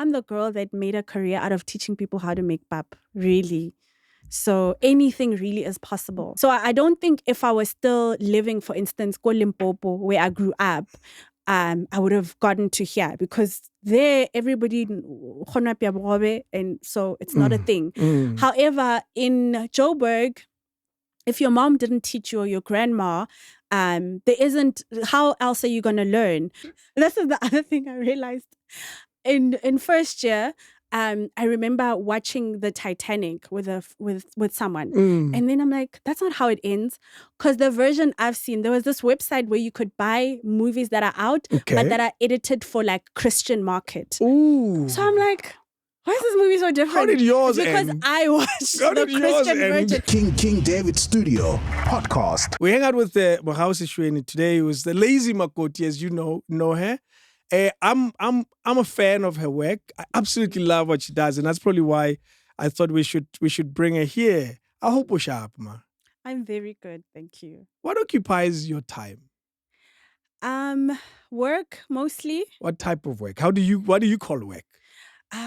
I'm the girl that made a career out of teaching people how to make pap, really. So anything really is possible. So I don't think if I was still living, for instance, Ko Limpopo, where I grew up, I would have gotten to here because there everybody and so it's not a thing. However, in Joburg, if your mom didn't teach you or your grandma, there isn't, how else are you going to learn? This is the other thing I realized in first year. I remember watching the Titanic with someone, and then I'm like, that's not how it ends. Because the version I've seen, there was this website where you could buy movies that are out, but that are edited for like Christian market. Ooh. So I'm like, why is this movie so different? How did yours because end? I watched the Christian version. King David Studio podcast. We hang out with the Mohausi Shweni today. It was the Lazy Makoti, as you know her. I'm a fan of her work. I absolutely love what she does, and that's probably why I thought we should bring her here. I hope we're sharp, ma. I'm very good, thank you. What occupies your time? Work mostly. What type of work? What do you call work?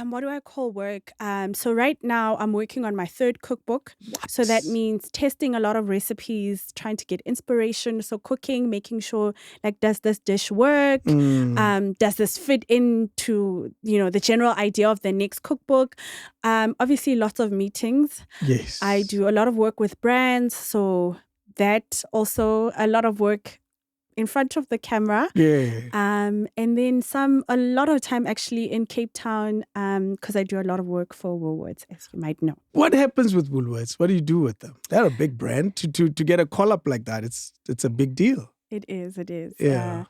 What do I call work? So right now I'm working on my third cookbook. What? So that means testing a lot of recipes, trying to get inspiration. So cooking, making sure like, does this dish work? Does this fit into, the general idea of the next cookbook? Obviously lots of meetings. Yes. I do a lot of work with brands. So that also a lot of work in front of the camera. Yeah. And then a lot of time actually in Cape Town because I do a lot of work for Woolworths, as you might know. What happens with Woolworths? What do you do with them? They're a big brand. To get a call up like that, it's a big deal. It is. Yeah.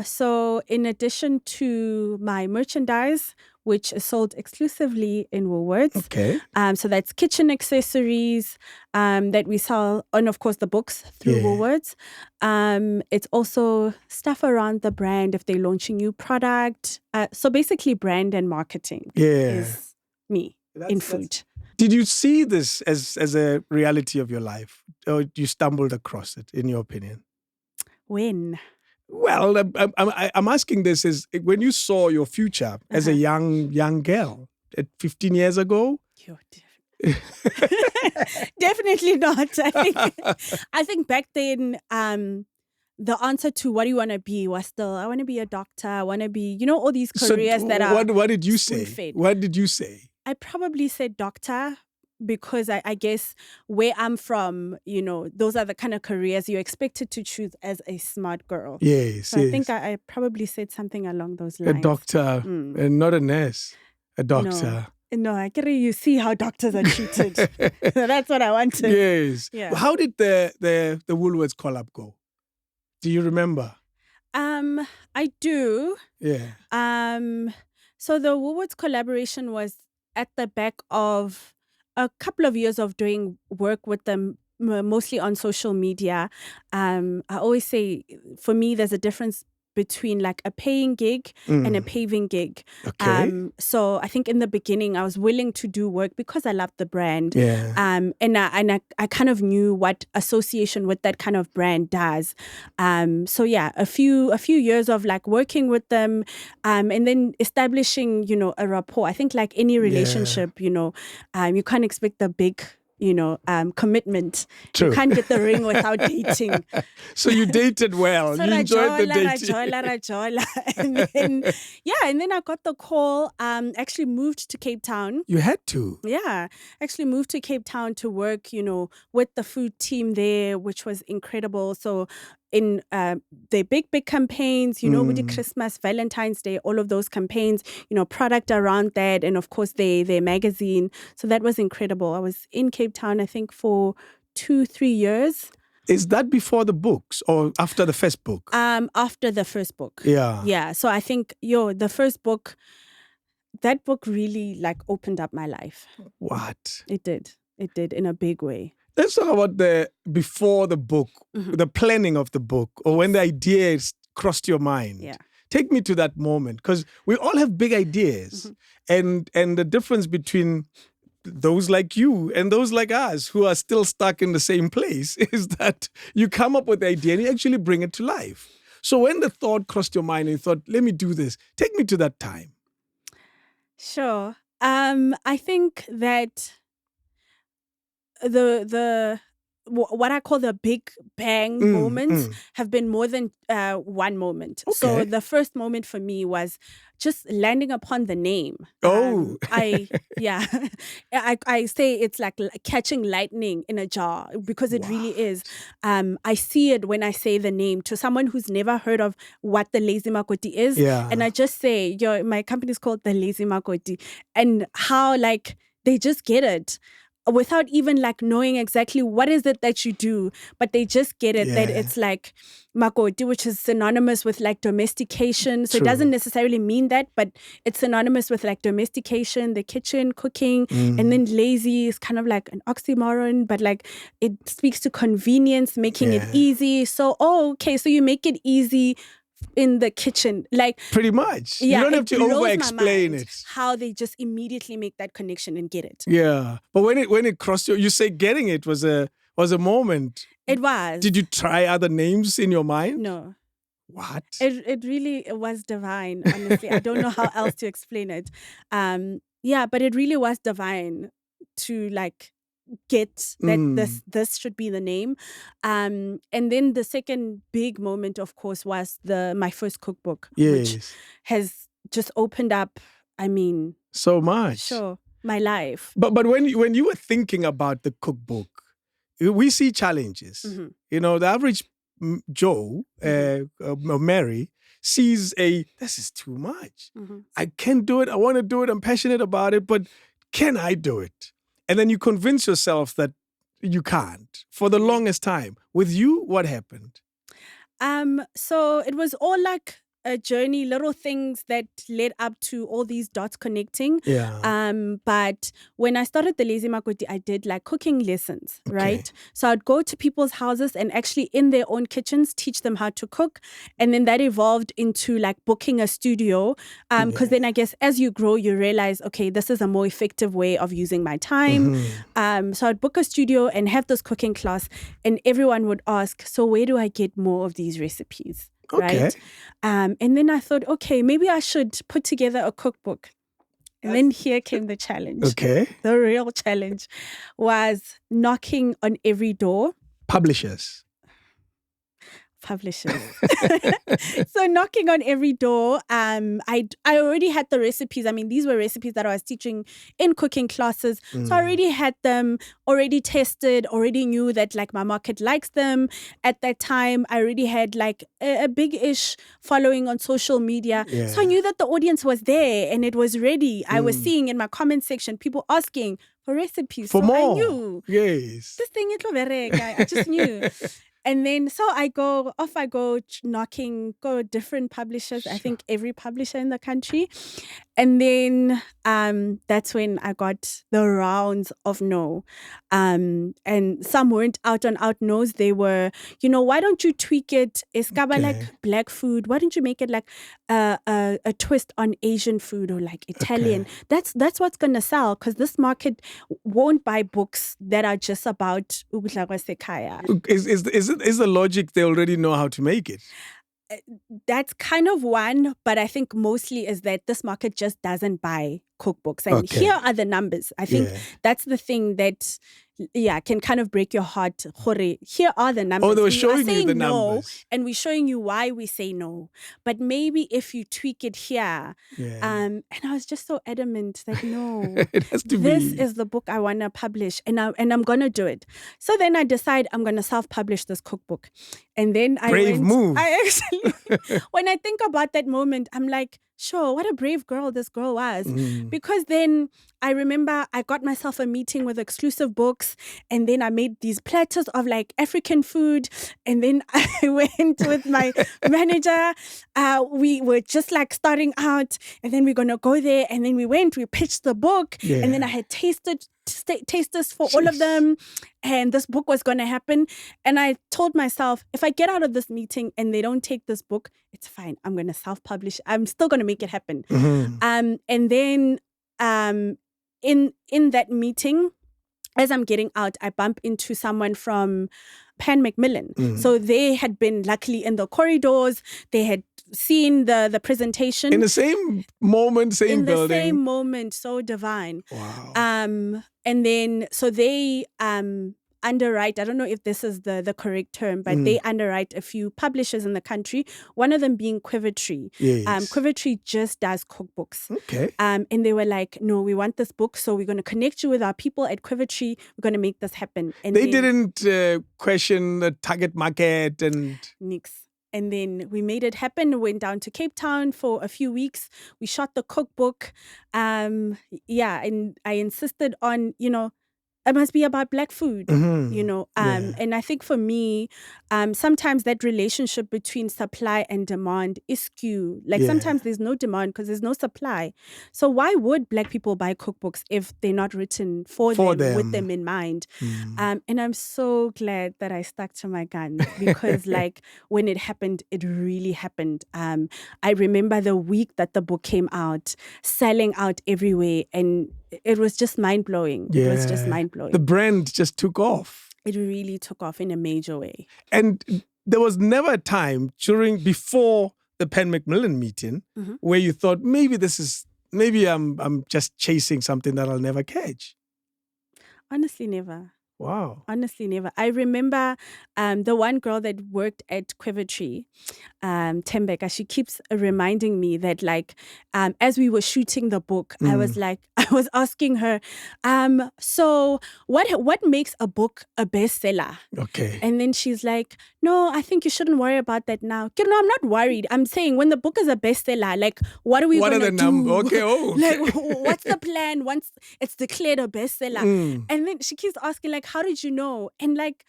So in addition to my merchandise, which is sold exclusively in Woolworths. Okay. So that's kitchen accessories that we sell, and of course the books through Woolworths. It's also stuff around the brand if they're launching new product. So basically brand and marketing is me in food. Did you see this as a reality of your life, or you stumbled across it, in your opinion? When? Well, I'm asking this is when you saw your future as a young girl at 15 years ago. Definitely not. I think back then, the answer to what do you want to be was still, I want to be a doctor. I want to be, all these careers that are. What did you say? Spoon-fed. What did you say? I probably said doctor. Because I guess where I'm from, those are the kind of careers you're expected to choose as a smart girl. Yes, so I think I probably said something along those lines. A doctor, and not a nurse. A doctor. No, I get it. You see how doctors are treated. So that's what I wanted. Yes. Yeah. How did the Woolworths collab go? Do you remember? I do. Yeah. So the Woolworths collaboration was at the back of a couple of years of doing work with them, mostly on social media. I always say, for me, there's a difference between like a paying gig and a paving gig. Okay. So I think in the beginning, I was willing to do work because I loved the brand. Yeah. And I kind of knew what association with that kind of brand does. So yeah, a few years of like working with them, and then establishing, a rapport. I think like any relationship, you can't expect the big commitment. True. You can't get the ring without dating. So you dated well. So you enjoyed the dating. And then I got the call. Actually moved to Cape Town. You had to. Yeah, actually moved to Cape Town to work, with the food team there, which was incredible. So in their big campaigns, we did Christmas, Valentine's Day, all of those campaigns, product around that, and of course their magazine. So that was incredible. I was in Cape Town, I think, for 2-3 years. Is that before the books or after the first book? After the first book. Yeah. Yeah. So I think, the first book, that book really like opened up my life. What? It did in a big way. Let's talk about before the book, the planning of the book, or when the ideas crossed your mind. Yeah. Take me to that moment, because we all have big ideas, and the difference between those like you and those like us who are still stuck in the same place is that you come up with the idea and you actually bring it to life. So when the thought crossed your mind and you thought, let me do this, take me to that time. Sure. I think that the what I call the big bang Mm, moments mm. have been more than one moment. So Okay. the first moment for me was just landing upon the name. Oh. I yeah, I say it's like catching lightning in a jar because it really is. What? I see it when I say the name to someone who's never heard of what the Lazy Makoti is, and Yeah. I just say, "Yo, my company's called the Lazy Makoti," and how like they just get it without even like knowing exactly what is it that you do, but they just get it that Yeah. it's like makoti, which is synonymous with like domestication. So it doesn't True. necessarily mean that, but it's synonymous with like domestication, the kitchen, cooking, and Mm. then lazy is kind of like an oxymoron, but like it speaks to convenience, making it Yeah. easy. So, oh, okay, so you make it easy in the kitchen. Like, Pretty much. You yeah, don't have it to blows my over-explain mind it. how they just immediately make that connection and get it. Yeah. But when it crossed you say getting it was a moment. It was. Did you try other names in your mind? No. What? It really was divine, honestly. I don't know how else to explain it. Yeah, but it really was divine to like get that Mm. this should be the name. And then the second big moment, of course, was my first cookbook, which Yes. has just opened up, I mean, So much. sure, my life. But when you were thinking about the cookbook, we see challenges. Mhm. You know, the average Joe, Mary, sees this is too much. Mhm. I can't do it. I want to do it. I'm passionate about it, but can I do it? And then you convince yourself that you can't for the longest time. With you, what happened? So it was all like a journey, little things that led up to all these dots connecting. Yeah. But when I started the Lazy Makoti, I did like cooking lessons, Okay. right? So I'd go to people's houses and actually in their own kitchens teach them how to cook. And then that evolved into like booking a studio. Because then I guess as you grow, you realize, okay, this is a more effective way of using my time. So I'd book a studio and have this cooking class, and everyone would ask, so where do I get more of these recipes? Okay. Right. And then I thought, okay, maybe I should put together a cookbook. And then here came the challenge. Okay. The real challenge was knocking on every door. Publishers. Publishers. So knocking on every door. I already had the recipes. I mean, these were recipes that I was teaching in cooking classes. So I already had them, already tested, already knew that like my market likes them. At that time, I already had like a big-ish following on social media. Yeah. So I knew that the audience was there and it was ready. I was seeing in my comment section people asking for recipes. For so more. I knew. Yes. This thing it'll I just knew. And then so I go knocking, go different publishers. I think every publisher in the country. And then that's when I got the rounds of no. And some weren't out no's. They were, why don't you tweak it? Eskaba Okay. like black food. Why don't you make it like a twist on Asian food or like Italian? Okay. That's what's gonna sell, because this market won't buy books that are just about ukudla kwasekhaya. Is the logic they already know how to make it? That's kind of one, but I think mostly is that this market just doesn't buy cookbooks. And Okay. here are the numbers. I think Yeah. that's the thing that, can kind of break your heart. Here are the numbers. Oh, they were We are showing you saying the no, numbers. and we're showing you why we say no. But maybe if you tweak it here, Yeah. and I was just so adamant that no, It has to this be. is the book I want to publish, and I'm gonna do it. So then I decide I'm gonna self-publish this cookbook, and then Brave move. I actually, when I think about that moment, I'm like, sure, what a brave girl this girl was, because then I remember I got myself a meeting with Exclusive Books, and then I made these platters of like African food, and then I went with my manager. We were just like starting out, and then we're gonna go there, and then we pitched the book, and then I had tasters for all of Jeez. them, and this book was gonna happen. And I told myself, if I get out of this meeting and they don't take this book, it's fine. I'm gonna self-publish. I'm still gonna make it happen. And then in that meeting, as I'm getting out, I bump into someone from Pan Macmillan. So they had been luckily in the corridors. They had seen the presentation. In the same moment, same in the building. same moment, so divine. Wow. And then so they underwrite, I don't know if this is the correct term, but they underwrite a few publishers in the country, one of them being Quivertree. Yes. Quivertree just does cookbooks. Okay. And they were like, no, we want this book, so we're going to connect you with our people at Quivertree. We're going to make this happen. And They then, didn't question the target market and... Nix. And then we made it happen. Went down to Cape Town for a few weeks. We shot the cookbook. And I insisted on, it must be about Black food, And I think for me, sometimes that relationship between supply and demand is skewed. Like sometimes there's no demand because there's no supply. So why would Black people buy cookbooks if they're not written for them, with them in mind? And I'm so glad that I stuck to my guns because like when it happened, it really happened. I remember the week that the book came out, selling out everywhere, and it was just mind-blowing. Yeah. It was just mind-blowing. The brand just took off. It really took off in a major way. And there was never a time before the Pan Macmillan meeting where you thought, maybe I'm just chasing something that I'll never catch. Honestly, never. Wow. Honestly, never. I remember the one girl that worked at Quivertree, Tembeka, she keeps reminding me that like, as we were shooting the book, I was asking her, so what makes a book a bestseller? Okay. And then she's like, no, I think you shouldn't worry about that now. No, I'm not worried. I'm saying when the book is a bestseller, like, what are we going to do? Okay, Like, what's the plan once it's declared a bestseller? And then she keeps asking, like, how did you know? And like,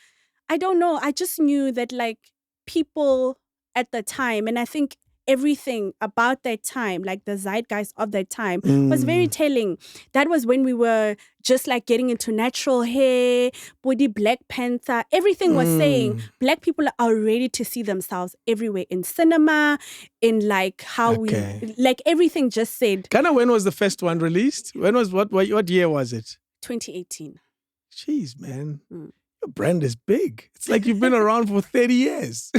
I don't know. I just knew that like people at the time, and I think everything about that time, like the zeitgeist of that time, was very telling. That was when we were just like getting into natural hair, body, Black Panther. Everything was saying Black people are ready to see themselves everywhere in cinema, in like how like everything just said. Ghana, when was the first one released? What year was it? 2018. Jeez, man. Your brand is big. It's like you've been around for 30 years.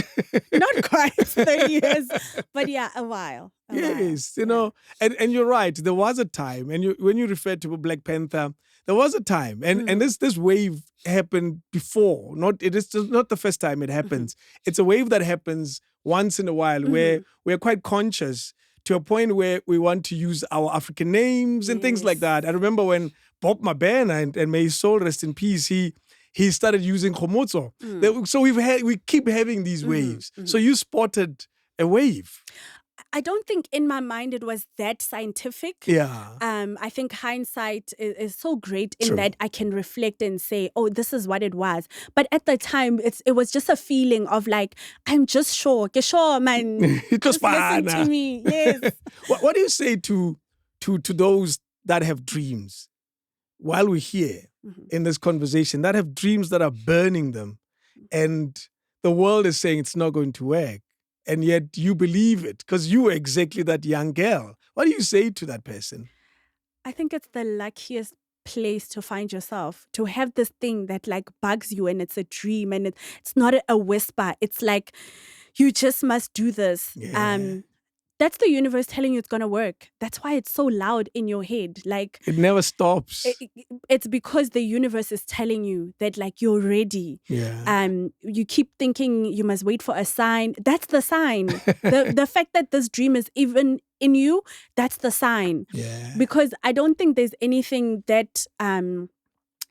Not quite 30 years, but yeah, a while. Yes, and you're right. There was a time, and when you referred to Black Panther, there was a time, and this wave happened before. It is not the first time it happens. It's a wave that happens once in a while where we're quite conscious to a point where we want to use our African names and things like that. I remember when Bob Mabena, and may his soul rest in peace, he started using Khomotso. So we keep having these waves. So you spotted a wave. I don't think in my mind it was that scientific. Yeah. I think hindsight is so great in that I can reflect and say, oh, this is what it was. But at the time, it was just a feeling of like, I'm just sure. Ke sure, man. Just listen to me. Yes. What do you say to those that have dreams while we're here in this conversation, that have dreams that are burning them, and the world is saying it's not going to work, and yet you believe it because you were exactly that young girl? What do you say to that person? I think it's the luckiest place to find yourself, to have this thing that like bugs you and it's a dream and it's not a whisper. It's like, you just must do this. Yeah. That's the universe telling you it's going to work. That's why it's so loud in your head. Like, it never stops. It's because the universe is telling you that like you're ready. Yeah. You keep thinking you must wait for a sign. That's the sign. The fact that this dream is even in you, that's the sign. Yeah. Because I don't think there's anything that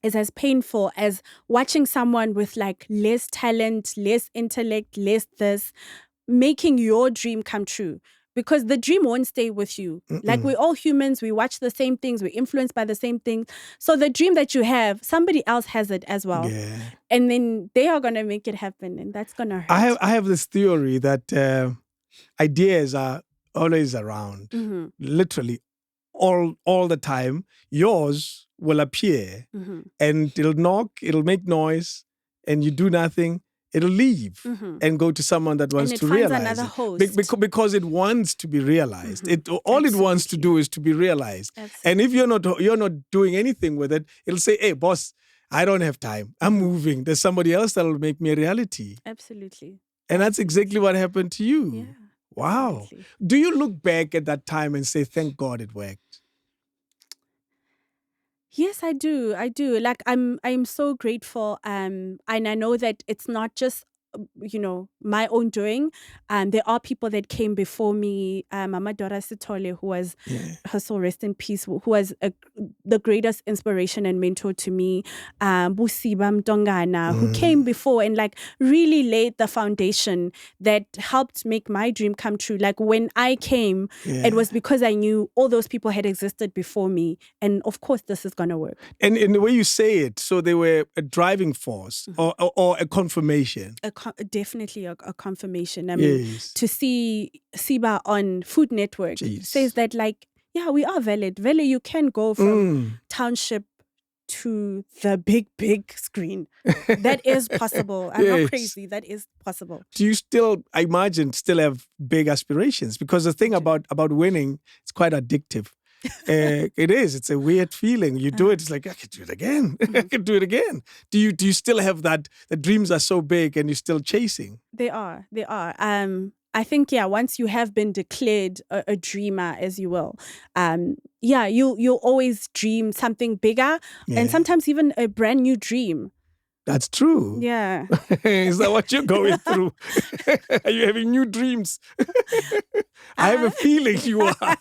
is as painful as watching someone with like less talent, less intellect, less this, making your dream come true. Because the dream won't stay with you. Like, we're all humans. We watch the same things. We're influenced by the same things. So the dream that you have, somebody else has it as well. Yeah. And then they are going to make it happen. And that's going to hurt. I have this theory that ideas are always around. Literally all the time. Yours will appear and it'll knock, it'll make noise, and you do nothing. It'll leave and go to someone that wants to realize another host. because it wants to be realized. All it wants to do is to be realized. Absolutely. And if you're not doing anything with it, it'll say, "Hey, boss, I don't have time. I'm moving. There's somebody else that will make me a reality. Absolutely. And that's exactly what happened to you. Yeah. Wow. Absolutely. Do you look back at that time and say, thank God it worked? Yes, I do. I do. Like I'm so grateful. And I know that it's not just my own doing. There are people that came before me. Mama Dora Sitole, who was her soul rest in peace, who was the greatest inspiration and mentor to me. Busiba Mtongana, who came before and like really laid the foundation that helped make my dream come true. Like when I came, it was because I knew all those people had existed before me, and of course this is gonna work. And in the way you say it, so they were a driving force or a confirmation. Definitely a confirmation. I mean, to see Siba on Food Network says that like, yeah, we are valid. Vele, you can go from township to the big screen. That is possible. I'm not crazy. That is possible. Do you still, I imagine, still have big aspirations? Because the thing about winning, it's quite addictive. It is. It's a weird feeling. You do it. It's like I could do it again. I could do it again. Do you still have that? The dreams are so big, and you're still chasing. They are. They are. I think once you have been declared a dreamer, as you will, you'll always dream something bigger, and sometimes even a brand new dream. That's true. Yeah. Is that what you're going through? Are you having new dreams? I have a feeling you are.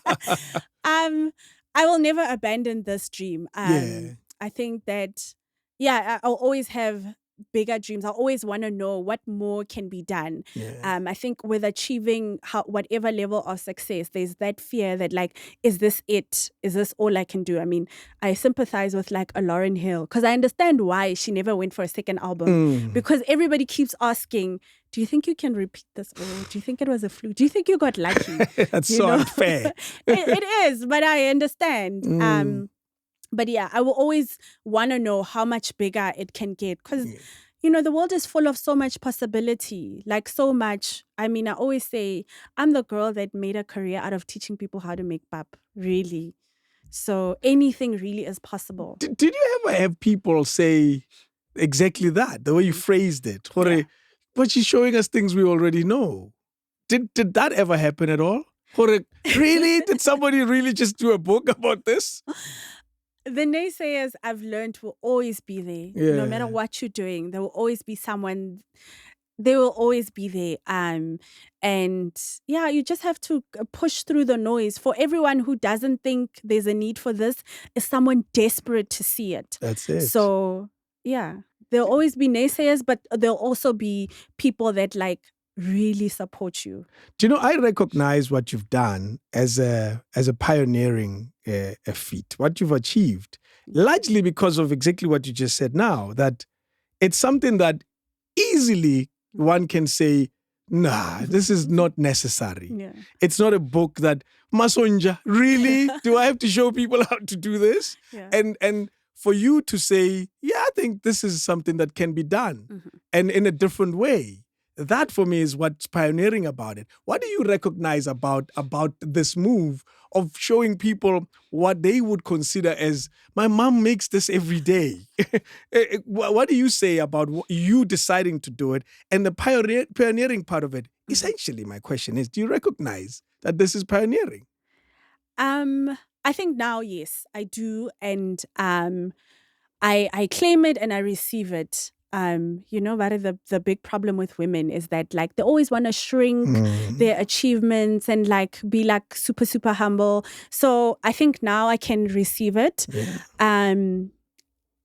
I will never abandon this dream. I think that, I'll always have bigger dreams. I always want to know what more can be done. I think with achieving whatever level of success, there's that fear that like, is this it? Is this all I can do? I mean, I sympathize with like a Lauryn Hill because I understand why she never went for a second album because everybody keeps asking, do you think you can repeat this? Or do you think it was a fluke? Do you think you got lucky? That's so unfair. It is, but I understand. But I will always want to know how much bigger it can get because, the world is full of so much possibility, like so much. I mean, I always say I'm the girl that made a career out of teaching people how to make pap, really. So anything really is possible. Did you ever have people say exactly that, the way you phrased it? But she's showing us things we already know. Did that ever happen at all? Really? Did somebody really just do a book about this? The naysayers I've learned will always be there. No matter what you're doing, there will always be someone. They will always be there. And you just have to push through the noise. For everyone who doesn't think there's a need for this, is someone desperate to see it. That's it. So, there'll always be naysayers, but there'll also be people that like really support you. Do you know, I recognize what you've done as a pioneering feat, what you've achieved, largely because of exactly what you just said now, that it's something that easily one can say, nah, this is not necessary. It's not a book that, Masonja, really? Do I have to show people how to do this? And for you to say, I think this is something that can be done and in a different way. That for me is what's pioneering about it. What do you recognize about this move of showing people what they would consider as, my mom makes this every day? What do you say about you deciding to do it and the pioneering part of it? Essentially, my question is, do you recognize that this is pioneering? I think now, yes, I do. And I claim it and I receive it. The big problem with women is that like they always want to shrink their achievements and like be like super, super humble. So I think now I can receive it. And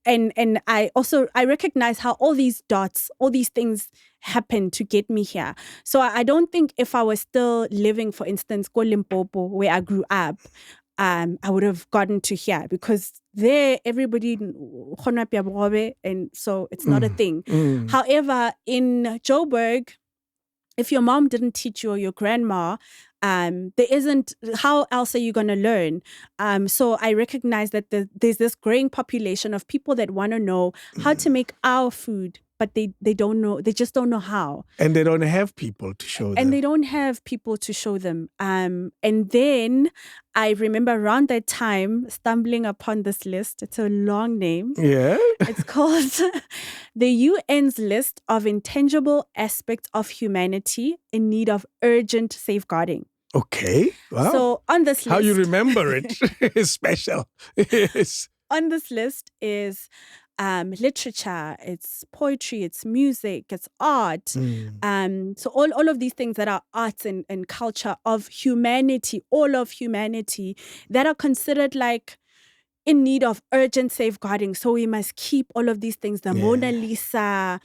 I recognize how all these dots, all these things happen to get me here. So I don't think if I was still living, for instance, Ko Limpopo, where I grew up, I would have gotten to here because there everybody and so it's not a thing. However, in Joburg, if your mom didn't teach you or your grandma, there isn't, how else are you going to learn? So I recognize that there's this growing population of people that want to know how to make our food but they don't know. They just don't know how. And they don't have people to show them. And they don't have people to show them. And then I remember around that time stumbling upon this list. It's a long name. Yeah. It's called the UN's list of intangible aspects of humanity in need of urgent safeguarding. Okay. Wow. So on this list, How you remember it is special. Yes. on this list is literature, it's poetry, it's music, it's art. So all of these things that are arts and culture of humanity, all of humanity, that are considered like in need of urgent safeguarding. So we must keep all of these things, the Mona Lisa.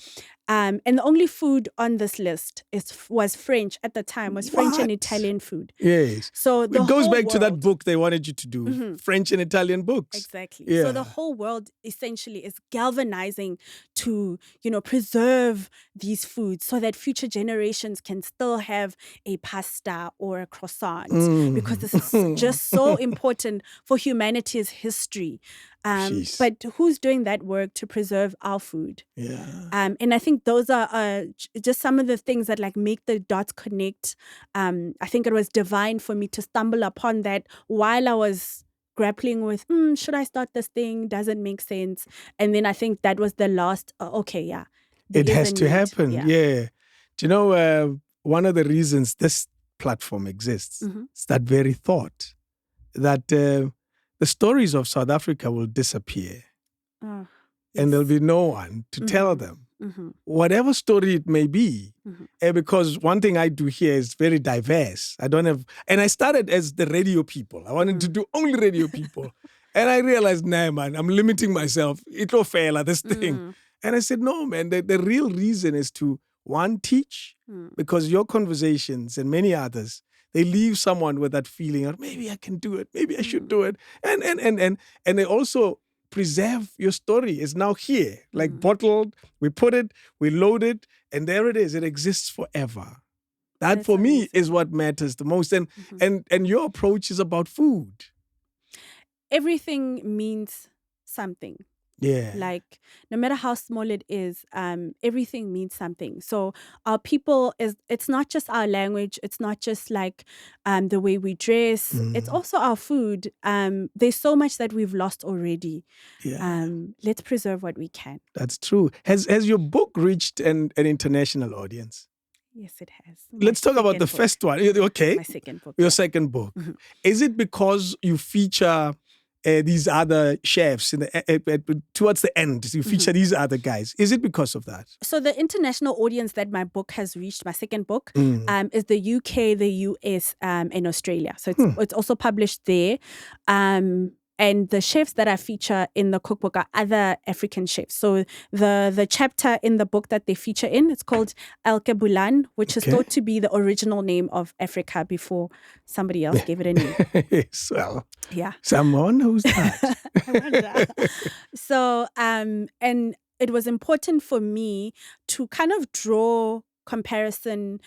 And the only food on this list was French at the time, was French and What? Italian food. Yes. So It goes whole back to that world- book they wanted you to do, French and Italian books. Exactly. Yeah. So the whole world essentially is galvanizing to, preserve these foods so that future generations can still have a pasta or a croissant because this is just so important for humanity's history. Jeez. But who's doing that work to preserve our food? Yeah. And I think those are just some of the things that like make the dots connect. I think it was divine for me to stumble upon that while I was grappling with, should I start this thing? Doesn't make sense. And then I think that was the last, there It is has a to need. happen. Yeah. Yeah. Do you know, one of the reasons this platform exists is that very thought that the stories of South Africa will disappear Oh, and there'll yes. be no one to tell them, Mhm. whatever story it may be. Because one thing I do here is very diverse. I don't have, and I started as the radio people. I wanted to do only radio people. And I realized, nah, man, I'm limiting myself. It'll fail at this thing. And I said, no, man, the real reason is to, one, teach, because your conversations and many others, they leave someone with that feeling of maybe I can do it, maybe I should do it. And they also preserve your story. It's now here, like bottled, we put it, we load it, and there it is. It exists forever. That That's for me amazing. is what matters the most. And your approach is about food. Everything means something. Yeah. Like no matter how small it is, everything means something. So our people it's not just our language, it's not just like the way we dress, it's also our food. There's so much that we've lost already. Yeah. Let's preserve what we can. That's true. Has your book reached an international audience? Yes, it has. Let's talk about the first one. Okay. My second book. Your second book. Is it because you feature these other chefs in the towards the end? You feature these other guys. Is it because of that? So the international audience that my book has reached, my second book, is the UK, the US, and Australia. So it's also published there. And the chefs that I feature in the cookbook are other African chefs. So the chapter in the book that they feature in, it's called El Kebulan, which is thought to be the original name of Africa before somebody else gave it a name. Yes, well, Yeah. someone who's that? I wonder. So, and it was important for me to kind of draw comparison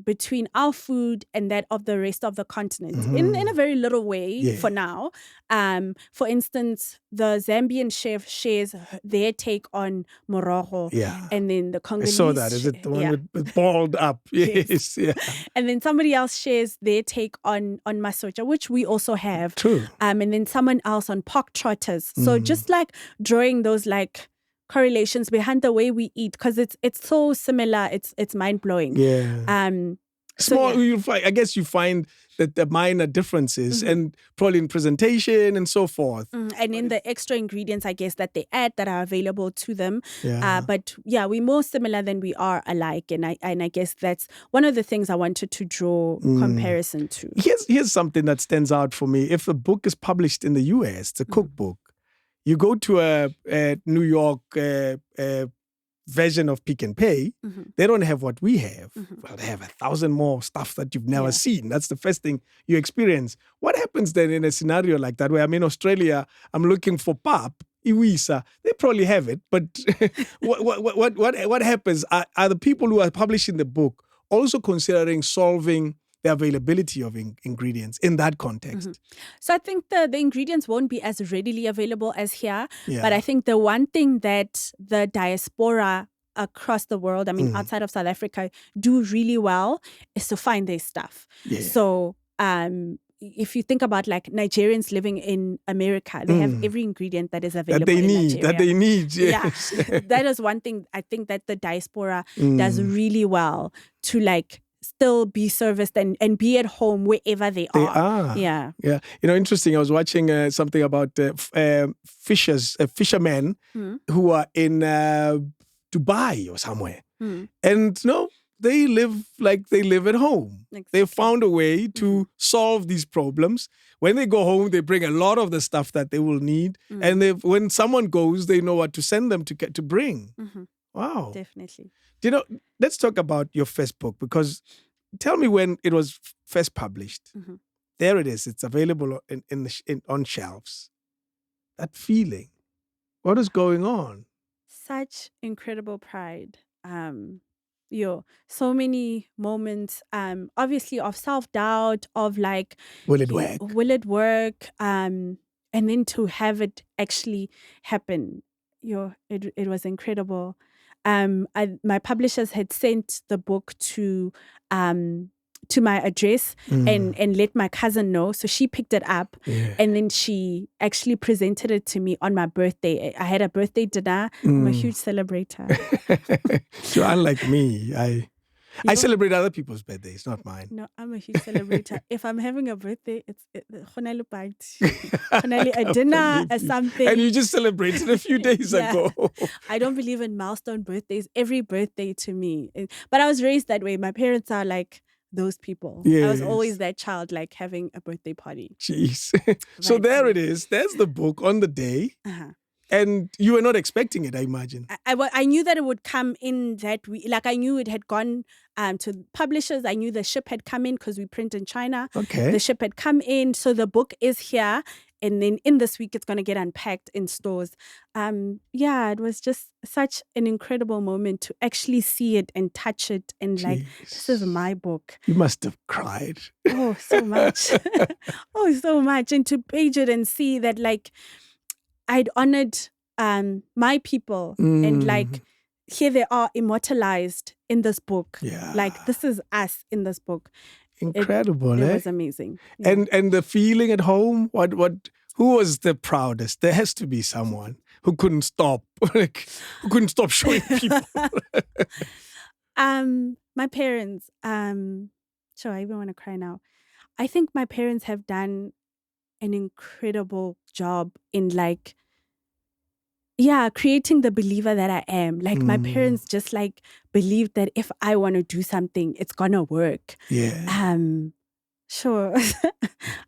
between our food and that of the rest of the continent in a very little way for now. For instance, the Zambian chef shares their take on morogo. Yeah. And then the I Congolese. saw that. Is it the one with balled up? Yes. Yeah. And then somebody else shares their take on masocha, which we also have. True. And then someone else on pork trotters. So just like drawing those like correlations behind the way we eat, because it's so similar. It's mind blowing. Yeah. So, You'll find, I guess you find that the minor differences and probably in presentation and so forth. And in the extra ingredients, I guess, that they add that are available to them. Yeah. But yeah, we're more similar than we are alike. And I guess that's one of the things I wanted to draw comparison to. Here's something that stands out for me. If a book is published in the US, it's a cookbook, you go to a New York version of Pick and Pay, they don't have what we have. Well, they have 1,000 more stuff that you've never seen. That's the first thing you experience. What happens then in a scenario like that where I'm in Australia, I'm looking for pap, iwisa, they probably have it, but what happens? Are the people who are publishing the book also considering solving the availability of ingredients in that context? So I think the ingredients won't be as readily available as here. Yeah. But I think the one thing that the diaspora across the world, I mean, outside of South Africa, do really well is to find their stuff. Yeah. So, if you think about like Nigerians living in America, they have every ingredient that is available that they in need. Nigeria. That they need. Yes. Yeah, that is one thing I think that the diaspora does really well to like still be serviced and be at home wherever they are. Yeah. Yeah. Interesting. I was watching something about fishermen who are in Dubai or somewhere. And they live like they live at home. Exactly. They found a way to solve these problems. When they go home, they bring a lot of the stuff that they will need. And when someone goes, they know what to send them to bring. Wow. Definitely. Let's talk about your first book, because tell me when it was first published. There it is. It's available on shelves. That feeling. What is going on? Such incredible pride. So many moments, obviously of self-doubt, of like, Will it work? Will it work? And then to have it actually happen, it was incredible. My publishers had sent the book to my address and let my cousin know. So she picked it up and then she actually presented it to me on my birthday. I had a birthday dinner. I'm a huge celebrator. So unlike me, I celebrate other people's birthdays, not mine. No, I'm a huge celebrator. If I'm having a birthday, it's a dinner or something. And you just celebrated a few days ago. I don't believe in milestone birthdays. Every birthday to me. But I was raised that way. My parents are like those people. Yes. I was always that child, like having a birthday party. Jeez. So there it is. There's the book on the day. And you were not expecting it, I imagine. I knew that it would come in that week. Like I knew it had gone to publishers. I knew the ship had come in because we print in China. Okay. The ship had come in. So the book is here. And then in this week, it's going to get unpacked in stores. It was just such an incredible moment to actually see it and touch it. And like, this is my book. You must have cried. Oh, so much. Oh, so much. And to page it and see that like, I'd honored my people and like here they are immortalized in this book. Yeah. Like this is us in this book. Incredible. It was amazing. Yeah. And the feeling at home, who was the proudest? There has to be someone who couldn't stop, who couldn't stop showing people. My parents, I even want to cry now. I think my parents have done an incredible job in like, creating the believer that I am. Like my parents just like believed that if I want to do something, it's gonna work. Yeah. Sure.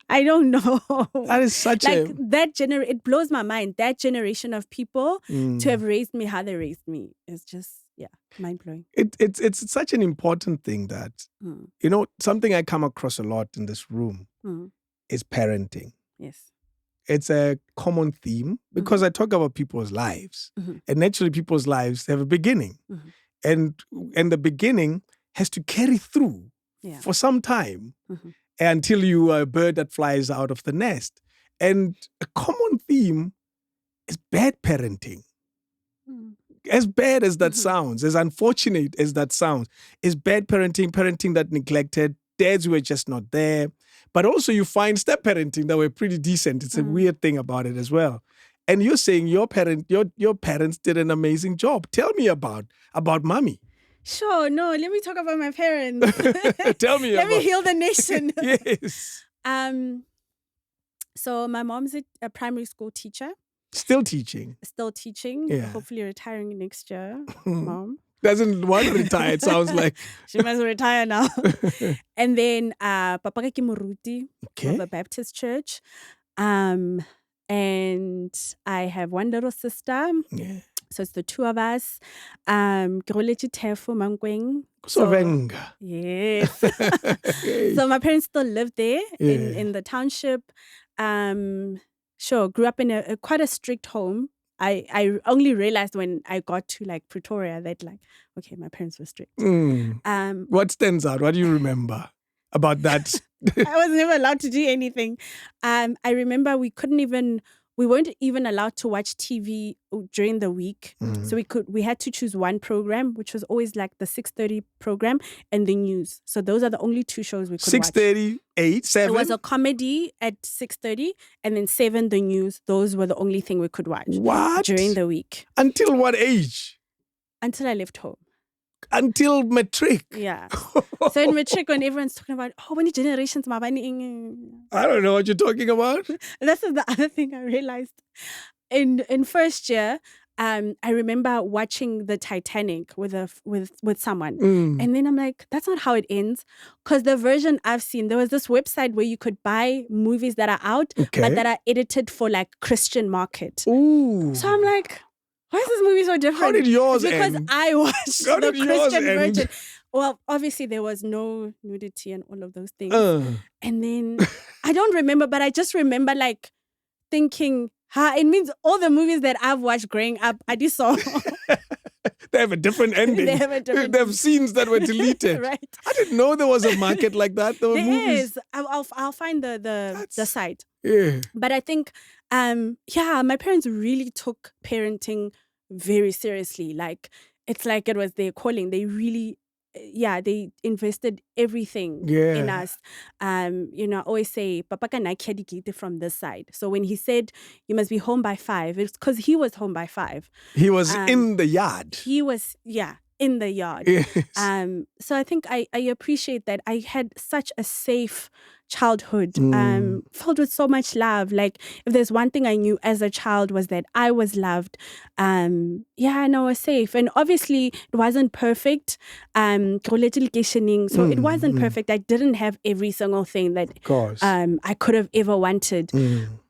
I don't know. That is such it blows my mind. That generation of people to have raised me how they raised me is just mind blowing. It's such an important thing that something I come across a lot in this room is parenting. Yes. It's a common theme because I talk about people's lives. And naturally people's lives have a beginning. And the beginning has to carry through for some time until you are a bird that flies out of the nest. And a common theme is bad parenting. As bad as that sounds, as unfortunate as that sounds, is bad parenting that neglected, dads who were just not there. But also you find step-parenting that were pretty decent. It's a weird thing about it as well. And you're saying your parents did an amazing job. Tell me about mommy. Sure, no, let me talk about my parents. Tell me Let me heal the nation. Yes. So my mom's a primary school teacher. Still teaching. Yeah. Hopefully retiring next year, Mom. Doesn't want to retire, it sounds like. She must retire now. And then Papa ke moruti of a Baptist church. And I have one little sister. Yeah. So it's the two of us. So, yes. So my parents still live there in the township. Grew up in quite a strict home. I only realized when I got to like Pretoria that like, okay, my parents were strict. What stands out? What do you remember about that? I was never allowed to do anything. I remember we couldn't even we weren't even allowed to watch TV during the week. Mm. So we had to choose one program, which was always like the 6:30 program and the news. So those are the only two shows we could watch. 6:30, 8, 7? It was a comedy at 6:30 and then 7 the news. Those were the only thing we could watch What? during the week. Until what age? Until I left home. Until matric? Yeah. So in matric, when everyone's talking about, when generations, I don't know what you're talking about. this is the other thing I realized. In first year, I remember watching the Titanic with someone. And then I'm like, that's not how it ends. Because the version I've seen, there was this website where you could buy movies that are out, but that are edited for like Christian market. Ooh. So I'm like, why is this movie so different? How did yours It's because end? I watched How the did yours Christian end? version. Well, obviously there was no nudity and all of those things. And then I don't remember, but I just remember like thinking, it means all the movies that I've watched growing up, I just saw. They have a different ending. They have a different They have scenes that were deleted. Right. I didn't know there was a market like that. There were There movies. is. I'll find the site. Yeah. But I think, my parents really took parenting very seriously. Like, it's like it was their calling. They really, they invested everything in us. I always say, Papa can I from this side. So when he said, you must be home by 5, it's because he was home by 5. He was in the yard. He was, in the yard. Yes. So I think I appreciate that. I had such a safe childhood, filled with so much love. Like, if there's one thing I knew as a child was that I was loved. And I was safe. And obviously it wasn't perfect. So it wasn't perfect. I didn't have every single thing that Of course. I could have ever wanted.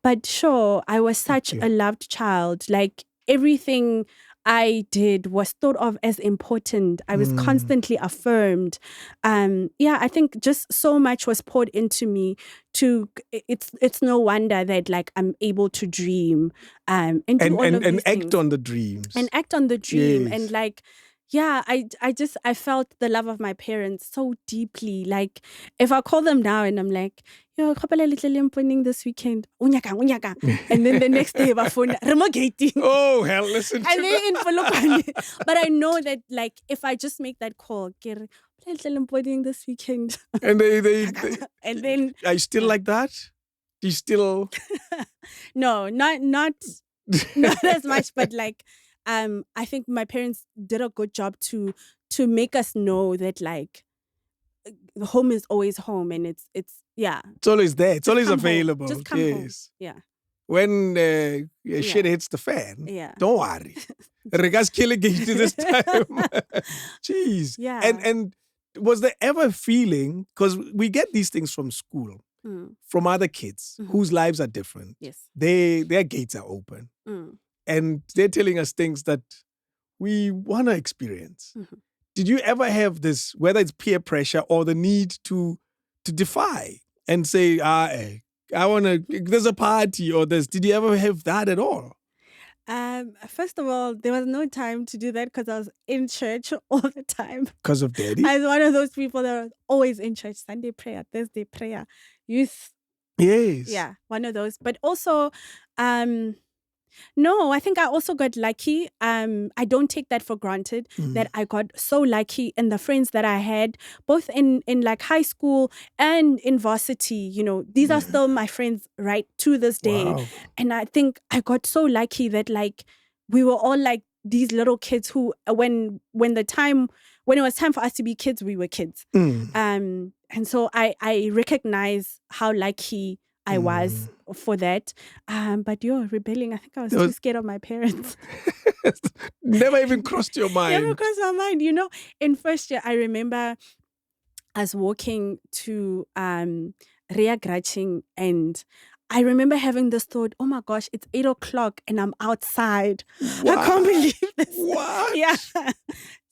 But sure, I was such a loved child. Like, everything I did was thought of as important. I was constantly affirmed. I think just so much was poured into me. It's no wonder that like I'm able to dream and do all of these act things. on the dreams. And act on the dream. Yes. And like, I felt the love of my parents so deeply. Like, if I call them now and I'm like, yo, kapala little limponing this weekend, unyaka. And then the next day, phone remogating. Oh, hell, listen to And then that. in Polokwane. But I know that like if I just make that call, little limponing this weekend. And they And then are you still like that? Do you still no, not as much, but like I think my parents did a good job to make us know that like home is always home, and it's It's always there. It's always come home. available. Just come home. Yes. Yeah. When shit hits the fan, Yeah. don't worry. Regas killing it this time. Jeez. Yeah. And was there ever a feeling, because we get these things from school, from other kids whose lives are different. Yes. Their gates are open. And they're telling us things that we want to experience. Did you ever have this, whether it's peer pressure or the need to defy and say, I want to, there's a party or this. Did you ever have that at all? First of all, there was no time to do that because I was in church all the time. Because of daddy? I was one of those people that are always in church. Sunday prayer, Thursday prayer, youth. Yes. Yeah, one of those. But also, no, I think I also got lucky. I don't take that for granted that I got so lucky in the friends that I had, both in like high school and in varsity. You know, these are still my friends right to this day. Wow. And I think I got so lucky that like we were all like these little kids who, when it was time for us to be kids, we were kids. And so I recognize how lucky I was for that. But rebelling, I think I was too scared of my parents. Never even crossed your mind. Never crossed my mind. You know, in first year, I remember us walking to Ria Graching, and I remember having this thought, oh my gosh, it's 8:00 and I'm outside. What? I can't believe this. What? Yeah.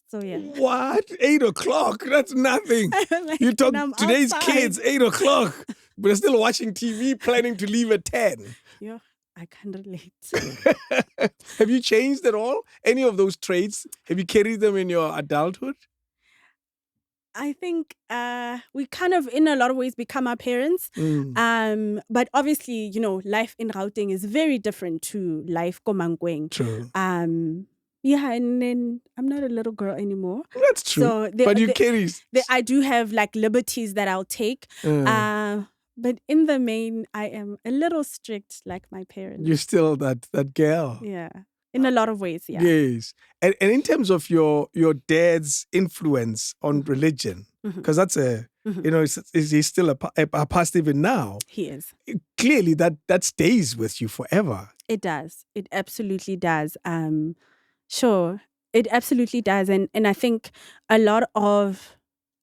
So yeah. What? 8:00? That's nothing. Like, You talk and I'm today's outside. kids, 8:00. But they're still watching TV, planning to leave at 10. Yeah, I can't relate. Have you changed at all? Any of those traits? Have you carried them in your adulthood? I think we kind of, in a lot of ways, become our parents. But obviously, life in Gauteng is very different to life Komangweng. True. Yeah, and then I'm not a little girl anymore. That's true. So But you carry. I do have like liberties that I'll take. But in the main, I am a little strict like my parents. You're still that girl. Yeah. In a lot of ways, yeah. Yes. And in terms of your dad's influence on religion, because that's he's still a pastor even now. He is. Clearly that stays with you forever. It does. It absolutely does. Sure. It absolutely does. And I think a lot of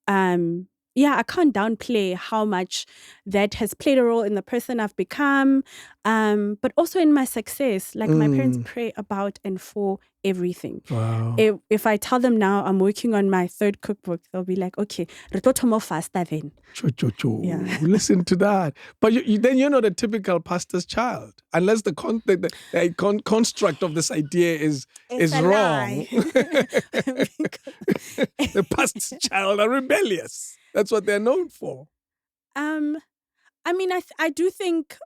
I can't downplay how much that has played a role in the person I've become, but also in my success. Like my parents pray about and for everything. Wow. If I tell them now I'm working on my 3rd cookbook, they'll be like, okay, re tlo thoma faster then. Yeah. Listen to that. But then you're not a typical pastor's child, unless the construct of this idea is wrong. The pastor's child are rebellious. That's what they're known for. I mean, I do think,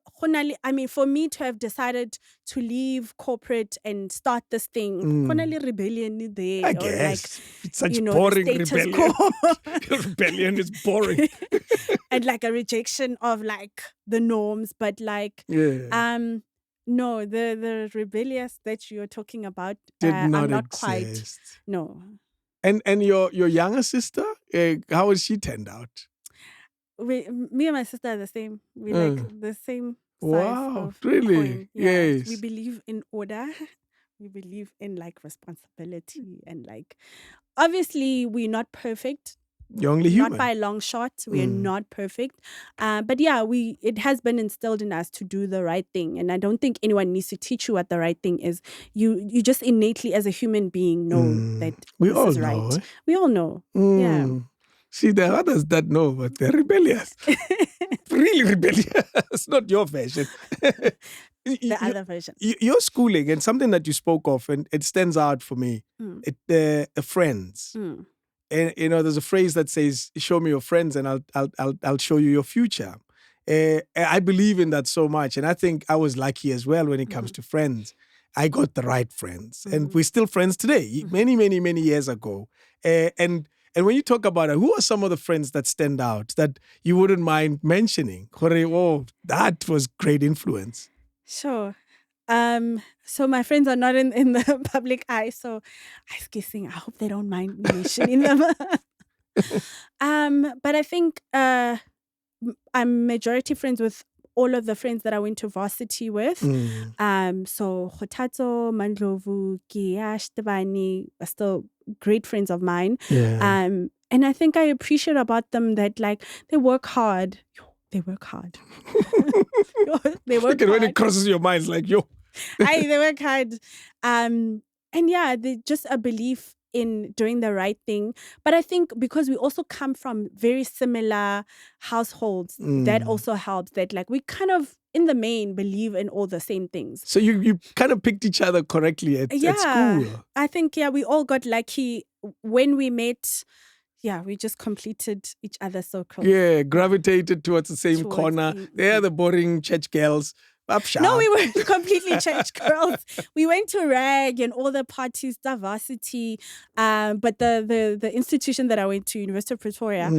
for me to have decided to leave corporate and start this thing, rebellion there. I guess. It's such the boring status rebellion. quo. Rebellion is boring. And like a rejection of like the norms. But like, no, the rebellious that you're talking about Did not I'm not exist. quite. No. And your younger sister, how has she turned out? Me and my sister are the same. We like the same size of really? coin. Yeah. Yes. We believe in order. We believe in like responsibility and like obviously we're not perfect. You're only human. Not by a long shot. We are not perfect. But yeah, it has been instilled in us to do the right thing. And I don't think anyone needs to teach you what the right thing is. You just innately as a human being know that this is right. Know, eh? We all know. Yeah. See, there are others that know, but they're rebellious. Really rebellious. Not your version. The other version. Your schooling and something that you spoke of, and it stands out for me, the friends. And there's a phrase that says, "Show me your friends, and I'll show you your future." I believe in that so much, and I think I was lucky as well when it comes to friends. I got the right friends, and we're still friends today. Many, many, many years ago, and when you talk about it, who are some of the friends that stand out that you wouldn't mind mentioning? Oh, that was great influence. Sure. So my friends are not in the public eye, so I was guessing, I hope they don't mind me mentioning them. But I think I'm majority friends with all of the friends that I went to varsity with. So Khotatso, Mandlovu, Gia, Shtebani are still great friends of mine. Yeah. And I think I appreciate about them that like they work hard. They work hard. They work hard. When it crosses your mind, it's like, yo. They work hard. And yeah, they just a belief in doing the right thing. But I think because we also come from very similar households, that also helps that like we kind of in the main believe in all the same things. So you kind of picked each other correctly at school. I think, we all got lucky when we met. Yeah, we just completed each other's circles. Yeah, gravitated towards the same corner. They're the boring church girls. No, we weren't completely church girls. We went to RAG and all the parties, diversity. But the institution that I went to, University of Pretoria,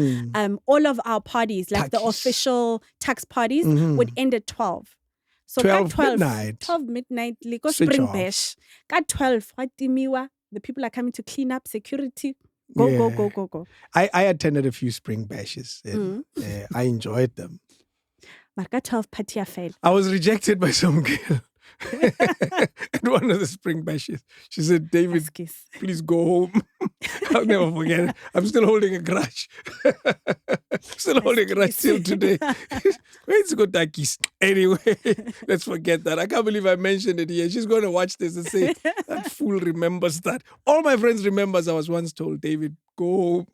all of our parties, like the official tax parties, would end at 12. So 12 midnight. 12 midnight, like spring bash. At 12, the people are coming to clean up, security. Go. I attended a few spring bashes and I enjoyed them. Marka 12 party failed. I was rejected by some girl at one of the spring bashes. She said, "David, please go home." I'll never forget it. I'm still holding a grudge. Still holding a grudge till today. Where's Gotakis? Anyway, let's forget that. I can't believe I mentioned it here. She's going to watch this and say, that fool remembers that. All my friends remembers I was once told, David, go home.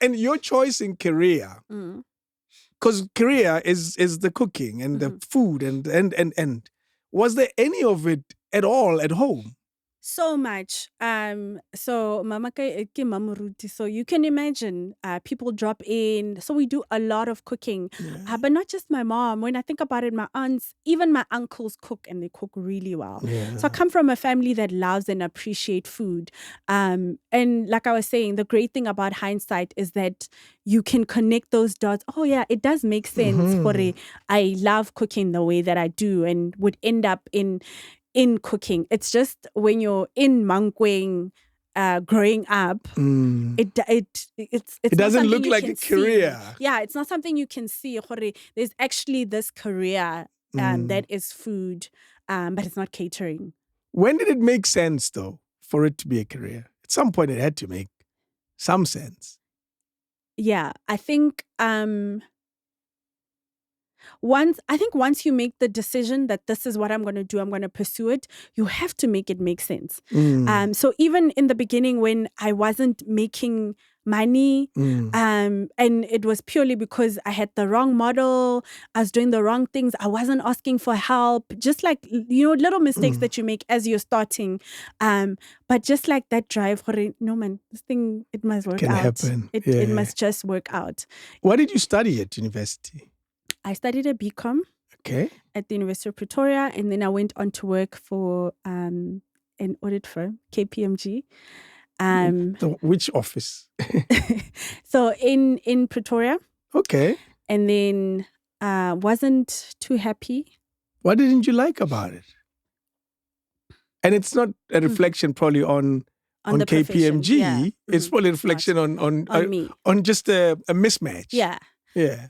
And your choice in career, because career is the cooking and the food and was there any of it at all at home? So much. So mama ke mamuruti. So you can imagine, people drop in. So we do a lot of cooking, but not just my mom. When I think about it, my aunts, even my uncles cook, and they cook really well. Yeah. So I come from a family that loves and appreciate food. And like I was saying, the great thing about hindsight is that you can connect those dots. Oh yeah, it does make sense. I love cooking the way that I do, and would end up in cooking. It's just when you're in Mankweng, growing up, it's It not doesn't something look you like can a career. see. Yeah, it's not something you can see. There's actually this career that is food, but it's not catering. When did it make sense, though, for it to be a career? At some point, it had to make some sense. Yeah, I think once you make the decision that this is what I'm going to do, I'm going to pursue it, you have to make it make sense. So even in the beginning when I wasn't making money, and it was purely because I had the wrong model, I was doing the wrong things, I wasn't asking for help, just like, little mistakes that you make as you're starting. But just like that drive, no man, this thing, it must work Can out. happen. It must just work out. What did you study at university? I studied a BCom Okay. at the University of Pretoria, and then I went on to work for an audit firm, KPMG. Which office? So in Pretoria, Okay. and then wasn't too happy. What didn't you like about it? And it's not a reflection probably on the profession, KPMG. yeah. It's probably a It's reflection not. On me. on just a mismatch. Yeah. Yeah.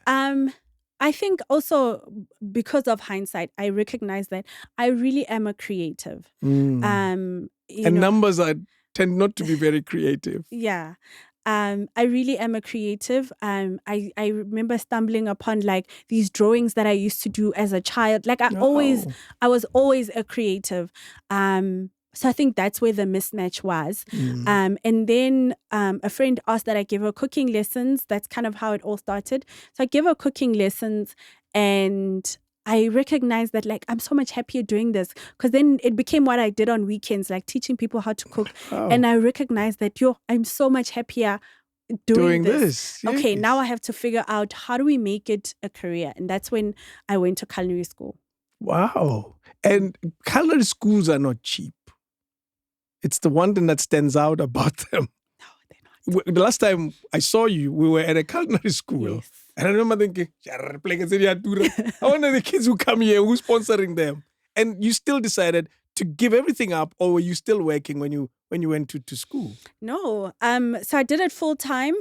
I think also because of hindsight, I recognize that I really am a creative. And numbers tend not to be very creative. Yeah. I really am a creative. I remember stumbling upon like these drawings that I used to do as a child. Like I was always a creative. So I think that's where the mismatch was. And then a friend asked that I give her cooking lessons. That's kind of how it all started. So I give her cooking lessons, and I recognized that like I'm so much happier doing this, because then it became what I did on weekends, like teaching people how to cook. And I recognized that I'm so much happier doing this. Yes. Okay, now I have to figure out how do we make it a career. And that's when I went to culinary school. Wow. And culinary schools are not cheap. It's the one thing that stands out about them. No, they're not. The last time I saw you, we were at a culinary school. Yes. And I remember thinking, I wonder the kids who come here, who's sponsoring them? And you still decided to give everything up, or were you still working when you went to school? No. So I did it full time.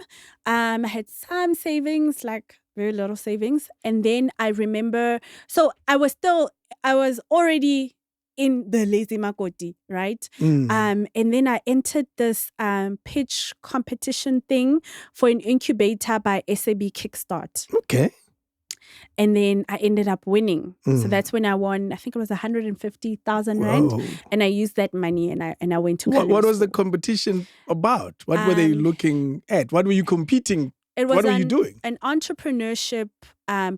I had some savings, like very little savings. And then I remember, so I was already in the Lazy Makoti, right? And then I entered this pitch competition thing for an incubator by SAB Kickstart. Okay. And then I ended up winning. So that's when I won, I think it was 150,000 Rand. And I used that money and I went to What was the school. competition about? What were they looking at? What were you competing? What were you doing? An entrepreneurship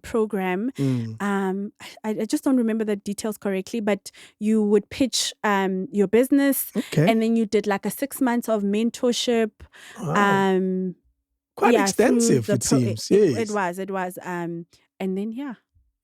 program. I just don't remember the details correctly, but you would pitch your business, and then you did like a 6 months of mentorship. Wow. Quite extensive, it seems. It was. And then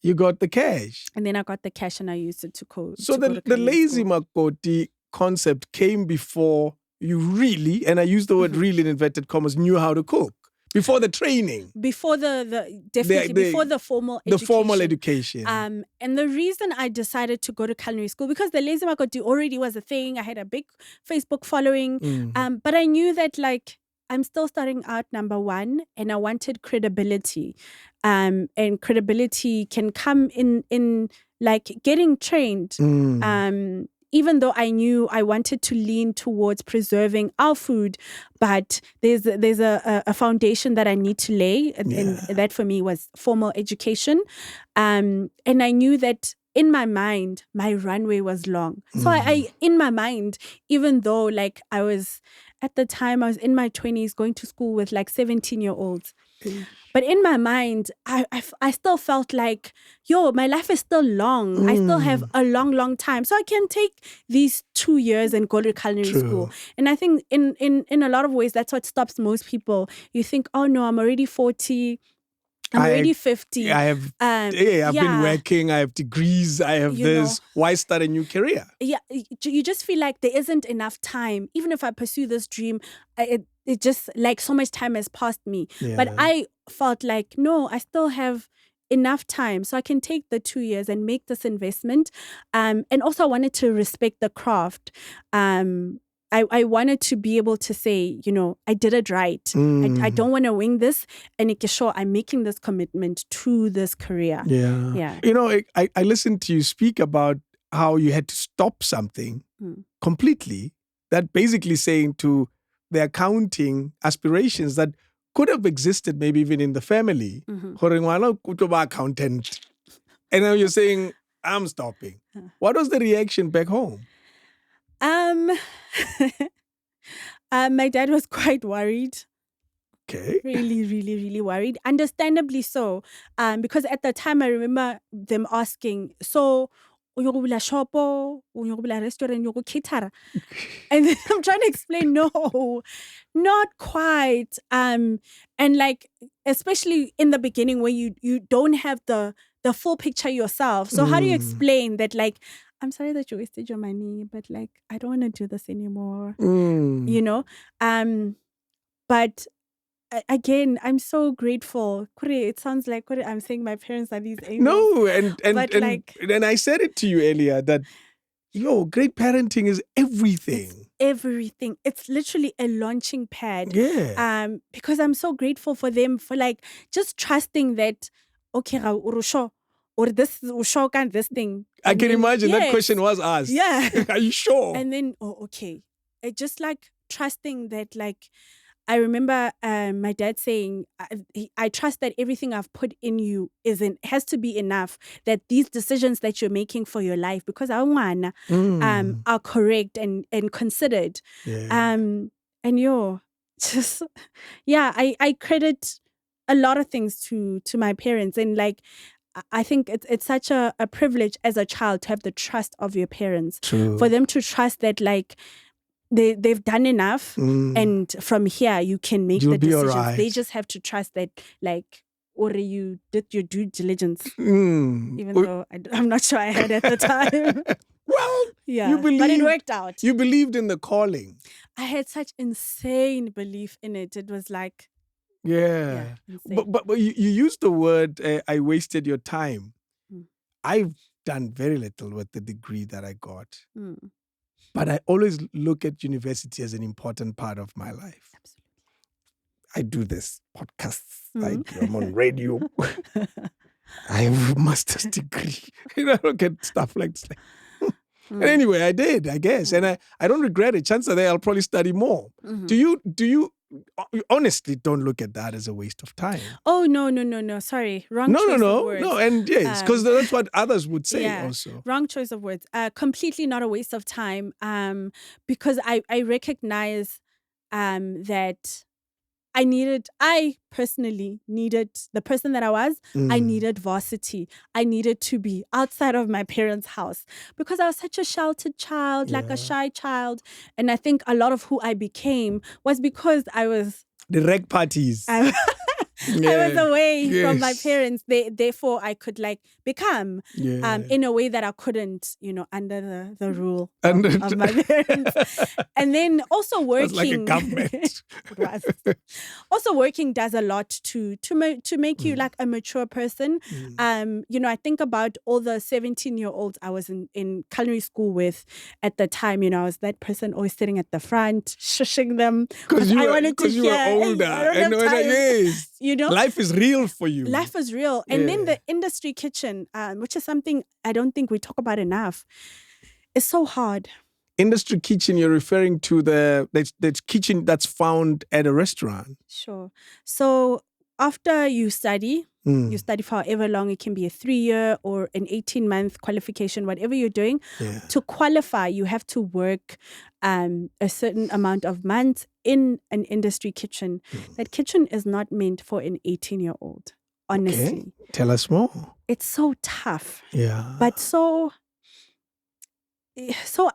you got the cash. And then I got the cash and I used it to go. So to the Lazy Makoti concept came before you really, and I use the word really in inverted commas, knew how to cook. Before the training. Before before the formal education. The formal education. And the reason I decided to go to culinary school, because the Lazy Makoti already was a thing. I had a big Facebook following. But I knew that like I'm still starting out, number one, and I wanted credibility. And credibility can come in like getting trained. Even though I knew I wanted to lean towards preserving our food, but there's a foundation that I need to lay, and that for me was formal education. And I knew that in my mind, my runway was long. So I in my mind, even though like at the time I was in my 20s going to school with like 17-year-olds, But in my mind, I still felt like, my life is still long. I still have a long, long time. So I can take these 2 years and go to culinary school. And I think in a lot of ways, that's what stops most people. You think, oh no, I'm already 40. I'm already 50. I have, I've been working. I have degrees. I have this. Why start a new career? Yeah, you just feel like there isn't enough time. Even if I pursue this dream, it just like so much time has passed me. Yeah. But I felt like, no, I still have enough time. So I can take the 2 years and make this investment. And also I wanted to respect the craft. I wanted to be able to say, I did it right. I don't want to wing this. And sure, I'm making this commitment to this career. Yeah. I listened to you speak about how you had to stop something completely. That basically saying to the accounting aspirations that could have existed maybe even in the family. Accountant. And now you're saying, I'm stopping. What was the reaction back home? My dad was quite worried. Okay. Really, really, really worried. Understandably so. Because at the time I remember them asking, so uyokubula shopo, uyokubula restaurant, uyoko caterer. And then I'm trying to explain, no, not quite. And like, especially in the beginning when you don't have the full picture yourself. So how do you explain that, like, I'm sorry that you wasted your money, but like, I don't want to do this anymore. But again, I'm so grateful. It sounds like I'm saying my parents are these angels. No, and I said it to you earlier that, great parenting is everything. It's everything. It's literally a launching pad. Yeah. Because I'm so grateful for them for like just trusting that, okay, urusho, or this this thing. I can imagine that question was asked. Yeah. Are you sure? And then, okay. It just like trusting that, like, I remember my dad saying, I trust that everything I've put in you has to be enough, that these decisions that you're making for your life, because I want are correct and considered. Yeah. I credit a lot of things to my parents. And like, I think it's such a privilege as a child to have the trust of your parents. True. For them to trust that, like, they've done enough, and from here you can make the decisions. Right. They just have to trust that, like, or you did your due diligence, even though I'm not sure I had at the time. Well, yeah, but it worked out. You believed in the calling. I had such insane belief in it. It was like, yeah, insane. But you used the word, I wasted your time. I've done very little with the degree that I got. But I always look at university as an important part of my life. Absolutely. I do this podcasts. I'm on radio. I have a master's degree. I don't get stuff like this. And anyway, I did, I guess. And I don't regret it. Chances are there I'll probably study more. Do you honestly don't look at that as a waste of time? Oh, no. Sorry. Wrong choice of words. No. And yes, because that's what others would say also. Wrong choice of words. Completely not a waste of time. Because I recognize that I personally needed, the person that I was, I needed varsity. I needed to be outside of my parents' house because I was such a sheltered child, like a shy child. And I think a lot of who I became was because I was... The rec parties. I was away from my parents. Therefore, I could like become in a way that I couldn't, under the rule of my parents. And then also working. That's like a government. It was. Also working does a lot to make you like a mature person. I think about all the 17-year-olds I was in culinary school with at the time. I was that person always sitting at the front, shushing them. Because you were older. Life is real for you. Life is real. And then the industry kitchen, which is something I don't think we talk about enough, is so hard. Industry kitchen, you're referring to the kitchen that's found at a restaurant. Sure. So after you study, You study for however long. It can be a 3-year or an 18-month qualification, whatever you're doing. Yeah. To qualify, you have to work a certain amount of months in an industry kitchen. That kitchen is not meant for an 18-year-old, honestly. Okay. Tell us more. It's so tough, Yeah. but so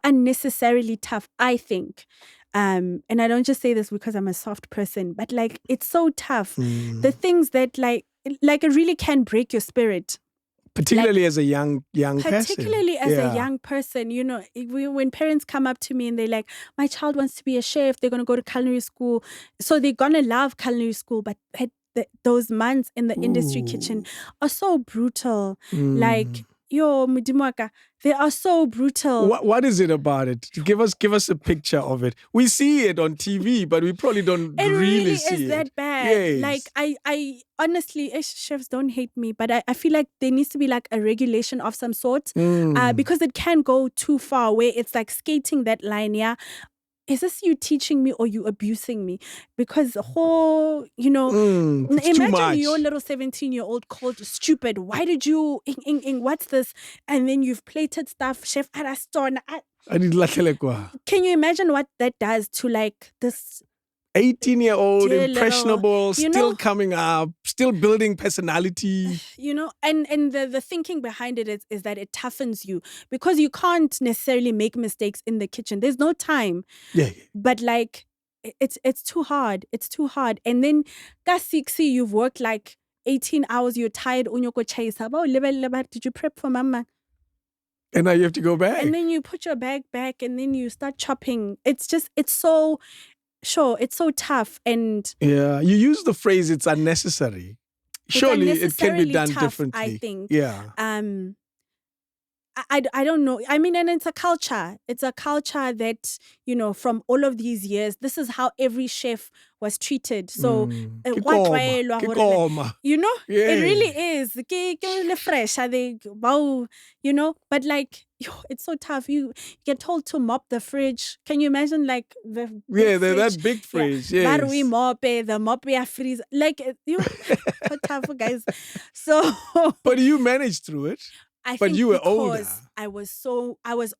unnecessarily tough, I think. And I don't just say this because I'm a soft person, but like it's so tough. The things that like it really can break your spirit. Particularly as a young person. Particularly as a young person, you know, when parents come up to me and they're like, my child wants to be a chef, they're going to go to culinary school. So they're going to love culinary school, but those months in the industry kitchen are so brutal. Like, yo, Mudimuaka, they are so brutal. What is it about it? Give us a picture of it. We see it on TV, but we probably don't It really see is it. that bad. Yes. Like I honestly, chefs don't hate me, but I feel like there needs to be like a regulation of some sort, because it can go too far where it's like skating that line. Yeah, is this you teaching me or you abusing me? Because you know, It's too imagine much. your little 17-year-old called stupid. Why did you? What's this? And then you've plated stuff, chef Araston. Can you imagine what that does to like this 18-year-old, dear impressionable, little, you still know, coming up, still building personality. you know, and the thinking behind it is that it toughens you because you can't necessarily make mistakes in the kitchen. There's no time. Yeah. But like it's too hard. It's too hard. And then kasiksi, you've worked like 18 hours, you're tired, unyoko chaisa. Did you prep for mama? And now you have to go back. And then you put your bag back and then you start chopping. It's so it's so tough. And yeah, you use the phrase it's unnecessary. Surely it can be unnecessarily done tough, differently. I think. Yeah. I don't know. I mean, and it's a culture. It's a culture that, you know, from all of these years, this is how every chef was treated. So, Kikoma. you know, Yeah. it really is. Fresh, you know, but like, it's so tough. You get told to mop the fridge. Can you imagine like the that big fridge? Yes. Barui mop, the mop freeze. Like, you so tough, guys. So, but you managed through it. But you were older. I was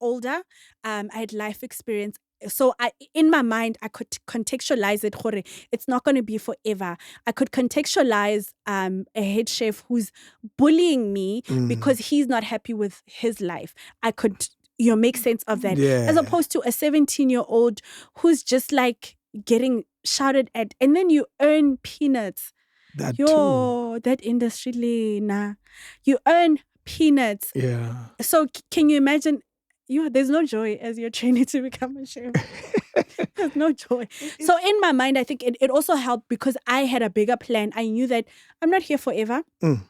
older. I had life experience. So in my mind, I could contextualize it. It's not going to be forever. I could contextualize a head chef who's bullying me because he's not happy with his life. I could, make sense of that. Yeah. As opposed to a 17-year-old who's just like getting shouted at. And then you earn peanuts. That industry, Lena. You earn peanuts. Yeah. So can you imagine? There's no joy as you're training to become a chef. There's no joy. So in my mind, I think it also helped because I had a bigger plan. I knew that I'm not here forever. I'm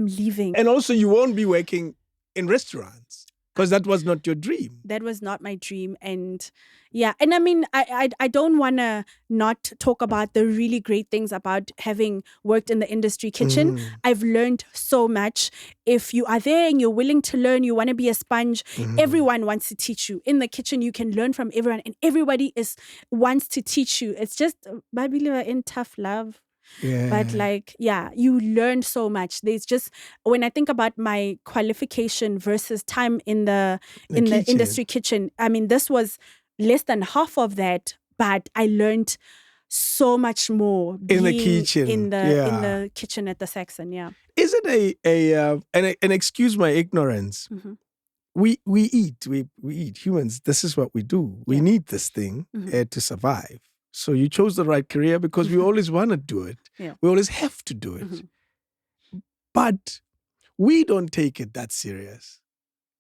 leaving. And also you won't be working in restaurants because that was not your dream. That was not my dream. And yeah, and I mean, I don't want to not talk about the really great things about having worked in the industry kitchen. I've learned so much. If you are there and you're willing to learn, you want to be a sponge, everyone wants to teach you. In the kitchen, you can learn from everyone and everybody wants to teach you. It's just, I believe in tough love. Yeah. But like, you learn so much. There's just, when I think about my qualification versus time in the industry kitchen, I mean, this was less than half of that, but I learned so much more in the kitchen. In the kitchen at the Saxon. Yeah. Is it and excuse my ignorance? We eat. We eat. Humans, this is what we do. We need this thing to survive. So you chose the right career because we always want to do it. Yeah. We always have to do it. But we don't take it that serious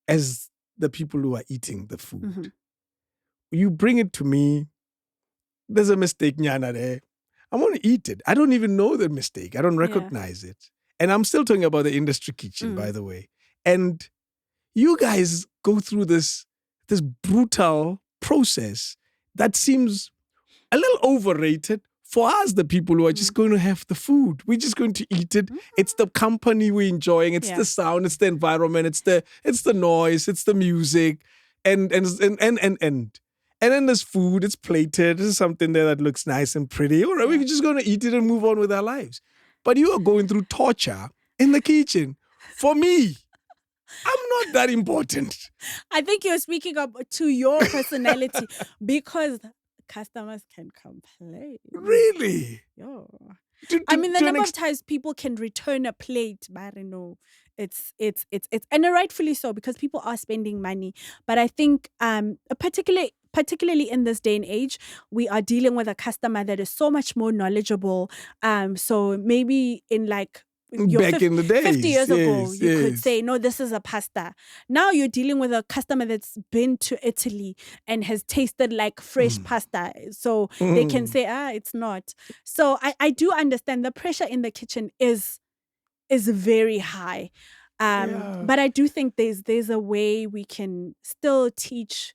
as the people who are eating the food. You bring it to me, there's a mistake, nyana there. I want to eat it. I don't even know the mistake. I don't recognize it. And I'm still talking about the industry kitchen, by the way. And you guys go through this brutal process that seems a little overrated for us, the people who are just going to have the food. We're just going to eat it. It's the company we're enjoying. It's the sound. It's the environment. It's the noise. It's the music. And then there's food. It's plated. This is something there that looks nice and pretty. All right, we're just going to eat it and move on with our lives. but you are going through torture in the kitchen. For me, I'm not that important. I think you're speaking up to your personality because customers can complain. Really? Yo. To, I to, mean, the to an number of times people can return a plate, but I don't know. It's and rightfully so because people are spending money. But I think particularly in this day and age, we are dealing with a customer that is so much more knowledgeable. So maybe in like your Back in the days, 50 years ago, yes, you could yes. say, no, this is a pasta. Now you're dealing with a customer that's been to Italy and has tasted like fresh pasta. So they can say, it's not. So I do understand the pressure in the kitchen is very high. Yeah. But I do think there's a way we can still teach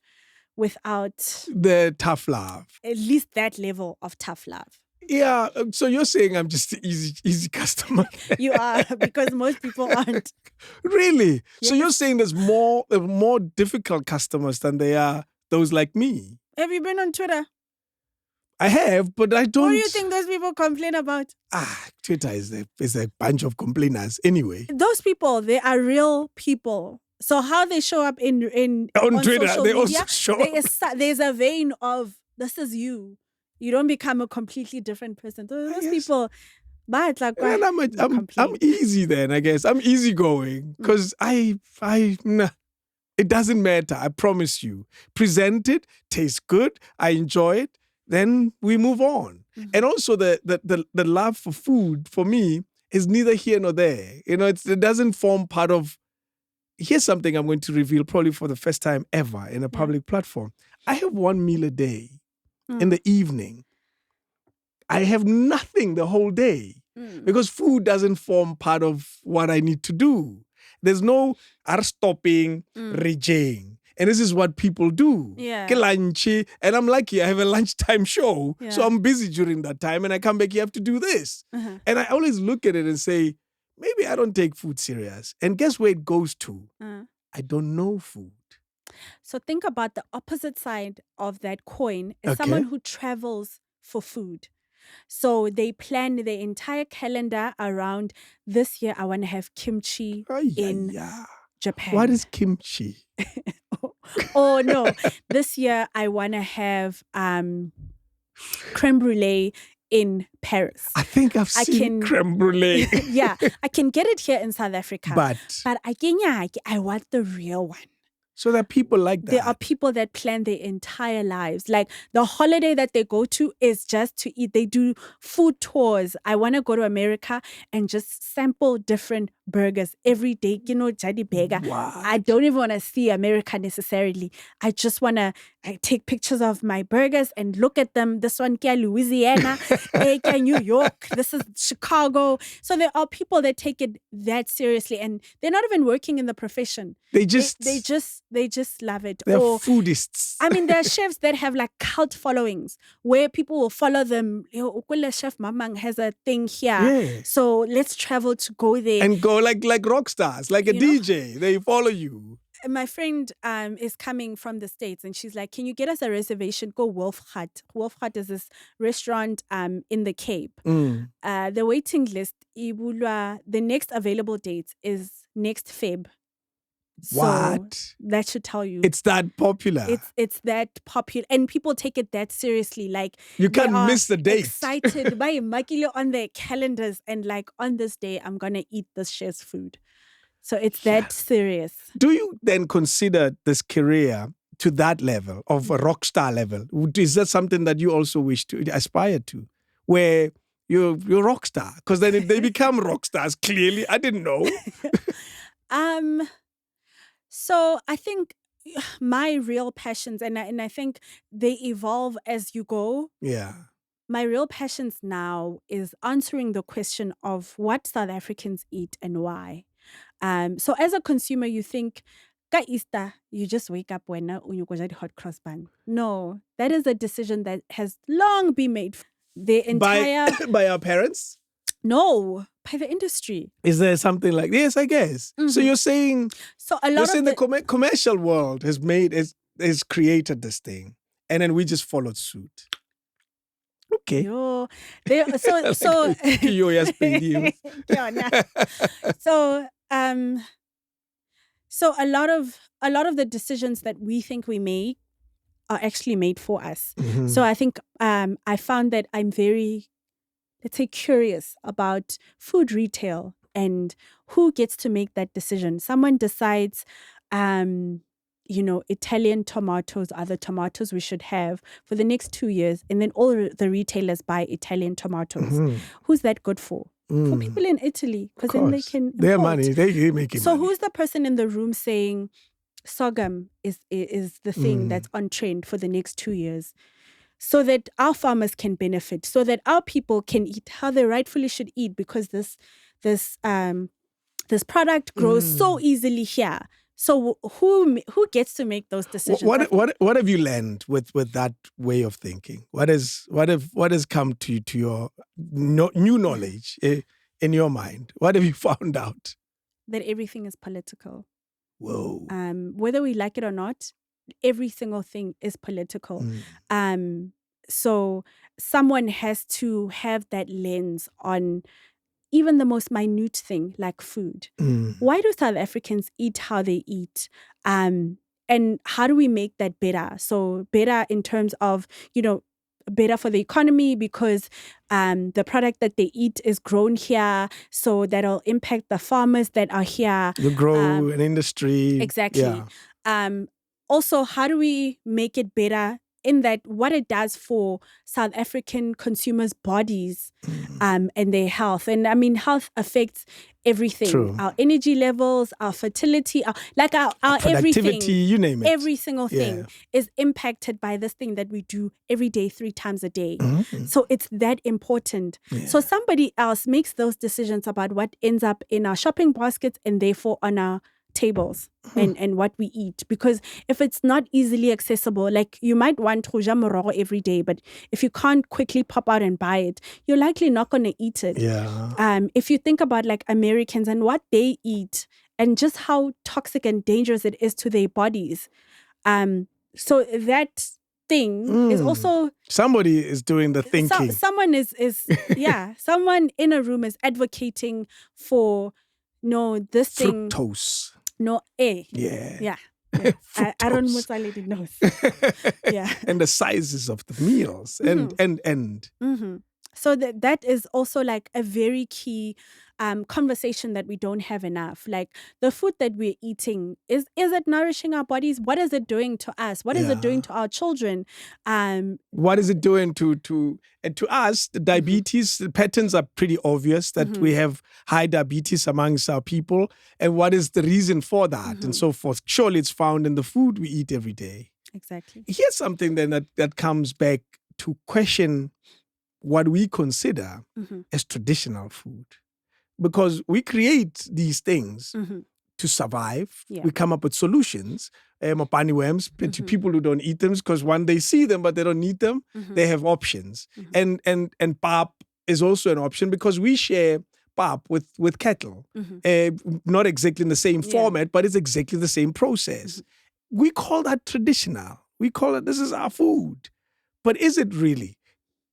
without The tough love. at least that level of tough love. Yeah. So you're saying I'm just an easy customer. You are, because most people aren't. Really? So you're Yes. saying there's more difficult customers than there are those like me? Have you been on Twitter? I have, but I don't. What do you think those people complain about? Twitter is a bunch of complainers anyway. Those people, they are real people. So how they show up on Twitter, social they media, also show up. there's a vein of this is you. You don't become a completely different person. Those Yes. people, but like And I'm easy then, I guess. I'm easygoing because nah, it doesn't matter. I promise you. Present it, tastes good, I enjoy it, then we move on. And also the love for food for me is neither here nor there. You know, it doesn't form part of. Here's something I'm going to reveal probably for the first time ever in a public platform. I have one meal a day in the evening. I have nothing the whole day because food doesn't form part of what I need to do. There's no stopping, rejecting. And this is what people do. Yeah. Ke lunchy, and I'm lucky I have a lunchtime show. Yeah. So I'm busy during that time and I come back, you have to do this. And I always look at it and say, maybe I don't take food serious. And guess where it goes to? I don't know food. So think about the opposite side of that coin as Okay. someone who travels for food. So they plan their entire calendar around this year. I want to have kimchi in Japan. What is kimchi? Oh no, this year I want to have creme brulee in Paris. I think I've seen creme brulee. Yeah, I can get it here in South Africa. But I want the real one. So there are people like that. There are people that plan their entire lives. Like the holiday that they go to is just to eat. They do food tours. I want to go to America and just sample different burgers every day. You know, Jadi Burger. I don't even want to see America necessarily. I just want to take pictures of my burgers and look at them. This one here, Louisiana, here, New York. This is Chicago. So there are people that take it that seriously, and they're not even working in the profession. They just love it. They're Or foodists. I mean, there are chefs that have like cult followings where people will follow them. Ukule Chef Mamang has a thing here. Yeah. So let's travel to go there. And go like rock stars, like a DJ. They follow you. My friend is coming from the States and she's like, can you get us a reservation? Go Wolf Hut. Wolf Hut is this restaurant in the Cape. The waiting list, the next available date is next Feb. So What? that should tell you. It's that popular. It's that popular. And people take it that seriously. Like You can't they are miss the date. Excited by Makilo on their calendars and like on this day, I'm going to eat this chef's food. So it's that serious. Do you then consider this career to that level of a rock star level? Is that something that you also wish to aspire to? Where you're rock star? Because then they become rock stars, clearly. I didn't know. So I think my real passions, and I think they evolve as you go. Yeah. My real passions now is answering the question of what South Africans eat and why. So as a consumer, you think, ka Easter, you just wake up when you go to the hot cross bun. No, that is a decision that has long been made. The entire by our parents? No, by the industry. Is there something like yes? I guess. So you're saying so a lot of the commercial world has created this thing, and then we just followed suit. Okay. Yo, they so Like so yo, yes, baby. Yona. so um so a lot of the decisions that we think we make are actually made for us. So I think I found that I'm very, let's say, curious about food retail and who gets to make that decision. Someone decides, Italian tomatoes are the tomatoes we should have for the next 2 years, and then all the retailers buy Italian tomatoes. Who's that good for? For people in Italy, because then they can Their import. money, they making So money. who's the person in the room saying sorghum is the thing that's on trend for the next 2 years? So that our farmers can benefit, so that our people can eat how they rightfully should eat, because this product grows so easily here. So who gets to make those decisions? What have you learned with that way of thinking? What has come to your new knowledge in your mind? What have you found out? That everything is political. Whoa. Whether we like it or not, every single thing is political. So someone has to have that lens on even the most minute thing like food. Why do South Africans eat how they eat? And how do we make that better? So better in terms of, better for the economy, because the product that they eat is grown here. So that'll impact the farmers that are here. You grow an industry. Exactly. Yeah. Also, how do we make it better in that what it does for South African consumers' bodies and their health? And I mean, health affects everything. True. Our energy levels, our fertility, our productivity, everything. you name it. Every single thing is impacted by this thing that we do every day, 3 times a day. So it's that important. So somebody else makes those decisions about what ends up in our shopping baskets and therefore on our tables and what we eat. Because if it's not easily accessible, like you might want roja morogo every day, but if you can't quickly pop out and buy it, you're likely not going to eat it. If you think about like Americans and what they eat and just how toxic and dangerous it is to their bodies. So that thing is also... Somebody is doing the thinking. Someone is someone in a room is advocating for, this thing... Fructose. No, Yeah. I don't know what lady knows. Yeah. And the sizes of the meals and. So that is also like a very key conversation that we don't have enough. Like the food that we're eating, is it nourishing our bodies? What is it doing to us? What is it doing to our children? What is it doing to us? The diabetes the patterns are pretty obvious that we have high diabetes amongst our people. And what is the reason for that? And so forth. Surely it's found in the food we eat every day. Exactly. Here's something then that comes back to question what we consider as traditional food. Because we create these things to survive. Yeah. We come up with solutions. Mopani worms, to people who don't eat them, because one, they see them, but they don't need them. They have options. And pap is also an option because we share pap with cattle. Not exactly in the same format, but it's exactly the same process. We call that traditional. We call it, this is our food. But is it really?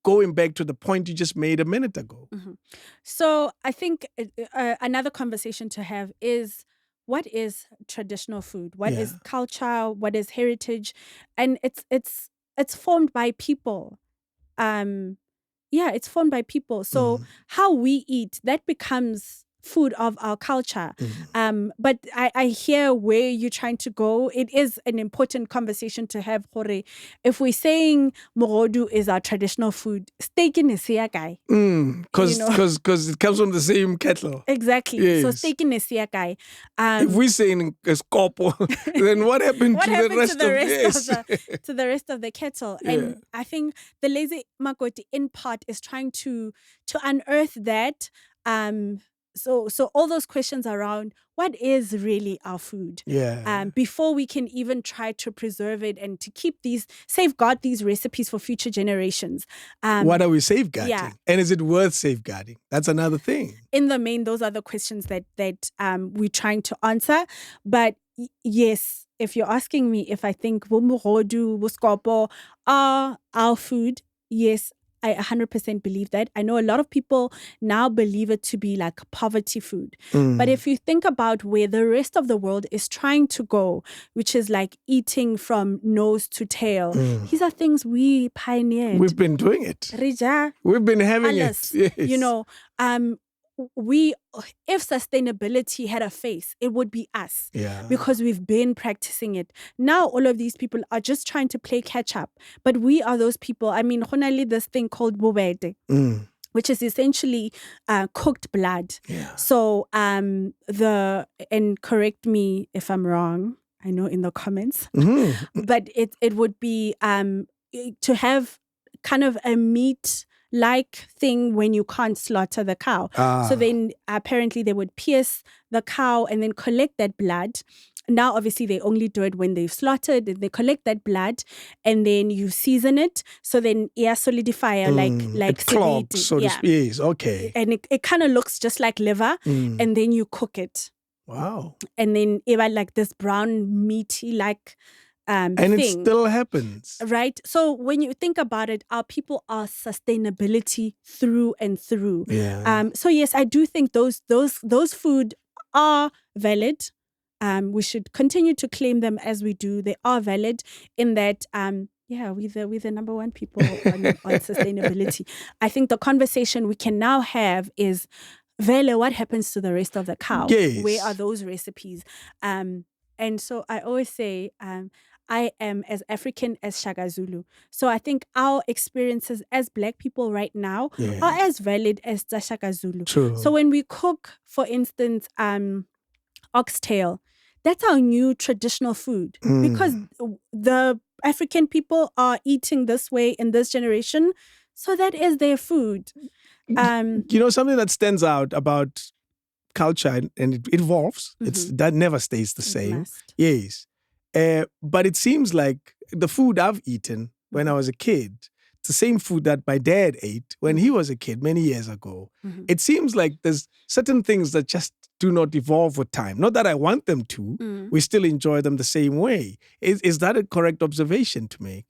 Going back to the point you just made a minute ago. So I think another conversation to have is, what is traditional food? What is culture? What is heritage? And it's formed by people. It's formed by people. So how we eat, that becomes food of our culture. But I hear where you're trying to go. It is an important conversation to have, Hore. If we're saying morodu is our traditional food, steak in a guy. Because it comes from the same kettle. Exactly. Yes. So steak in a guy. If we're saying skopo, then what happened to the rest to the rest of the kettle? And I think the Lazy Makoti in part is trying to unearth that. So all those questions around what is really our food, before we can even try to preserve it and to safeguard these recipes for future generations. What are we safeguarding? Yeah. And is it worth safeguarding? That's another thing. In the main, those are the questions that we're trying to answer. But yes, if you're asking me if I think Wumurodu, Wuskopo are our food, yes, I 100% believe that. I know a lot of people now believe it to be like poverty food. But if you think about where the rest of the world is trying to go, which is like eating from nose to tail, these are things we pioneered. We've been doing it. Rija, We've been having Alice, it. Yes. you know, if sustainability had a face, it would be us. Yeah. Because we've been practicing it. Now all of these people are just trying to play catch up. But we are those people. I mean, honestly, this thing called bobete, which is essentially cooked blood. Yeah. So and correct me if I'm wrong, I know in the comments, but it would be to have kind of a meat like thing when you can't slaughter the cow. So then apparently they would pierce the cow and then collect that blood. Now, obviously, they only do it when they've slaughtered. They collect that blood and then you season it. So then, solidify like it clogs, so to speak. Yes, okay. And it kind of looks just like liver. And then you cook it. Wow. And then like this brown meaty like and thing. It still happens. Right? So when you think about it, our people are sustainability through and through. Yeah. So yes, I do think those food are valid. We should continue to claim them as we do. They are valid in that we're the number one people on sustainability. I think the conversation we can now have is, Vele, what happens to the rest of the cow? Yes. Where are those recipes? And so I always say, I am as African as Shaka Zulu. So I think our experiences as Black people right now are as valid as the Shaka Zulu. True. So when we cook, for instance, oxtail, that's our new traditional food because the African people are eating this way in this generation. So that is their food. Something that stands out about culture and it evolves. That never stays the same. Must. Yes. But it seems like the food I've eaten when I was a kid, it's the same food that my dad ate when he was a kid many years ago. It seems like there's certain things that just do not evolve with time. Not that I want them to. We still enjoy them the same way. Is that a correct observation to make?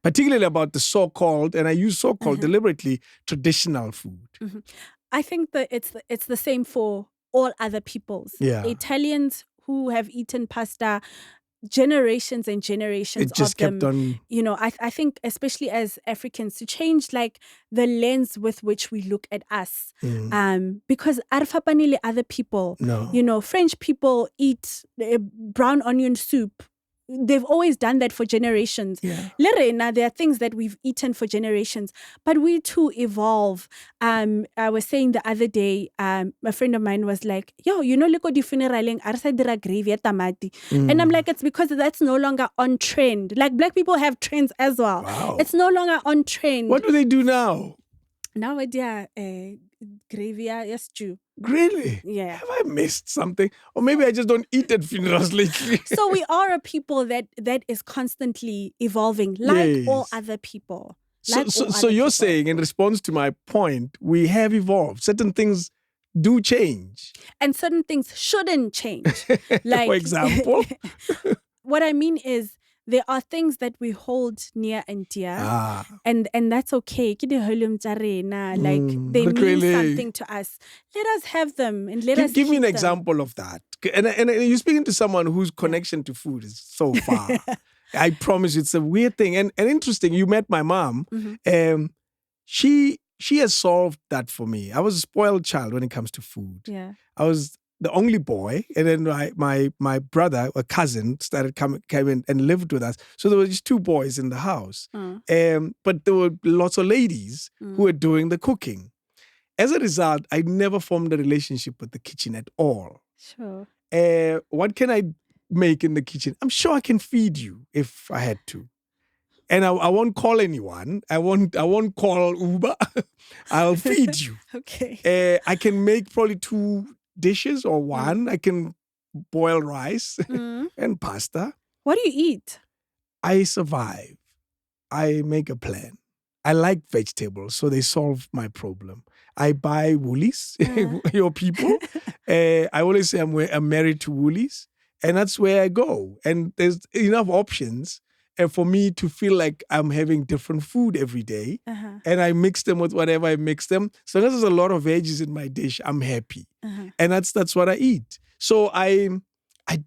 Particularly about the so-called, and I use so-called deliberately, traditional food. I think that it's the same for all other peoples. Yeah. Italians who have eaten pasta, generations and generations it just of them, kept on. I think especially as Africans to change like the lens with which we look at us. Because arfapanile other people, No. French people eat brown onion soup. They've always done that for generations. Yeah. Now there are things that we've eaten for generations, but we too evolve. I was saying the other day, a friend of mine was like, liko di funeraleng arsa dira gravy ya tamati. And I'm like, it's because that's no longer on trend. Like Black people have trends as well. Wow. It's no longer on trend. What do they do now? Now they gravy ya stew. Really? Yeah. Have I missed something? Or maybe I just don't eat at funerals lately. So we are a people that is constantly evolving, like all other people. So you're saying, in response to my point, we have evolved. Certain things do change. And certain things shouldn't change. Like, for example? What I mean is, there are things that we hold near and dear, and that's okay. Like they mean something to us. Let us have them and let us give me an them. Example of that. And you're speaking to someone whose connection to food is so far. I promise you, it's a weird thing and interesting. You met my mom. She has solved that for me. I was a spoiled child when it comes to food. Yeah, I was the only boy, and then my brother, a cousin, came in and lived with us. So there were just two boys in the house. But there were lots of ladies who were doing the cooking. As a result, I never formed a relationship with the kitchen at all. Sure. What can I make in the kitchen? I'm sure I can feed you if I had to. And I won't call anyone. I won't call Uber. I'll feed you. Okay. I can make probably 2 dishes or one. I can boil rice and pasta. What do you eat? I survive. I make a plan. I like vegetables, so they solve my problem. I buy Woolies, your people. I always say I'm married to Woolies, and that's where I go. And there's enough options. and for me to feel like I'm having different food every day, Uh-huh. and I mix them with whatever I mix them. So long as there's a lot of veggies in my dish, I'm happy, and that's what I eat. So I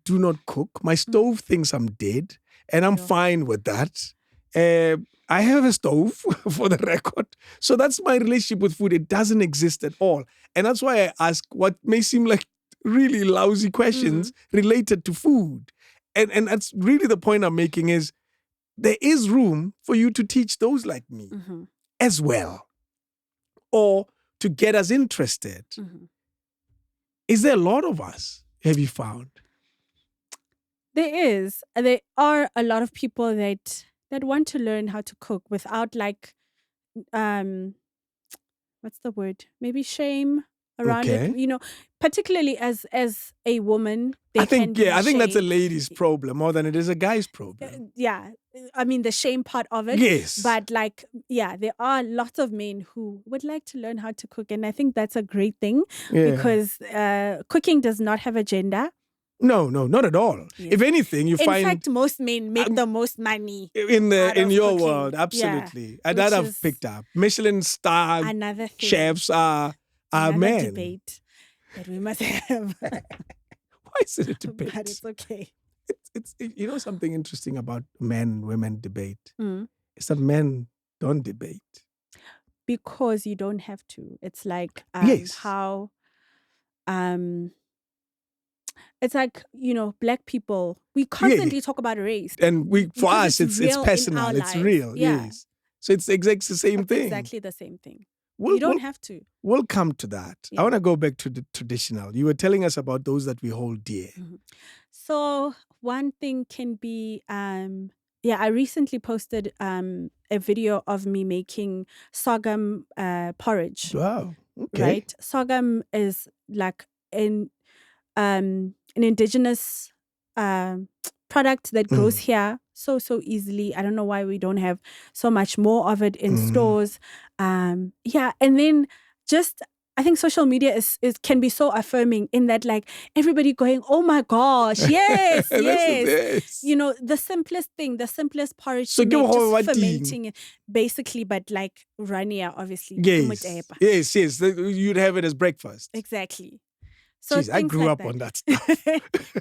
do not cook. My stove thinks I'm dead, and I'm fine with that. I have a stove for the record. So that's my relationship with food. It doesn't exist at all. And that's why I ask what may seem like really lousy questions related to food. And that's really the point I'm making is there is room for you to teach those like me as well, or to get us interested. Is there a lot of us, have you found? There are a lot of people that want to learn how to cook without like what's the word? Maybe shame around Okay. it. Particularly as a woman, I there can think, be I think that's a shame. lady's problem more than it is a guy's problem. Yeah, I mean the shame part of it. Yes. But like, yeah, there are lots of men who would like to learn how to cook, and I think that's a great thing because cooking does not have a gender. No, not at all. Yes. If anything, you In find fact, most men make the most money in out of your cooking. world, absolutely. Yeah, And that which I've is picked up. Michelin star another thing. chefs are Another men. debate that we must have. Why is it a debate? But it's okay. It's something interesting about men and women debate. Mm. Is that men don't debate. Because you don't have to. It's like Yes. how it's like, black people, we constantly talk about race. And for because us, it's real in personal. our It's lives. real. Yeah. Yes. So it's exactly the same thing. Exactly the same thing. We'll- you don't we'll- have to. We'll come to that. Yeah. I want to go back to the traditional. You were telling us about those that we hold dear. So one thing can be, I recently posted a video of me making sorghum porridge. Wow. Okay. Right? Sorghum is like an indigenous product that grows here so easily. I don't know why we don't have so much more of it in stores. And then just I think social media is can be so affirming in that like everybody going, oh my gosh, yes, yes. The simplest thing, the simplest porridge So to give make, her just one thing. fermenting it, basically, but like runnier, obviously. Yes. You'd have it as breakfast. Exactly. So Jeez, I grew up on that stuff.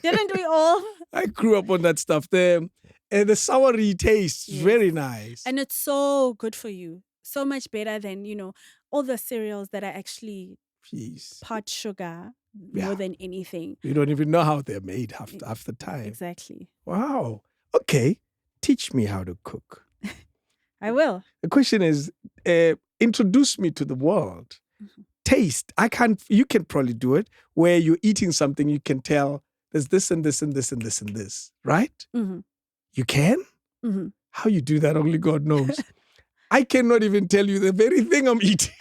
Didn't we all? I grew up on that stuff. The soury taste, very nice. And it's so good for you. So much better than, all the cereals that are actually pot sugar more than anything. You don't even know how they're made half the time. Exactly. Wow. Okay. Teach me how to cook. I will. The question is, introduce me to the world. Taste. You can probably do it where you're eating something, you can tell there's this and this and this and this and this, right? You can? How you do that, only God knows. I cannot even tell you the very thing I'm eating.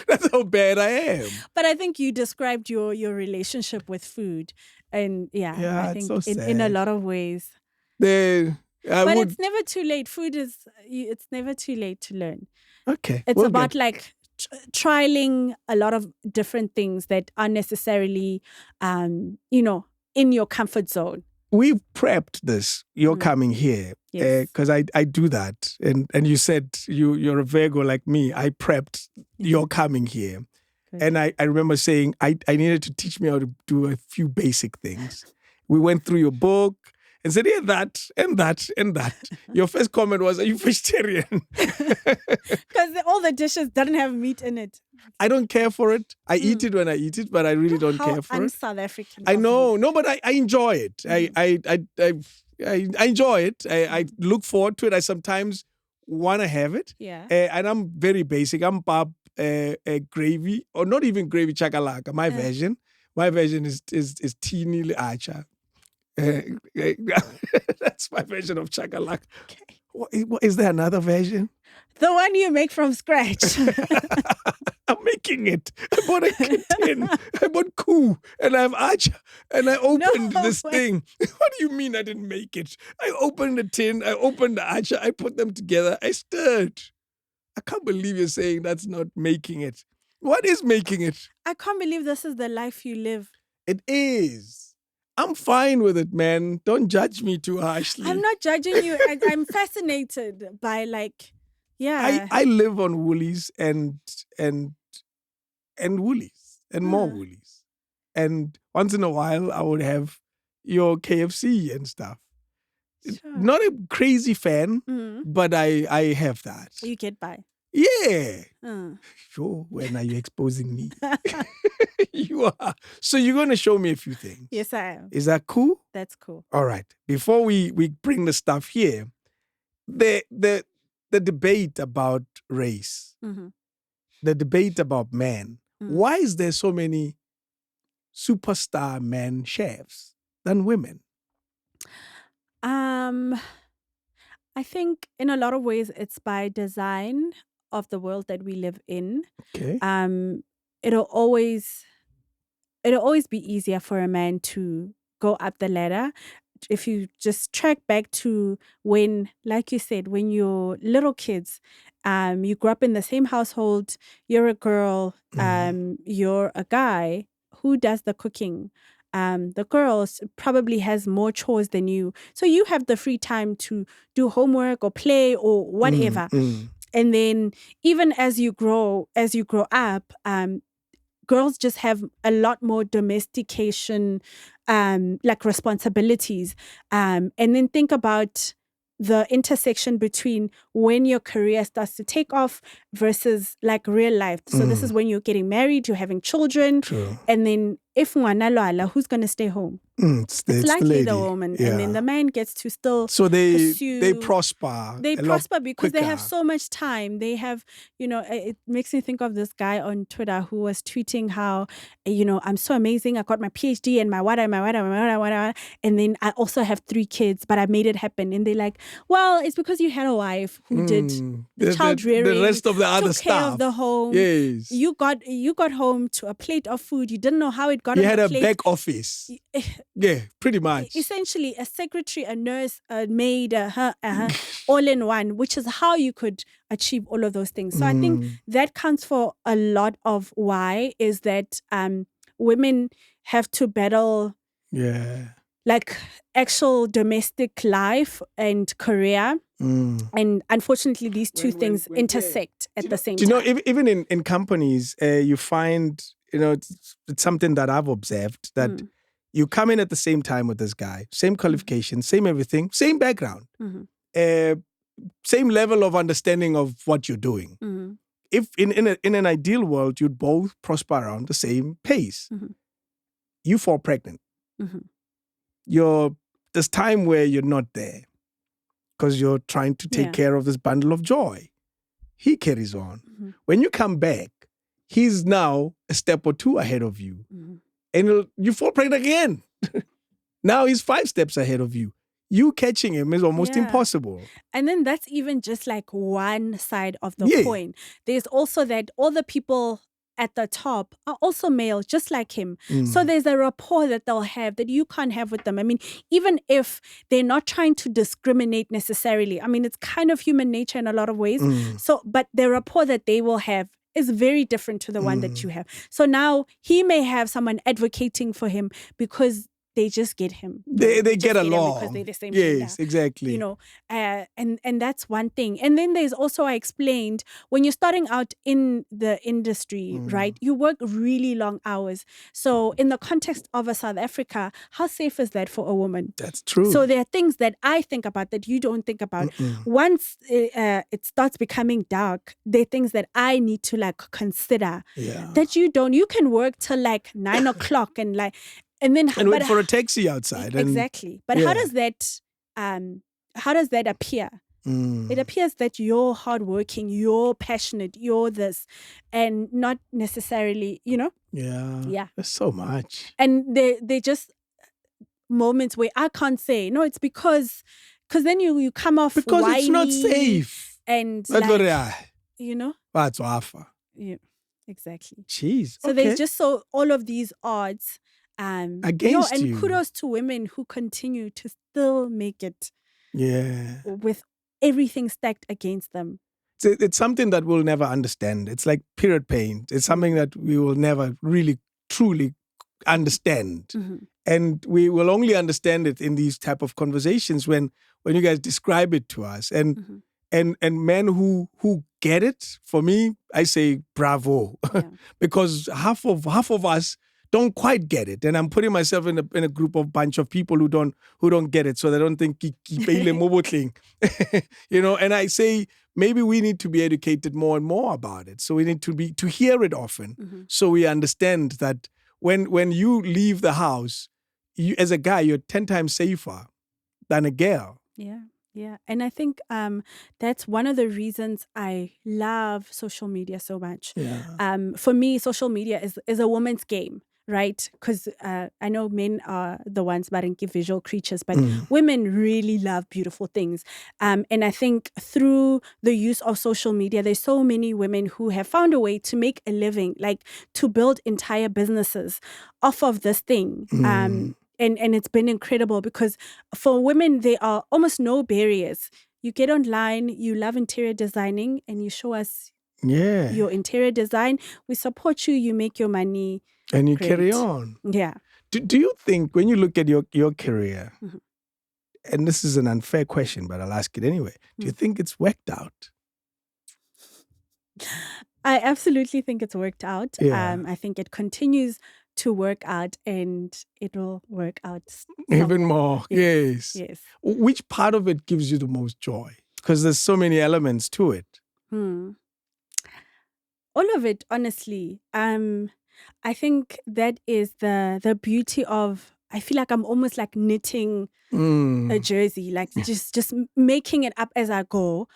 That's how bad I am. But I think you described your relationship with food. And I think it's so in a sad. lot of ways. It's never too late. Food it's never too late to learn. Okay. It's about like trialing a lot of different things that are necessarily, in your comfort zone. We've prepped this. You're coming here because I do that, and you said you're a Virgo like me. I prepped. You're coming here, and I remember saying I needed to teach me how to do a few basic things. We went through your book and said, that and that and that. Your first comment was, "Are you vegetarian?" Because all the dishes doesn't have meat in it. I don't care for it. I eat it when I eat it, but I really don't care for it. South African. I know, no, but I enjoy it. I enjoy it. I look forward to it. I sometimes want to have it. Yeah. And I'm very basic. I'm pap gravy, or not even gravy, chakalaka. My version is teeny acha. That's my version of chakalaka. Okay. Is there another version? The one you make from scratch. I'm making it. I bought a tin. I bought koo, and I have acha, and I opened this thing. What do you mean I didn't make it? I opened the tin. I opened the acha. I put them together. I stirred. I can't believe you're saying that's not making it. What is making it? I can't believe this is the life you live. It is. I'm fine with it, man. Don't judge me too harshly. I'm not judging you. I'm fascinated by I live on woolies and woolies and more woolies. And once in a while I would have your KFC and stuff. Sure. Not a crazy fan, but I have that. You get by. Yeah. Sure. When are you exposing me? You are. So you're going to show me a few things. Yes, I am. Is that cool? That's cool. All right. Before we bring the stuff here, the debate about race, the debate about men. Why is there so many superstar men chefs than women? I think in a lot of ways it's by design of the world that we live in. Okay. It'll always be easier for a man to go up the ladder. If you just track back to when, like you said, when you're little kids, you grew up in the same household, you're a girl, you're a guy, who does the cooking? The girls probably has more chores than you. So you have the free time to do homework or play or whatever. And then even as you grow up, girls just have a lot more domestication, like responsibilities. And then think about the intersection between when your career starts to take off versus like real life. So this is when you're getting married, you're having children. True. And then if ngwana lwala, who's going to stay home? It's likely the woman. Yeah. And then the man gets to still so they pursue, prosper. They a prosper lot because they have quicker. so much time. They have, it makes me think of this guy on Twitter who was tweeting how, I'm so amazing. I got my PhD and my wada. And then I also have 3 kids, but I made it happen. And they're like, well, it's because you had a wife who did the child rearing, the rest of the other took care stuff of the home. Yes. You got home to a plate of food. You didn't know how it got You on had the a plate. back office. Yeah, pretty much. Essentially, a secretary, a nurse, a maid, all in one, which is how you could achieve all of those things. So I think that counts for a lot of why is that women have to battle like actual domestic life and career. And unfortunately, these two things intersect at the same time. Do you know, even in companies, you find, it's something that I've observed that you come in at the same time with this guy, same qualifications, same everything, same background, same level of understanding of what you're doing. If in an ideal world, you'd both prosper around the same pace. You fall pregnant. There's time where you're not there because you're trying to take care of this bundle of joy. He carries on. When you come back, he's now a step or 2 ahead of you. And you fall pregnant again. Now he's 5 steps ahead of you. You catching him is almost impossible. And then that's even just like one side of the coin. There's also that all the people at the top are also male, just like him. So there's a rapport that they'll have that you can't have with them. I mean, even if they're not trying to discriminate necessarily, I mean, it's kind of human nature in a lot of ways. So, but the rapport that they will have is very different to the one that you have. So now he may have someone advocating for him because they just get him. They get along because they're the same yes, gender. Exactly. And that's one thing. And then there's also, I explained, when you're starting out in the industry, right, you work really long hours. So in the context of a South Africa, how safe is that for a woman? That's true. So there are things that I think about that you don't think about. Once it starts becoming dark, there are things that I need to like consider that you don't. You can work till like 9 o'clock and like. And then wait for a taxi outside. Exactly. But how does that appear? It appears that you're hardworking, you're passionate, you're this, and not necessarily, Yeah. There's so much. And they're just moments where I can't say, no, it's because then you come off because whiny it's not safe. And That's offer. Yeah, exactly. Jeez. So there's just all of these odds. Against and you. Kudos to women who continue to still make it. Yeah. With everything stacked against them. It's something that we'll never understand. It's like period pain. It's something that we will never really, truly understand. And we will only understand it in these type of conversations when you guys describe it to us. And and men who get it, for me, I say bravo. Yeah. Because half of us don't quite get it. And I'm putting myself in a group of bunch of people who don't get it. So they don't think "Ki peile mo botleng." And I say maybe we need to be educated more and more about it. So we need to hear it often. So we understand that when you leave the house, you, as a guy, you're 10 times safer than a girl. Yeah. Yeah. And I think that's one of the reasons I love social media so much. Yeah. For me, social media is a woman's game, right? Because I know men are the ones barinki visual creatures, but women really love beautiful things. And I think through the use of social media, there's so many women who have found a way to make a living, like to build entire businesses off of this thing. And it's been incredible because for women, there are almost no barriers. You get online, you love interior designing, and you show us Yeah. your interior design. We support you, you make your money. And you Great. carry on. Yeah. Do you think when you look at your career, and this is an unfair question, but I'll ask it anyway, do you think it's worked out? I absolutely think it's worked out. Yeah. I think it continues to work out and it will work out Even some more. Yes. Yes. Which part of it gives you the most joy? Because there's so many elements to it. All of it, honestly. I think that is the beauty of, I feel like I'm almost like knitting a jersey, like just making it up as I go.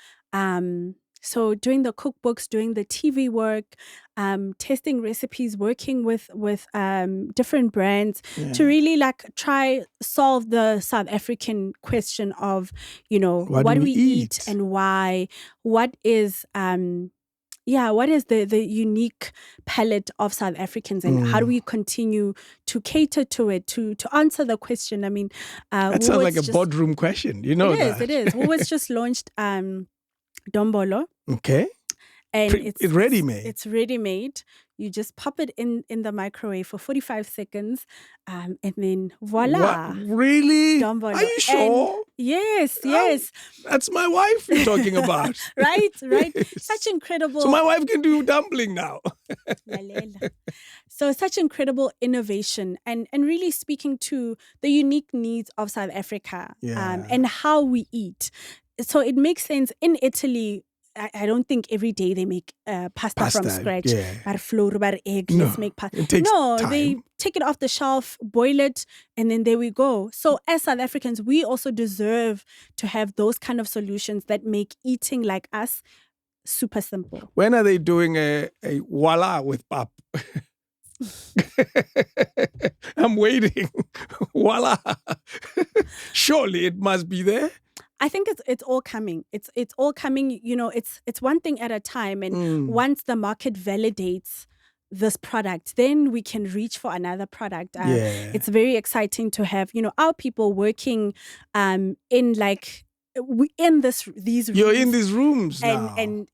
So doing the cookbooks, doing the TV work, testing recipes, working with different brands to really like try solve the South African question of, what do we eat and why? What is what is the unique palette of South Africans and how do we continue to cater to it, to answer the question? I mean, that sounds like a boardroom question. You know it is. Woolworths just launched Dombolo. Okay. And it's ready-made. It's ready-made. You just pop it in the microwave for 45 seconds and then voila. What? Really? Dombolo. Are you sure? And yes. That's my wife you're talking about. Right. Yes. Such incredible. So my wife can do dumpling now. So such incredible innovation and really speaking to the unique needs of South Africa and how we eat. So it makes sense. In Italy, I don't think every day they make pasta from scratch. Bar flour, bar egg, let's make pasta. Time. They take it off the shelf, boil it, and then there we go. So as South Africans, we also deserve to have those kind of solutions that make eating like us super simple. When are they doing a voila with pap? I'm waiting. Voila. Surely it must be there. I think it's all coming. It's all coming. It's one thing at a time. And once the market validates this product, then we can reach for another product. It's very exciting to have our people working in like. In these rooms. You're in these rooms now. And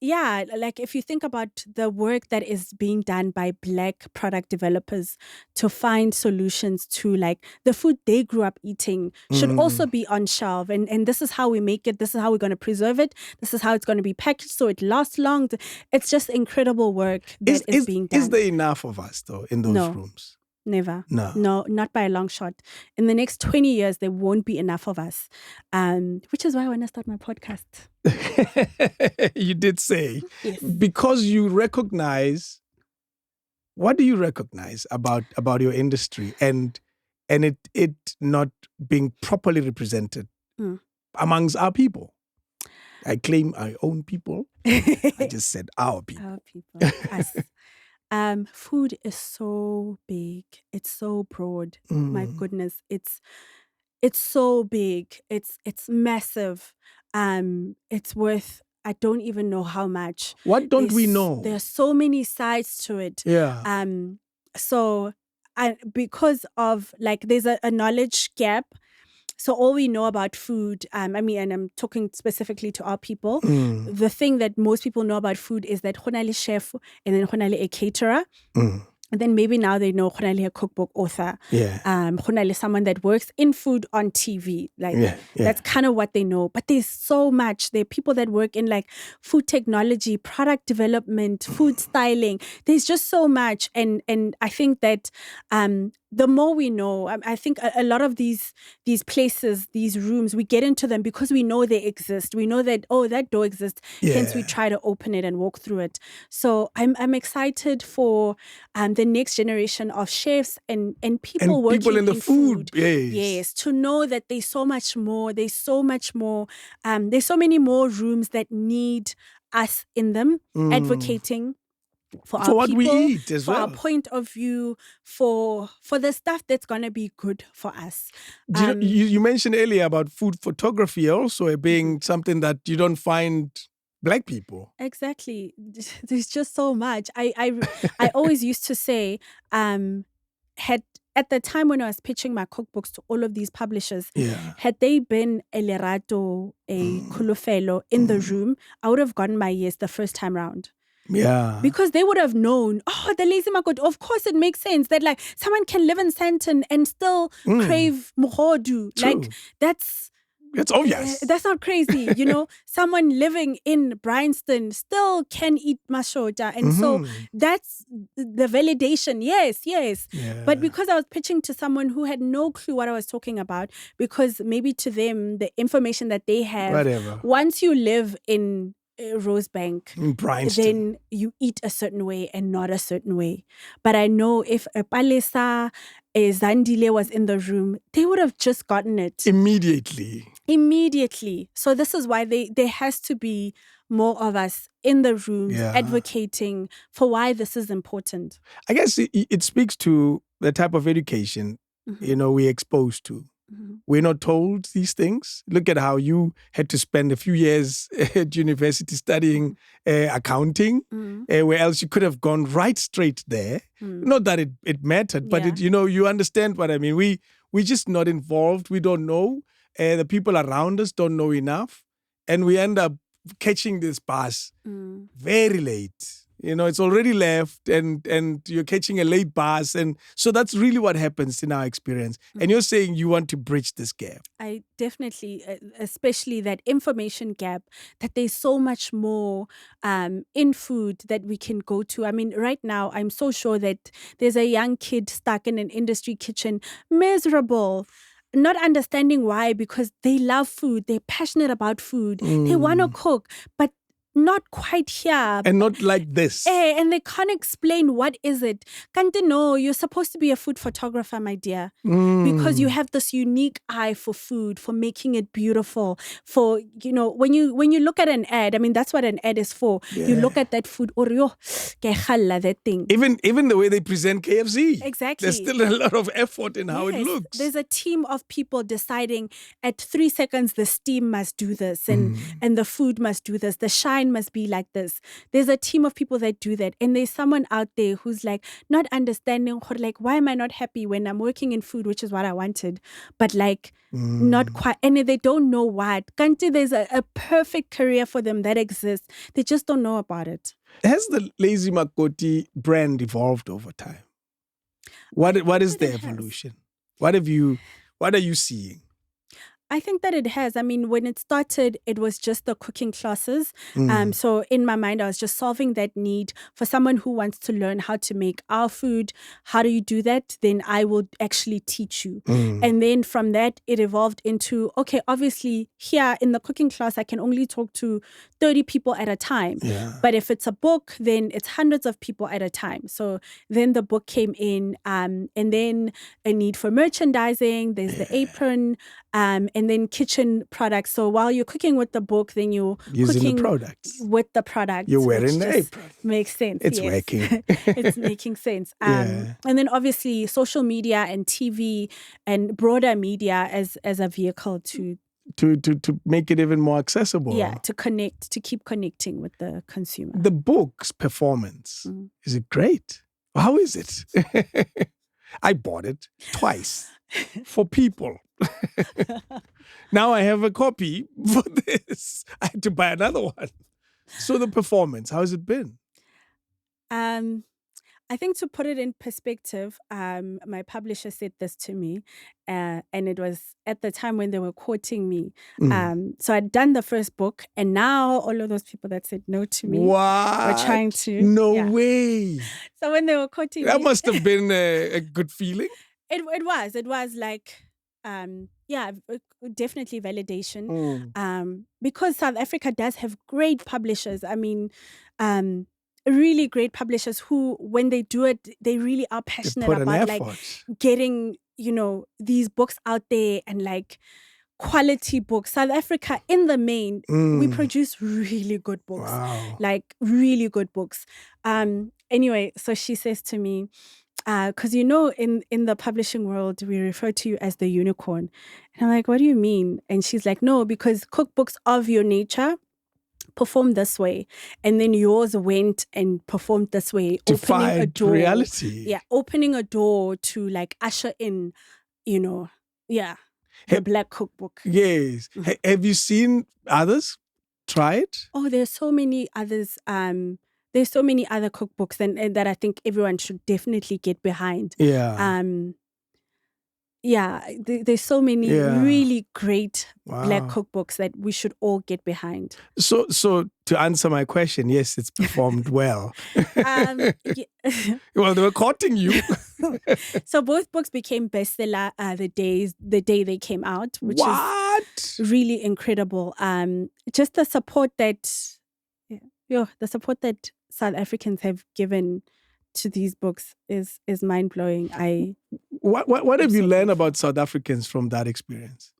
like if you think about the work that is being done by Black product developers to find solutions to like the food they grew up eating should also be on shelf. And this is how we make it. This is how we're going to preserve it. This is how it's going to be packaged so it lasts long. It's just incredible work that is being done. Is there enough of us though in those rooms? Never. No, not by a long shot. In the next 20 years, there won't be enough of us. Which is why I want to start my podcast. You did say. Yes. Because you recognize, what do you recognize about your industry and it not being properly represented amongst our people? I claim our own people. I just said our people. Our people. Us. Food is so big. It's so broad. My goodness, it's so big. It's massive. It's worth I don't even know how much. What don't we know? There are so many sides to it. Yeah. So because of like there's a knowledge gap. So all we know about food, and I'm talking specifically to our people, the thing that most people know about food is that honali chef and then honali a caterer. And then maybe now they know khona le a cookbook author. Yeah. Khona le someone that works in food on TV. Like Yeah. that's kind of what they know. But there's so much. There are people that work in like food technology, product development, food styling. There's just so much. And I think that the more we know, I think a lot of these places, these rooms, we get into them because we know they exist. We know that, oh, that door exists. Hence we try to open it and walk through it. So I'm excited for the next generation of chefs and people working people in the food. Yes, to know that there's so much more. There's so much more. There's so many more rooms that need us in them, advocating for our what people, we eat as for well. our point of view, for the stuff that's gonna be good for us. You mentioned earlier about food photography also being something that you don't find Black people. Exactly. There's just so much. I always used to say, had at the time when I was pitching my cookbooks to all of these publishers, had they been a Lerato, a Kulufelo in the room, I would have gotten my yes the first time round. Yeah. Because they would have known, oh, the Lazy Makoti. Of course, it makes sense that like someone can live in Sandton and still crave muhodu. Like that's obvious. That's not crazy, you know. Someone living in Bryanston still can eat mashota, and so that's the validation. Yes. Yeah. But because I was pitching to someone who had no clue what I was talking about, because maybe to them the information that they have, whatever. Once you live in Rosebank, Bryanston, then you eat a certain way and not a certain way. But I know if a Palesa, a Zandile was in the room, they would have just gotten it immediately. So this is why there has to be more of us in the rooms advocating for why this is important. I guess it speaks to the type of education we're exposed to. We're not told these things. Look at how you had to spend a few years at university studying accounting, where else you could have gone right straight there. Not that it mattered, but you understand what I mean. We're just not involved. We don't know. The people around us don't know enough. And we end up catching this bus very late. It's already left and you're catching a late bus. And so that's really what happens in our experience. And you're saying you want to bridge this gap. I definitely, especially that information gap, that there's so much more in food that we can go to. I mean, right now, I'm so sure that there's a young kid stuck in an industry kitchen, miserable, not understanding why, because they love food, they're passionate about food, they want to cook, but not quite here. And not like this. And they can't explain what is it. Kante, no, you're supposed to be a food photographer, my dear. Because you have this unique eye for food, for making it beautiful. For, when you look at an ad, I mean, that's what an ad is for. You look at that food, that thing. Even the way they present KFC. Exactly. There's still a lot of effort in how it looks. There's a team of people deciding at 3 seconds the steam must do this and the food must do this. The shine must be like this. There's a team of people that do that. And there's someone out there who's like not understanding, like, why am I not happy when I'm working in food, which is what I wanted, but like not quite. And they don't know what. Kante, there's a perfect career for them that exists. They just don't know about it. Has the Lazy Makoti brand evolved over time? What is the evolution? What are you seeing? I think that it has. I mean, when it started, it was just the cooking classes. So in my mind, I was just solving that need for someone who wants to learn how to make our food. How do you do that? Then I will actually teach you. And then from that, it evolved into, okay, obviously here in the cooking class, I can only talk to 30 people at a time. But if it's a book, then it's hundreds of people at a time. So then the book came in, and then a need for merchandising. There's the apron, and then kitchen products. So while you're cooking with the book, then you're using cooking the products. with the products. You're wearing the apron. Makes sense. It's working. It's making sense. And then obviously social media and TV and broader media as a vehicle to make it even more accessible. Yeah, to keep connecting with the consumer. The book's performance, is it great? How is it? I bought it twice for people. Now I have a copy for this. I had to buy another one. So the performance, how has it been? I think to put it in perspective, my publisher said this to me, and it was at the time when they were quoting me. So I'd done the first book, and now all of those people that said no to me were trying What? to. No Yeah. way. So when they were quoting That me, must have been a good feeling. it was like, definitely validation. Because South Africa does have great publishers. I mean, really great publishers who, when they do it, they really are They passionate put an about like effort. getting, these books out there and like quality books. South Africa, in the main, we produce really good books, Wow. like really good books. Anyway, so she says to me, because in the publishing world, we refer to you as the unicorn. And I'm like, what do you mean? And she's like, no, because cookbooks of your nature perform this way, and then yours went and performed this way, opening a Defied door. reality. Yeah, opening a door to like usher in, the Black cookbook. Yes. Have you seen others try it? Oh, there's so many others. There's so many other cookbooks and that I think everyone should definitely get behind. Yeah. There's so many really great Black Wow. cookbooks that we should all get behind. So to answer my question, yes, it's performed well. Yeah. Well, they were courting you. So both books became bestseller the day they came out, which is really incredible. Just the support that South Africans have given to these books is mind blowing. What have you learned about South Africans from that experience?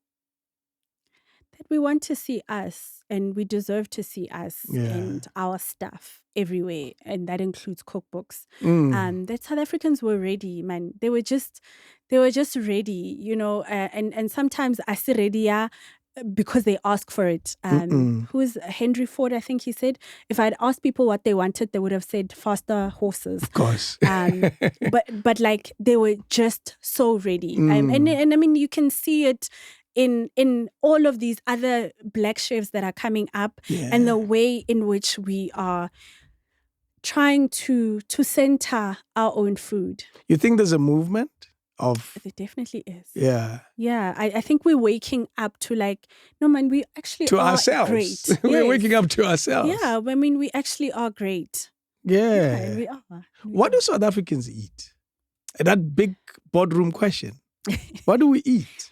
That we want to see us, and we deserve to see us and our stuff everywhere, and that includes cookbooks. That South Africans were ready, man. They were just ready, and sometimes I say ready because they ask for it. Who is Henry Ford? I think he said, if I'd asked people what they wanted, they would have said faster horses. Of course. But like they were just so ready. And I mean, you can see it in all of these other Black chefs that are coming up, and the way in which we are trying to center our own food. You think there's a movement? There definitely is. Yeah. Yeah. I think we're waking up to like, no man, we actually to are ourselves. Great. We're waking up to ourselves. Yeah. I mean, we actually are great. Yeah. We are. What do South Africans eat? That big boardroom question. What do we eat?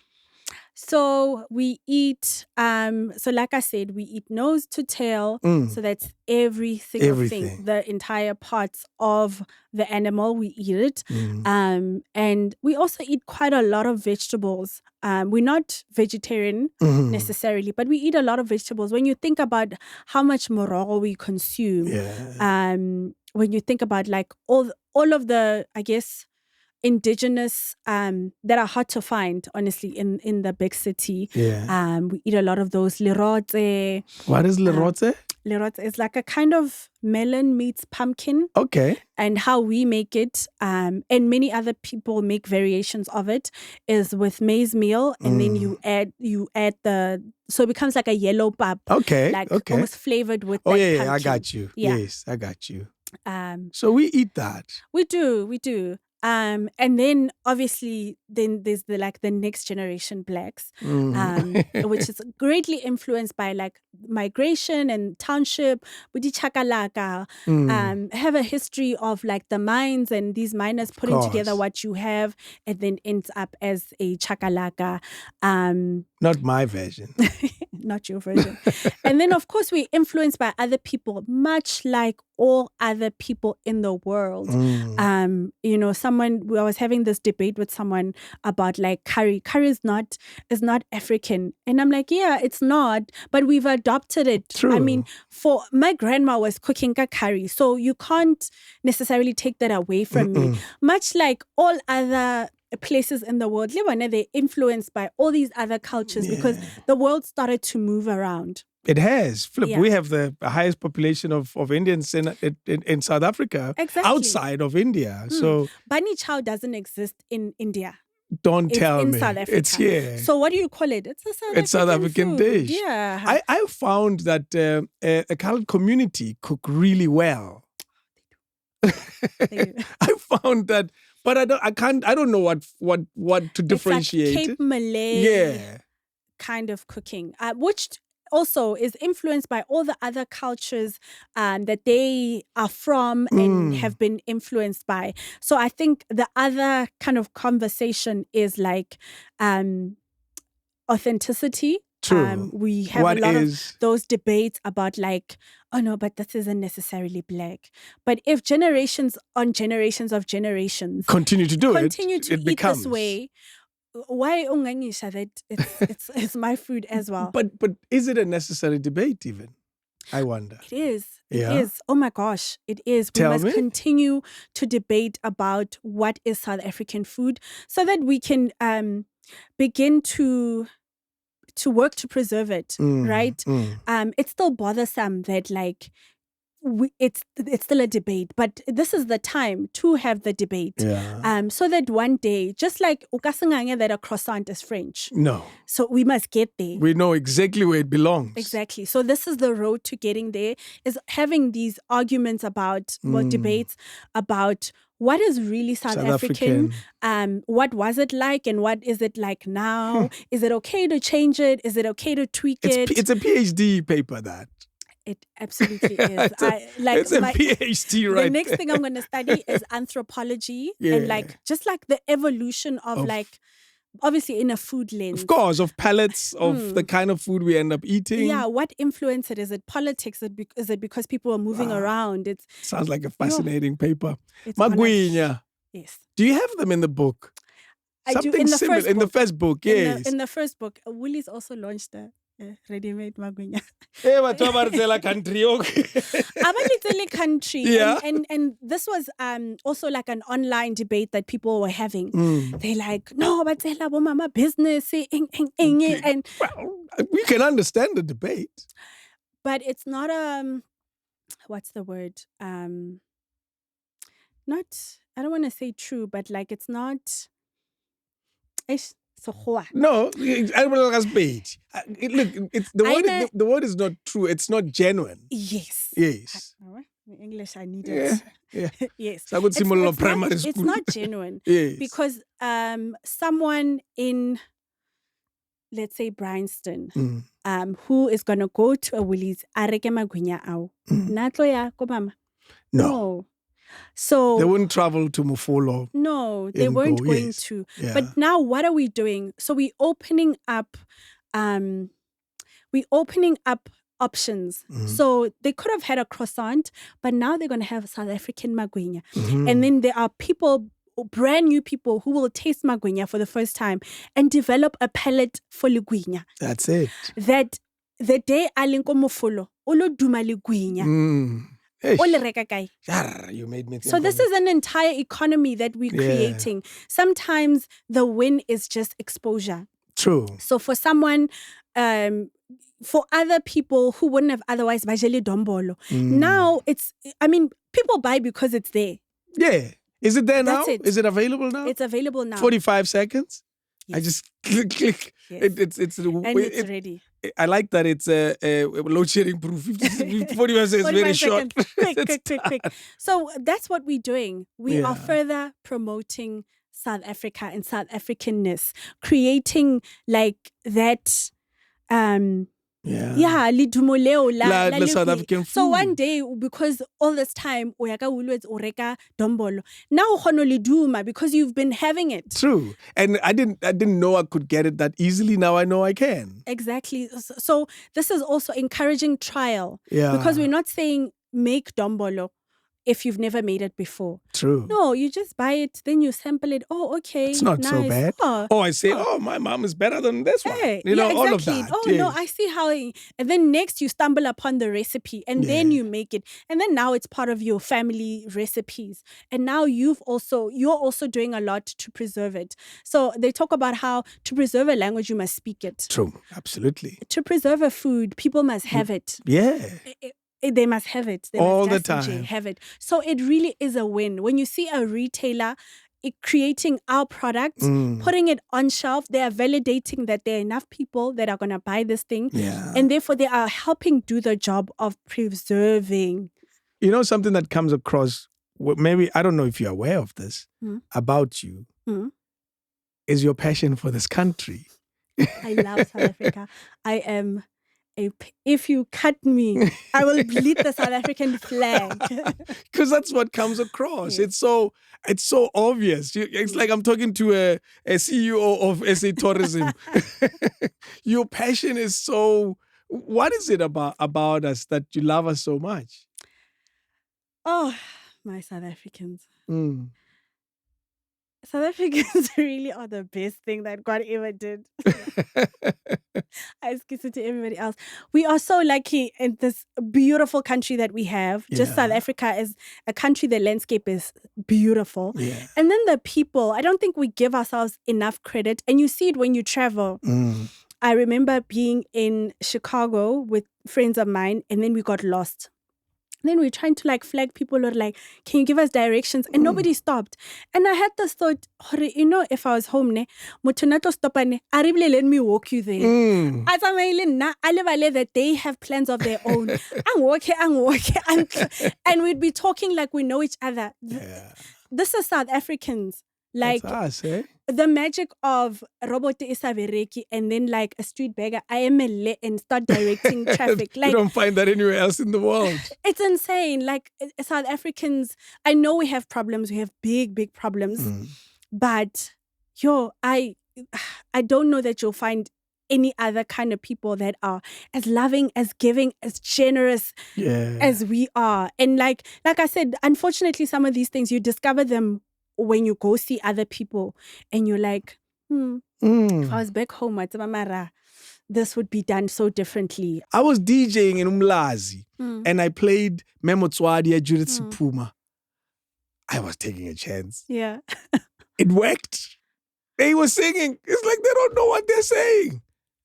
So we eat, so like I said, we eat nose to tail. So that's every single thing, the entire parts of the animal, we eat it. And we also eat quite a lot of vegetables. We're not vegetarian necessarily, but we eat a lot of vegetables. When you think about how much morogo we consume, when you think about like all of the, I guess, indigenous that are hard to find, honestly, in the big city. We eat a lot of those lerote. What is lerote? Lerote is like a kind of melon meets pumpkin. Okay. And how we make it, and many other people make variations of it, is with maize meal, and then you add so it becomes like a yellow pap. Okay. Like almost flavored with pumpkin. I got you. Yeah. Yes, I got you. So we eat that. We do. And then obviously then there's the next generation Blacks, which is greatly influenced by like migration and township, Budi Chakalaka, have a history of like the mines and these miners putting together what you have and then ends up as a Chakalaka. Not my version. Not your version. And then of course we're influenced by other people, much like all other people in the world. I was having this debate with someone about like curry. Curry is not African. And I'm like, yeah, it's not, but we've adopted it. True. I mean, for my grandma was cooking curry, so you can't necessarily take that away from me. Much like all other places in the world, they're influenced by all these other cultures because the world started to move around. It has. We have the highest population of Indians in South Africa, outside of India. So Bani Chow doesn't exist in India. Don't tell me. In South Africa. It's here. So what do you call it? It's South African dish. Yeah. I found that a colored community cook really well. I found that, but I don't know what to differentiate. It's like Cape Malay Yeah. kind of cooking, which also is influenced by all the other cultures that they are from and have been influenced by. So I think the other kind of conversation is like authenticity. True. We have What a lot is- of those debates about like, oh no, but this isn't necessarily black. But if generations on generations of generations continue to do continue it, to it eat becomes this way, why unganisha that it's my food as well? But is it a necessary debate even? I wonder. It is. It Yeah? is. Oh my gosh, it is. We Tell must me. continue to debate about what is South African food so that we can begin to work to preserve it, right? It's still bothersome that like it's still a debate, but this is the time to have the debate. Yeah. So that one day, just like ukasanganya that a croissant is French. No. So we must get there. We know exactly where it belongs. Exactly. So this is the road to getting there, is having these arguments about, debates about what is really South African. What was it like and what is it like now? Is it okay to change it? Is it okay to tweak it? It's a PhD paper, that. It absolutely is. It's a PhD, right? The next thing I'm going to study is anthropology and like just like the evolution of like, obviously in a food lens. Of course, of palettes, of the kind of food we end up eating. Yeah, what influenced it? Is it politics? Is it because people are moving around? It sounds like a fascinating paper. It's Magwinya. Yes. Do you have them in the book? I Something do. In the similar first in the book. first book, yes. In the first book, Woolies also launched a ready-made Magwinya. Country. Abalitele country. Yeah. And this was also like an online debate that people were having. They're like, no, but they have mama business. And Well, we can understand the debate. but it's not what's the word? Not, I don't want to say true, but like it's not. No, I will ask bait. Look, it's the word is not true. It's not genuine. Yes. Yes. In English, I need it. Yeah. Yes. So I would similar primary school. It's not genuine. Yes. Because someone in, let's say, Bryanston, who is going to go to a Woolies, areke magwinya au. Natlo ya ko mama? No. So they wouldn't travel to Mufolo. No, they weren't going to. Yeah. But now what are we doing? So we're opening up options. So they could have had a croissant, but now they're going to have South African magwinya. And then there are people, brand new people, who will taste magwinya for the first time and develop a palate for ligwinya. That's it. That the day alinko mofolo, olo duma ligwinya. You made me think. So this is an entire economy that we're creating. Sometimes the win is just exposure. True. So for someone, for other people who wouldn't have otherwise bajeli dombolo, now people buy because it's there. Yeah. Is it there now? That's it. Is it available now? It's available now. 45 seconds? Yes. I just click. Yes. It's ready. I like that it's a load sharing proof. 45 seconds is very short. Quick. So that's what we're doing. We are further promoting South Africa and South Africanness, creating like that. Lidumoleo la South African food. So one day, because all this time oyaka ulwets oreka dombolo, now hono liduma because you've been having it. True, and I didn't know I could get it that easily. Now I know I can. Exactly. So this is also encouraging trial. Yeah, because we're not saying make dombolo if you've never made it before. True. No, you just buy it, then you sample it. Oh, okay. It's not nice. so bad. I say, my mom is better than this one. Exactly. All of that. Oh, no, I see how. And then next you stumble upon the recipe and then you make it. And then now it's part of your family recipes. And now you're also doing a lot to preserve it. So they talk about how to preserve a language, you must speak it. True. Absolutely. To preserve a food, people must have it. Yeah. They must have it. They all must the time have it. So it really is a win. When you see a retailer creating our product, putting it on shelf, they are validating that there are enough people that are going to buy this thing. Yeah. And therefore they are helping do the job of preserving. You know, something that comes across maybe, I don't know if you're aware of this, about you, is your passion for this country. I love South Africa. I am if you cut me, I will bleed the South African flag. Because that's what comes across. Yes. It's so obvious. It's like I'm talking to a CEO of SA Tourism. Your passion is so. What is it about us that you love us so much? Oh, my South Africans. Mm. South Africans really are the best thing that God ever did. I excuse it to everybody else. We are so lucky in this beautiful country that we have. Just South Yeah. Africa is a country, the landscape is beautiful. Yeah. And then the people, I don't think we give ourselves enough credit. And you see it when you travel. Mm. I remember being in Chicago with friends of mine, and then we got lost. Then we're trying to like flag people or like, can you give us directions? And nobody stopped. And I had this thought, if I was home, motho na tlo stopa ne, a re bile let me walk you there. Mm. A tsamaile nna, a lebale that they have plans of their own. Ang walk, and we'd be talking like we know each other. Yeah. This is South Africans. Like That's us, eh? the magic of robote isavereki and then like a street beggar, I am and start directing traffic. You Like don't find that anywhere else in the world. it's insane. Like South Africans, I know we have problems. We have big problems. But I don't know that you'll find any other kind of people that are as loving, as giving, as generous Yeah. as we are. And like I said, unfortunately, some of these things you discover them when you go see other people and you're like, if I was back home, this would be done so differently. I was DJing in Umlazi and I played Memo Tswadi, Judith Sipuma. I was taking a chance. Yeah. It worked. They were singing. It's like they don't know what they're saying.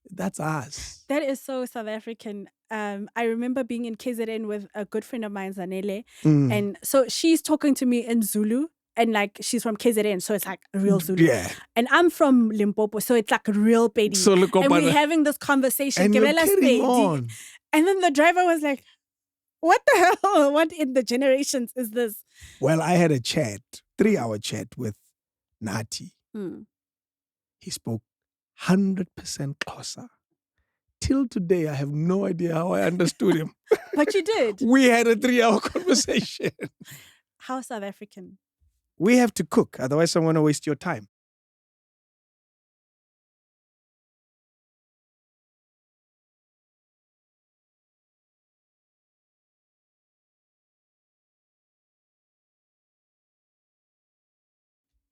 That's us. That is so South African. I remember being in KZN with a good friend of mine, Zanele. And so she's talking to me in Zulu. And like she's from KZN, so it's like a real Zulu. Yeah. And I'm from Limpopo, so it's like a real Pedi. So look up and on we're the- having this conversation. And you're Gebela carrying Spedi. on. And then the driver was like, what the hell? What in the generations is this? Well, I had a 3-hour chat with Nati. He spoke 100% Xhosa. Till today, I have no idea how I understood him. But you did. We had a 3-hour conversation. How South African? We have to cook, otherwise I'm going to waste your time.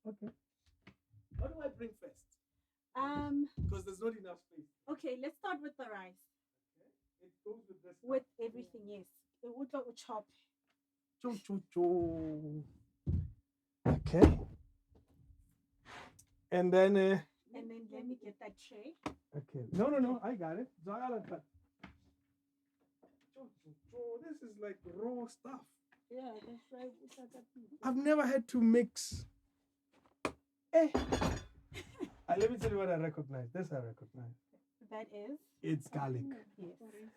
Okay. What do I bring first? Because there's not enough space. Okay, let's start with the rice. It goes with this. With everything, yes. The wood chop. Okay. And then. And then let me get that tray. Okay. No. I got it. This is like raw stuff. Yeah, that's right. I've never had to mix. Let me tell you what I recognize. This I recognize. That is? It's garlic.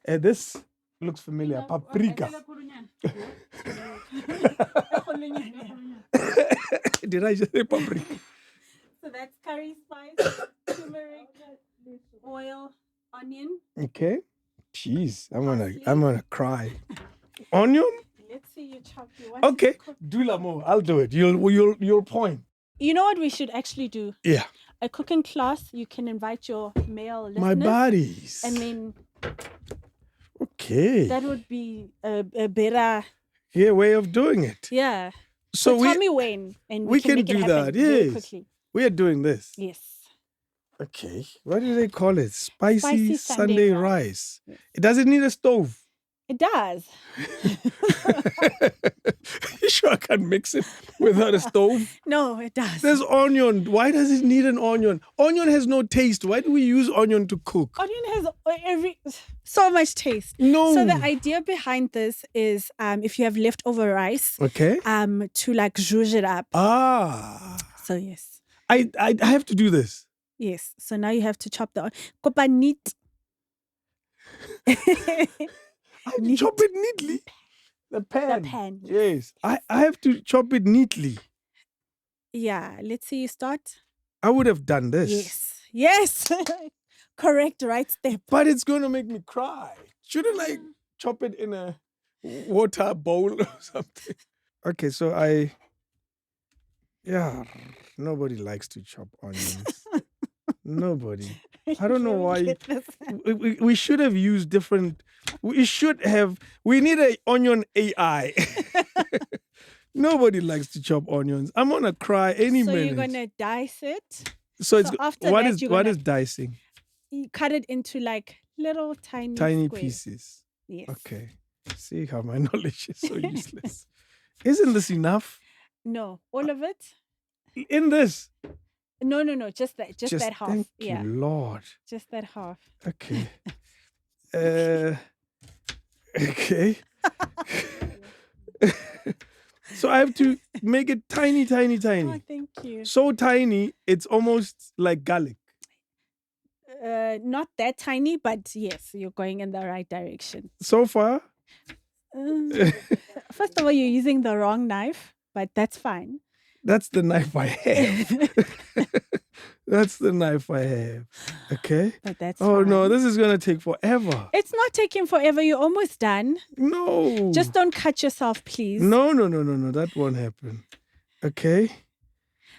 Yes. This looks familiar. Paprika. Did I just say paprika? So that's curry spice, turmeric, oil, onion. Okay. Jeez, I'm gonna cry. Onion? Let's see you chop. You want Okay. to cook? Do la more. I'll do it. You'll point. You know what we should actually do? Yeah. A cooking class. You can invite your male listeners. My buddies. And then okay. that would be a better way of doing it. Yeah. So tell me when, and we can make do it happen that. very Yes. quickly. We are doing this. Yes. Okay. What do they call it? Spicy Sunday Sunday rice. Yes. Does it need a stove? It does. You sure I can mix it without a stove? No, it does. There's onion. Why does it need an onion? Onion has no taste. Why do we use onion to cook? Onion has so much taste. No. So the idea behind this is if you have leftover rice, Okay. to like zhuzh it up. Ah. So yes. I have to do this. Yes. So now you have to chop the kopa neat. I chop it neatly. The pan. The pan. Yes. I have to chop it neatly. Yeah. Let's see you start. I would have done this. Yes. Correct. Right step. But it's going to make me cry. Shouldn't I chop it in a water bowl or something? Okay, so nobody likes to chop onions. Nobody. I don't know why. We should have used different. We need an onion AI. Nobody likes to chop onions. I'm gonna cry any minute. So you're gonna dice it. So it's after what that, is you're what gonna is dicing? You cut it into like little tiny squares. Pieces. Yes. Okay. See how my knowledge is so useless. Isn't this enough? No, all of it. In this? No. Just that half. Thank Yeah. you, Lord. Just that half. Okay. Okay. So I have to make it tiny. Oh, thank you. So tiny, it's almost like garlic. Not that tiny, but yes, you're going in the right direction. So far? First of all, you're using the wrong knife, but that's fine. That's the knife I have. That's the knife I have. Okay. But that's fine. No, fine. this is going to take forever. It's not taking forever. You're almost done. No. Just don't cut yourself, please. No. That won't happen. Okay.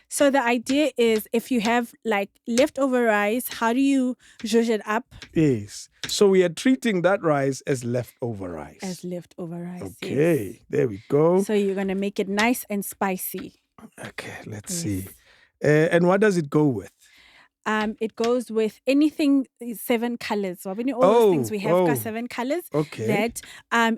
So the idea is if you have like leftover rice, how do you zhuzh it up? Yes. So we are treating that rice as leftover rice. As leftover rice. Okay. Yes. There we go. So you're going to make it nice and spicy. Okay. Let's see. And what does it go with? It goes with anything 7 colors. So when all those things we have got 7 colors. Okay. That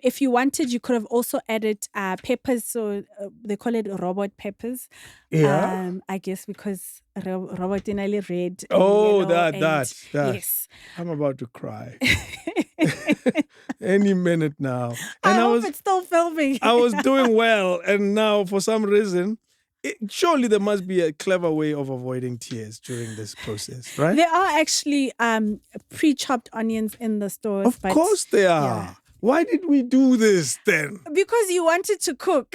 if you wanted, you could have also added peppers. So they call it robot peppers. Yeah. I guess because robot in red. And Oh, yellow that. Yes. I'm about to cry. Any minute now. And I hope it's still filming. I was doing well, and now for some reason. Surely there must be a clever way of avoiding tears during this process, right? There are actually pre-chopped onions in the stores. Of course there are. Yeah. Why did we do this then? Because you wanted to cook.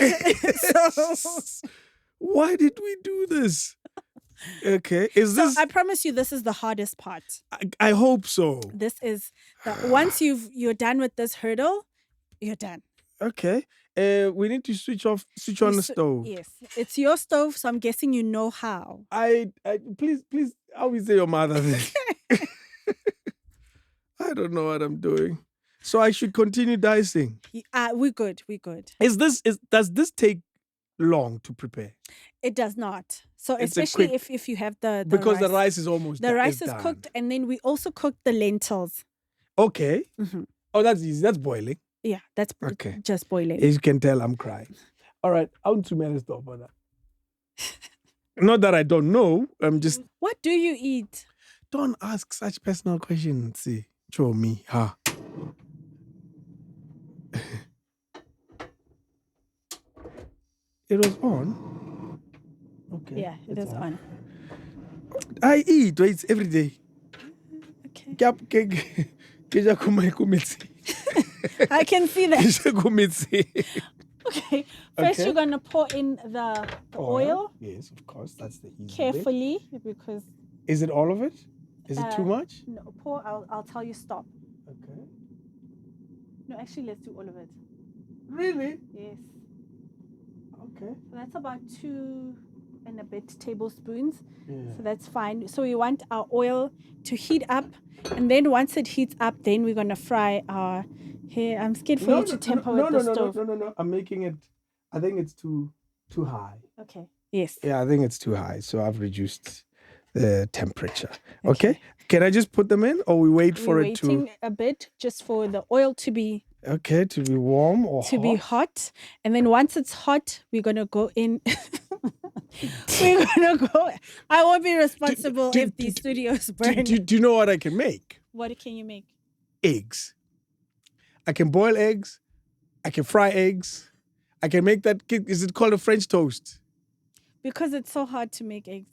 Why did we do this? Okay. I promise you this is the hardest part. I hope so. This is once you're done with this hurdle, you're done. Okay. We need to switch on the stove. Yes. It's your stove, so I'm guessing you know how. Please, how is your mother then? I don't know what I'm doing. So I should continue dicing. We're good. Does this take long to prepare? It does not. So It's especially if you have the because rice. the rice is almost the rice is done. cooked, and then we also cook the lentils. Okay. Mm-hmm. Oh, that's easy. That's boiling. Yeah, that's just boiling. As you can tell, I'm crying. All right, I want to manage stuff for that. Not that I don't know. I'm just. What do you eat? Don't ask such personal questions. See, show me. Ha. It was on. Okay. Yeah, it is on. I eat rice every day. Okay. I can see that. Okay. First, you're going to pour in the oil. Yes, of course. That's the easy carefully bit. Because. Is it all of it? Is it too much? No, pour. I'll tell you stop. Okay. No, actually, let's do all of it. Really? Yes. Okay. So that's about 2 and a bit tablespoons. Yeah. So that's fine. So we want our oil to heat up, and then once it heats up, then we're gonna fry our. Hey, I'm scared for you to temper with the stove. No. I'm making it. I think it's too high. Okay. Yes. Yeah, I think it's too high. So I've reduced the temperature. Okay. Can I just put them in, or we wait for it to? Waiting a bit just for the oil to be. Okay, to be warm or to hot? be hot, and then once it's hot, we're gonna go in. We're gonna go. I won't be responsible if the studios burn. Do you know what I can make? What can you make? Eggs. I can boil eggs. I can fry eggs. I can make that. Is it called a French toast? Because it's so hard to make eggs.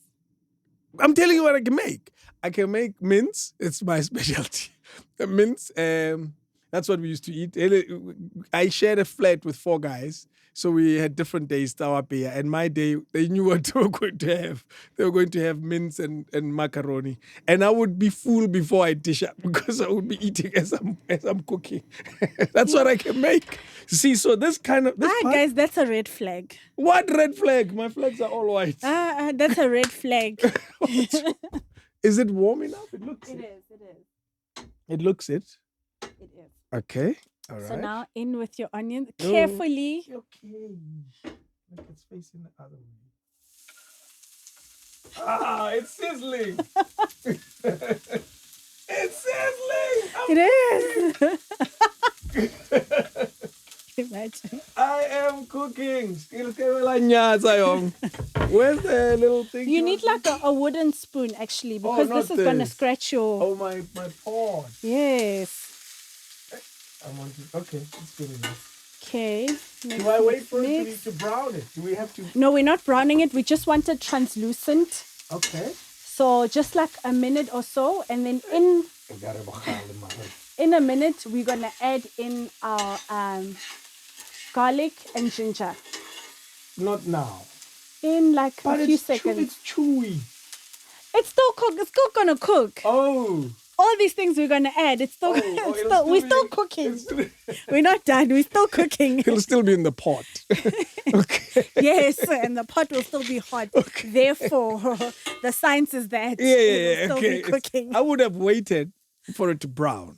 I'm telling you what I can make. I can make mince. It's my specialty. The mince. That's what we used to eat. I shared a flat with 4 guys. So we had different days, tawapea. And my day, they knew what they were going to have. They were going to have mince and macaroni. And I would be full before I dish up because I would be eating as I'm cooking. That's what I can make. See, so this part, Guys, that's a red flag. What red flag? My flags are all white. That's a red flag. Is it warm enough? It looks It is. It looks it. It is. Okay. All right. So now in with your onions. Carefully. Okay. Look, it's facing the other way. It's sizzling. It's sizzling. It is. Imagine. I am cooking. Where's the little thing? You need like a wooden spoon actually because this is going to scratch your... Oh, my paw. Yes. Okay, it's good enough. Okay. Do I wait for it to brown it? Do we have to? No, we're not browning it. We just want it translucent. Okay. So just like a minute or so. And then in a minute, we're going to add in our garlic and ginger. Not now. In like a few seconds. It's chewy. It's still cooked. It's still going to cook. Oh. All these things we're going to add, we're still cooking. We're not done. We're still cooking. It'll still be in the pot. Okay. Yes, and the pot will still be hot. Okay. Therefore, the science is that it will still be cooking. I would have waited for it to brown.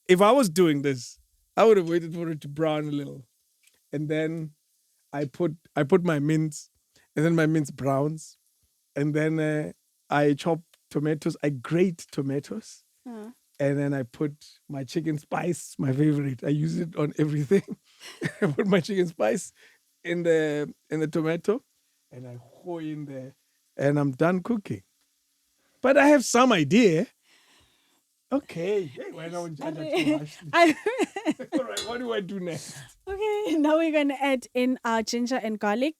If I was doing this, I would have waited for it to brown a little. And then I put my mince, and then my mince browns. And then I chop tomatoes. I grate tomatoes. And then I put my chicken spice, my favorite. I use it on everything. I put my chicken spice in the tomato, and I pour in there, and I'm done cooking. But I have some idea. Okay. Hey, why don't judge too much? All right. What do I do next? Okay. Now we're gonna add in our ginger and garlic.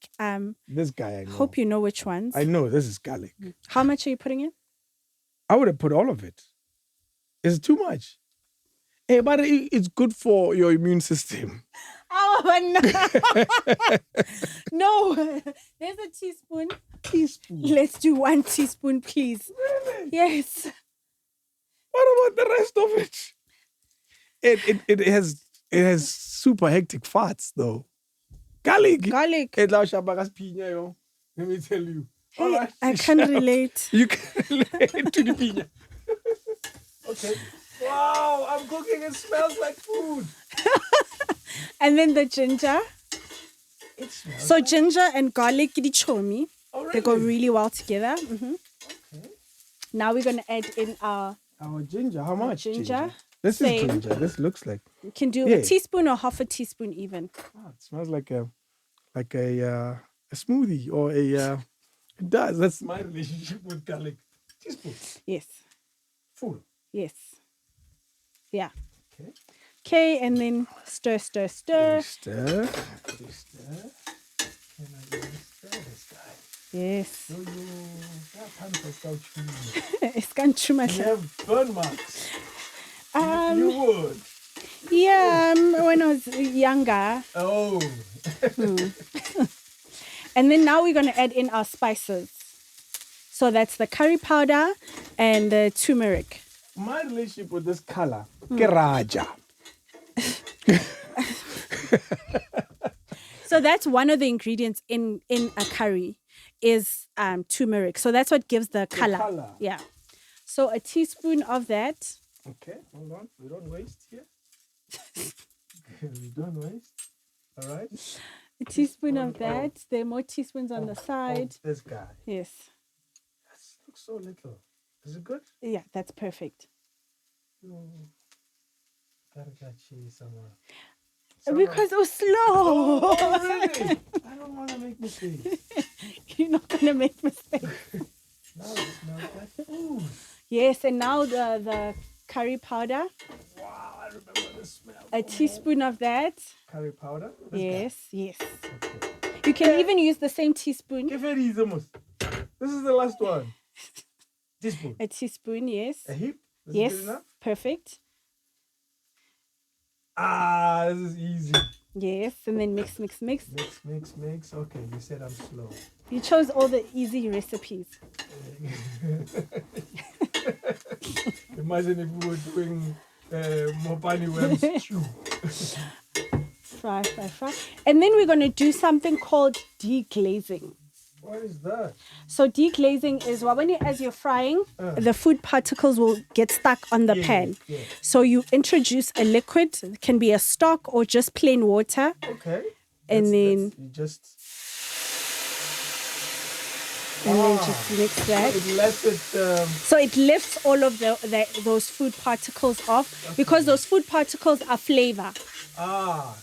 This guy I know. Hope you know which ones. I know this is garlic. How much are you putting in? I would have put all of it. It's too much. Hey, but it's good for your immune system. Oh, no. No. There's a teaspoon. Teaspoon? Let's do 1 teaspoon, please. Really? Yes. What about the rest of it? It has super hectic farts, though. Garlic. Let me tell you. Hey, Right. I can relate. You can relate to the piña. Okay. Wow, I'm cooking. It smells like food. And then the ginger. It smells So ginger and garlic, they go really? really well together. Okay. Now we're going to add in our ginger. How much ginger. This Same. is ginger. This looks like. You can do a teaspoon or half a teaspoon even. Oh, it smells like a smoothie or a. It does. That's my relationship with garlic. Teaspoon. Yes. Full. Yes. Yeah. Okay. Okay, and then stir. Stir. Can I stir this guy? Yes. You It's going to have burn marks. You would. Yeah, when I was younger. Oh. And then now we're going to add in our spices. So that's the curry powder and the turmeric. My relationship with this color, Keraja. So that's one of the ingredients in a curry is turmeric. So that's what gives the color. Yeah. So a teaspoon of that. Okay, hold on. We don't waste here. We don't waste. All right. A teaspoon of that. There are more teaspoons on the side. This guy. Yes. This looks so little. Is it good? Yeah, that's perfect. Gotta get cheese somewhere. Because it was slow. Oh, really? I don't want to make mistakes. You're not going to make mistakes. Now it smells like food. Yes, and now the curry powder. Wow, I remember the smell. A teaspoon of that. Curry powder? Yes, yes. Okay. You can even use the same teaspoon. This is the last one. Teaspoon. A teaspoon, yes. A heap? Is it Yes, good enough? perfect. This is easy. Yes, and then mix. Mix. Okay, you said I'm slow. You chose all the easy recipes. Imagine if we were doing mopani worms stew. Fry. And then we're going to do something called deglazing. What is that? So deglazing is as you're frying, the food particles will get stuck on the pan. Yeah. So you introduce a liquid, it can be a stock or just plain water. Okay. And then you just just mix that. it lets it. So it lifts all of those food particles off because those food particles are flavor.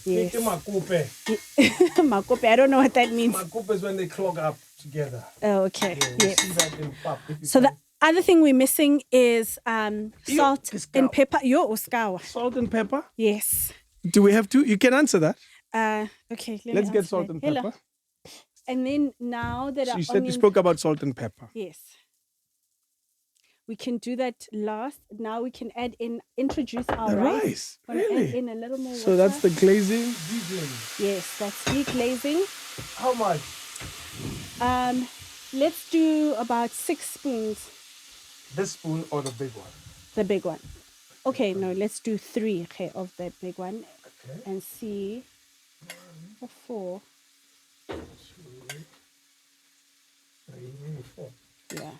Yes. Makope, I don't know what that means. Makupa is when they clog up together. Oh, okay. Yeah, Yes. see that in pap. So the other thing we're missing is salt and pepper. Uskawa. Salt and pepper? Yes. Do we have to? You can answer that. Okay. Let's get salt and pepper. And then now that So you said you spoke about salt and pepper. Yes. We can do that last. Now we can introduce our The rice. rice. Really? Add in a little more water. So that's the glazing. Deglazing. Yes, that's deglazing. How much? Let's do about 6 spoons. This spoon or the big one? The big one. Okay, no, let's do 3 of that big one. Okay. And see. Or 4. 2, 3, maybe 4. Yeah.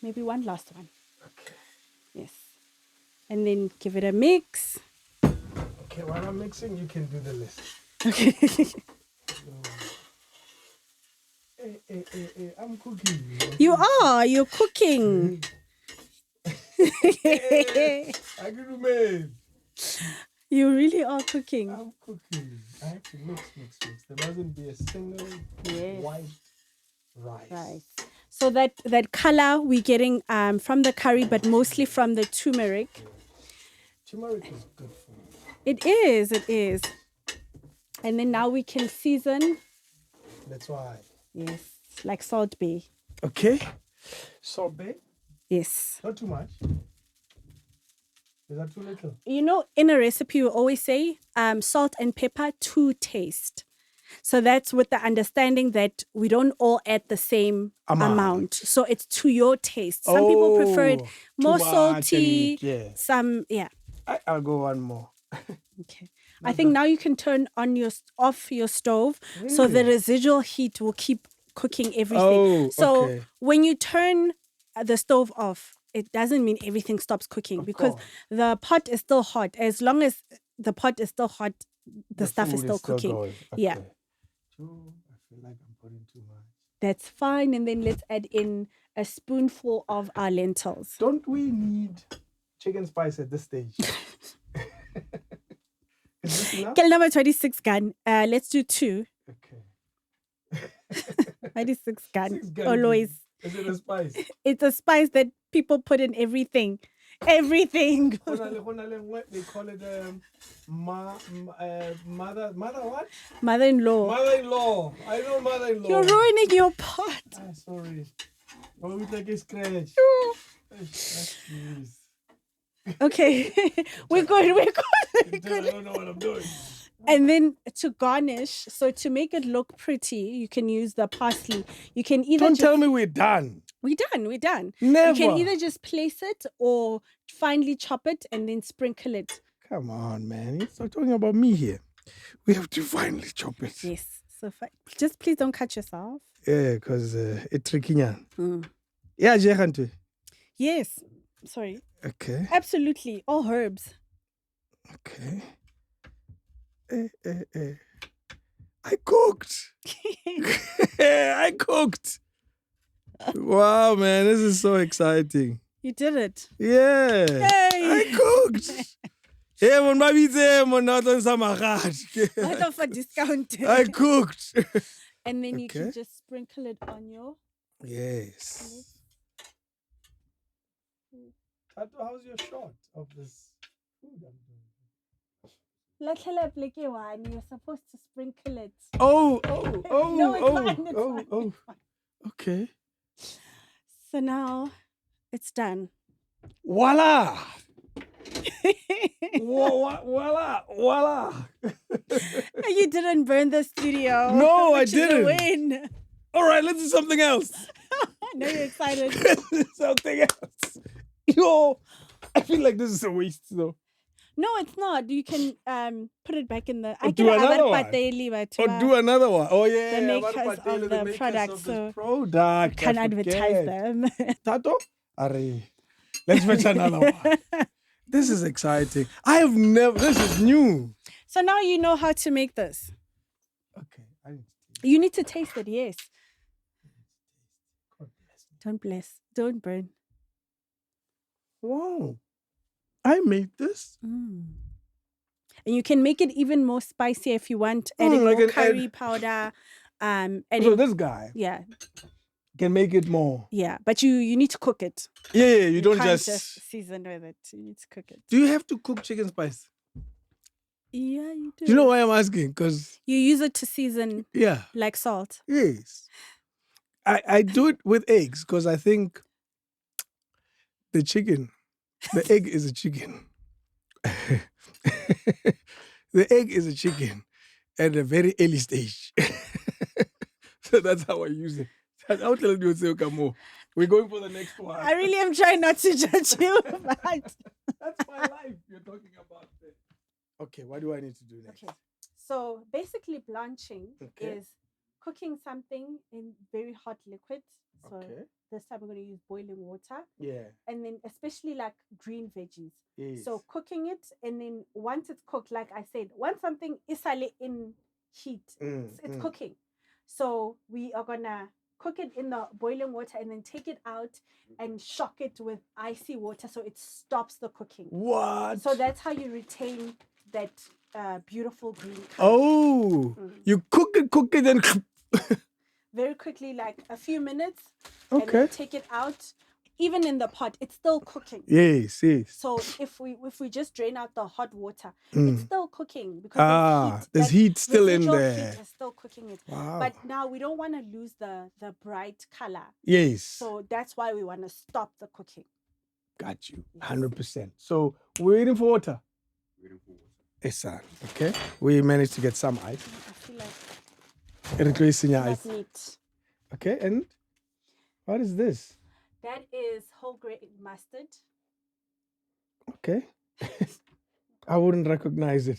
Maybe one last one. Okay. Yes. And then give it a mix. Okay, while I'm mixing, you can do the list. Okay. Hey, I'm cooking. You're cooking. I can do man. You really are cooking. I'm cooking. I have to mix. There mustn't be a single white rice. Right. So that color we're getting from the curry, but mostly from the turmeric. Yeah. Turmeric is good for you. It is. And then now we can season. That's why. Yes, like Salt Bay. Okay. Salt Bay? Yes. Not too much. Is that too little? You know, in a recipe, we always say salt and pepper to taste. So that's with the understanding that we don't all add the same amount. So it's to your taste. Some people prefer it more salty. Some, I'll go one more. Okay. I think now you can turn off your stove. Really? So the residual heat will keep cooking everything. So when you turn the stove off, it doesn't mean everything stops cooking because the pot is still hot. As long as the pot is still hot, the stuff is still cooking. Okay. Yeah. I feel like I'm putting too much. That's fine. And then let's add in a spoonful of our lentils. Don't we need chicken spice at this stage? Is this enough? Kill number 26 gun. Let's do 2. Okay. 26 gun. 6 gun. Always. Is it a spice? It's a spice that people put in everything. Everything. They call it mother what? Mother-in-law. Mother-in-law. I know mother-in-law. You're ruining your pot. Sorry. Oh, it's like a scratch. Okay. We're good. I don't know what I'm doing. And then to garnish, so to make it look pretty, you can use the parsley. You can either Don't tell me we're done. We're done. Never. You can either just place it or finely chop it and then sprinkle it. Come on, man. You're not talking about me here. We have to finally chop it. Yes. So just please don't cut yourself. Yeah, because it's tricky. Yeah, Jehantu. Yes. Sorry. Okay. Absolutely. All herbs. Okay. I cooked. I cooked. Wow, man, this is so exciting. You did it. Yeah. Yay. I cooked. Yeah, mon mabitse mon not on Out of a discount. I cooked. And then you can just sprinkle it on your. Yes. How's your shot of this food I'm doing? You're supposed to sprinkle it. Oh. No, it's fine. Okay. So now it's done. Voila! Voila. You didn't burn the studio. No, I which is a didn't. win. All right, let's do something else. Now you're excited. Something else. Yo, I feel like this is a waste though. No, it's not. You can put it back in the. Or do another one. Or do another one. Oh yeah, the yeah, makers Patele, of the the makers product, of this so product. can I advertise forget. them. Tato? Are. Let's fetch another one. This is exciting. I have never. This is new. So now you know how to make this. Okay, I need to taste. You need to taste it. Yes. God bless me. Don't bless. Don't burn. Wow, I made this. And you can make it even more spicy if you want, adding I more can add- curry powder. So Adding, this guy yeah, can make it more. yeah. But you need to cook it. Yeah, you don't can't just. season with it. You need to cook it. Do you have to cook chicken spice? Yeah, you do. Do you know why I'm asking? Because You use it to season yeah, like salt. yes, I do it with eggs because I think the egg is a chicken. The egg is a chicken at a very early stage. So that's how I use it. I'll tell you, say, okay, more. We're going for the next one. I really am trying not to judge you, but That's my life you're talking about there. Okay, what do I need to do next? okay. So basically, blanching Okay. is cooking something in very hot liquid. So Okay. this time we're going to use boiling water, Yeah. and then especially like green veggies. Yes. So cooking it, and then once it's cooked, like I said, once something is in heat, it's cooking. So we are gonna cook it in the boiling water and then take it out and shock it with icy water so it stops the cooking. What? So that's how you retain that beautiful green color. Oh, you cook it, and Very quickly, like a few minutes, okay. and then take it out. Even in the pot, it's still cooking. Yes, yes. So if we just drain out the hot water, it's still cooking because there's heat still in residual there. Heat is still cooking it. Wow. But now we don't want to lose the bright color. Yes. So that's why we want to stop the cooking. Got you. Yes. 100%. So we're waiting for water. Yes, sir. Okay. We managed to get some ice. I feel like Replacing your that's ice. neat. Okay. And what is this? That is whole grain mustard. Okay. I wouldn't recognize it.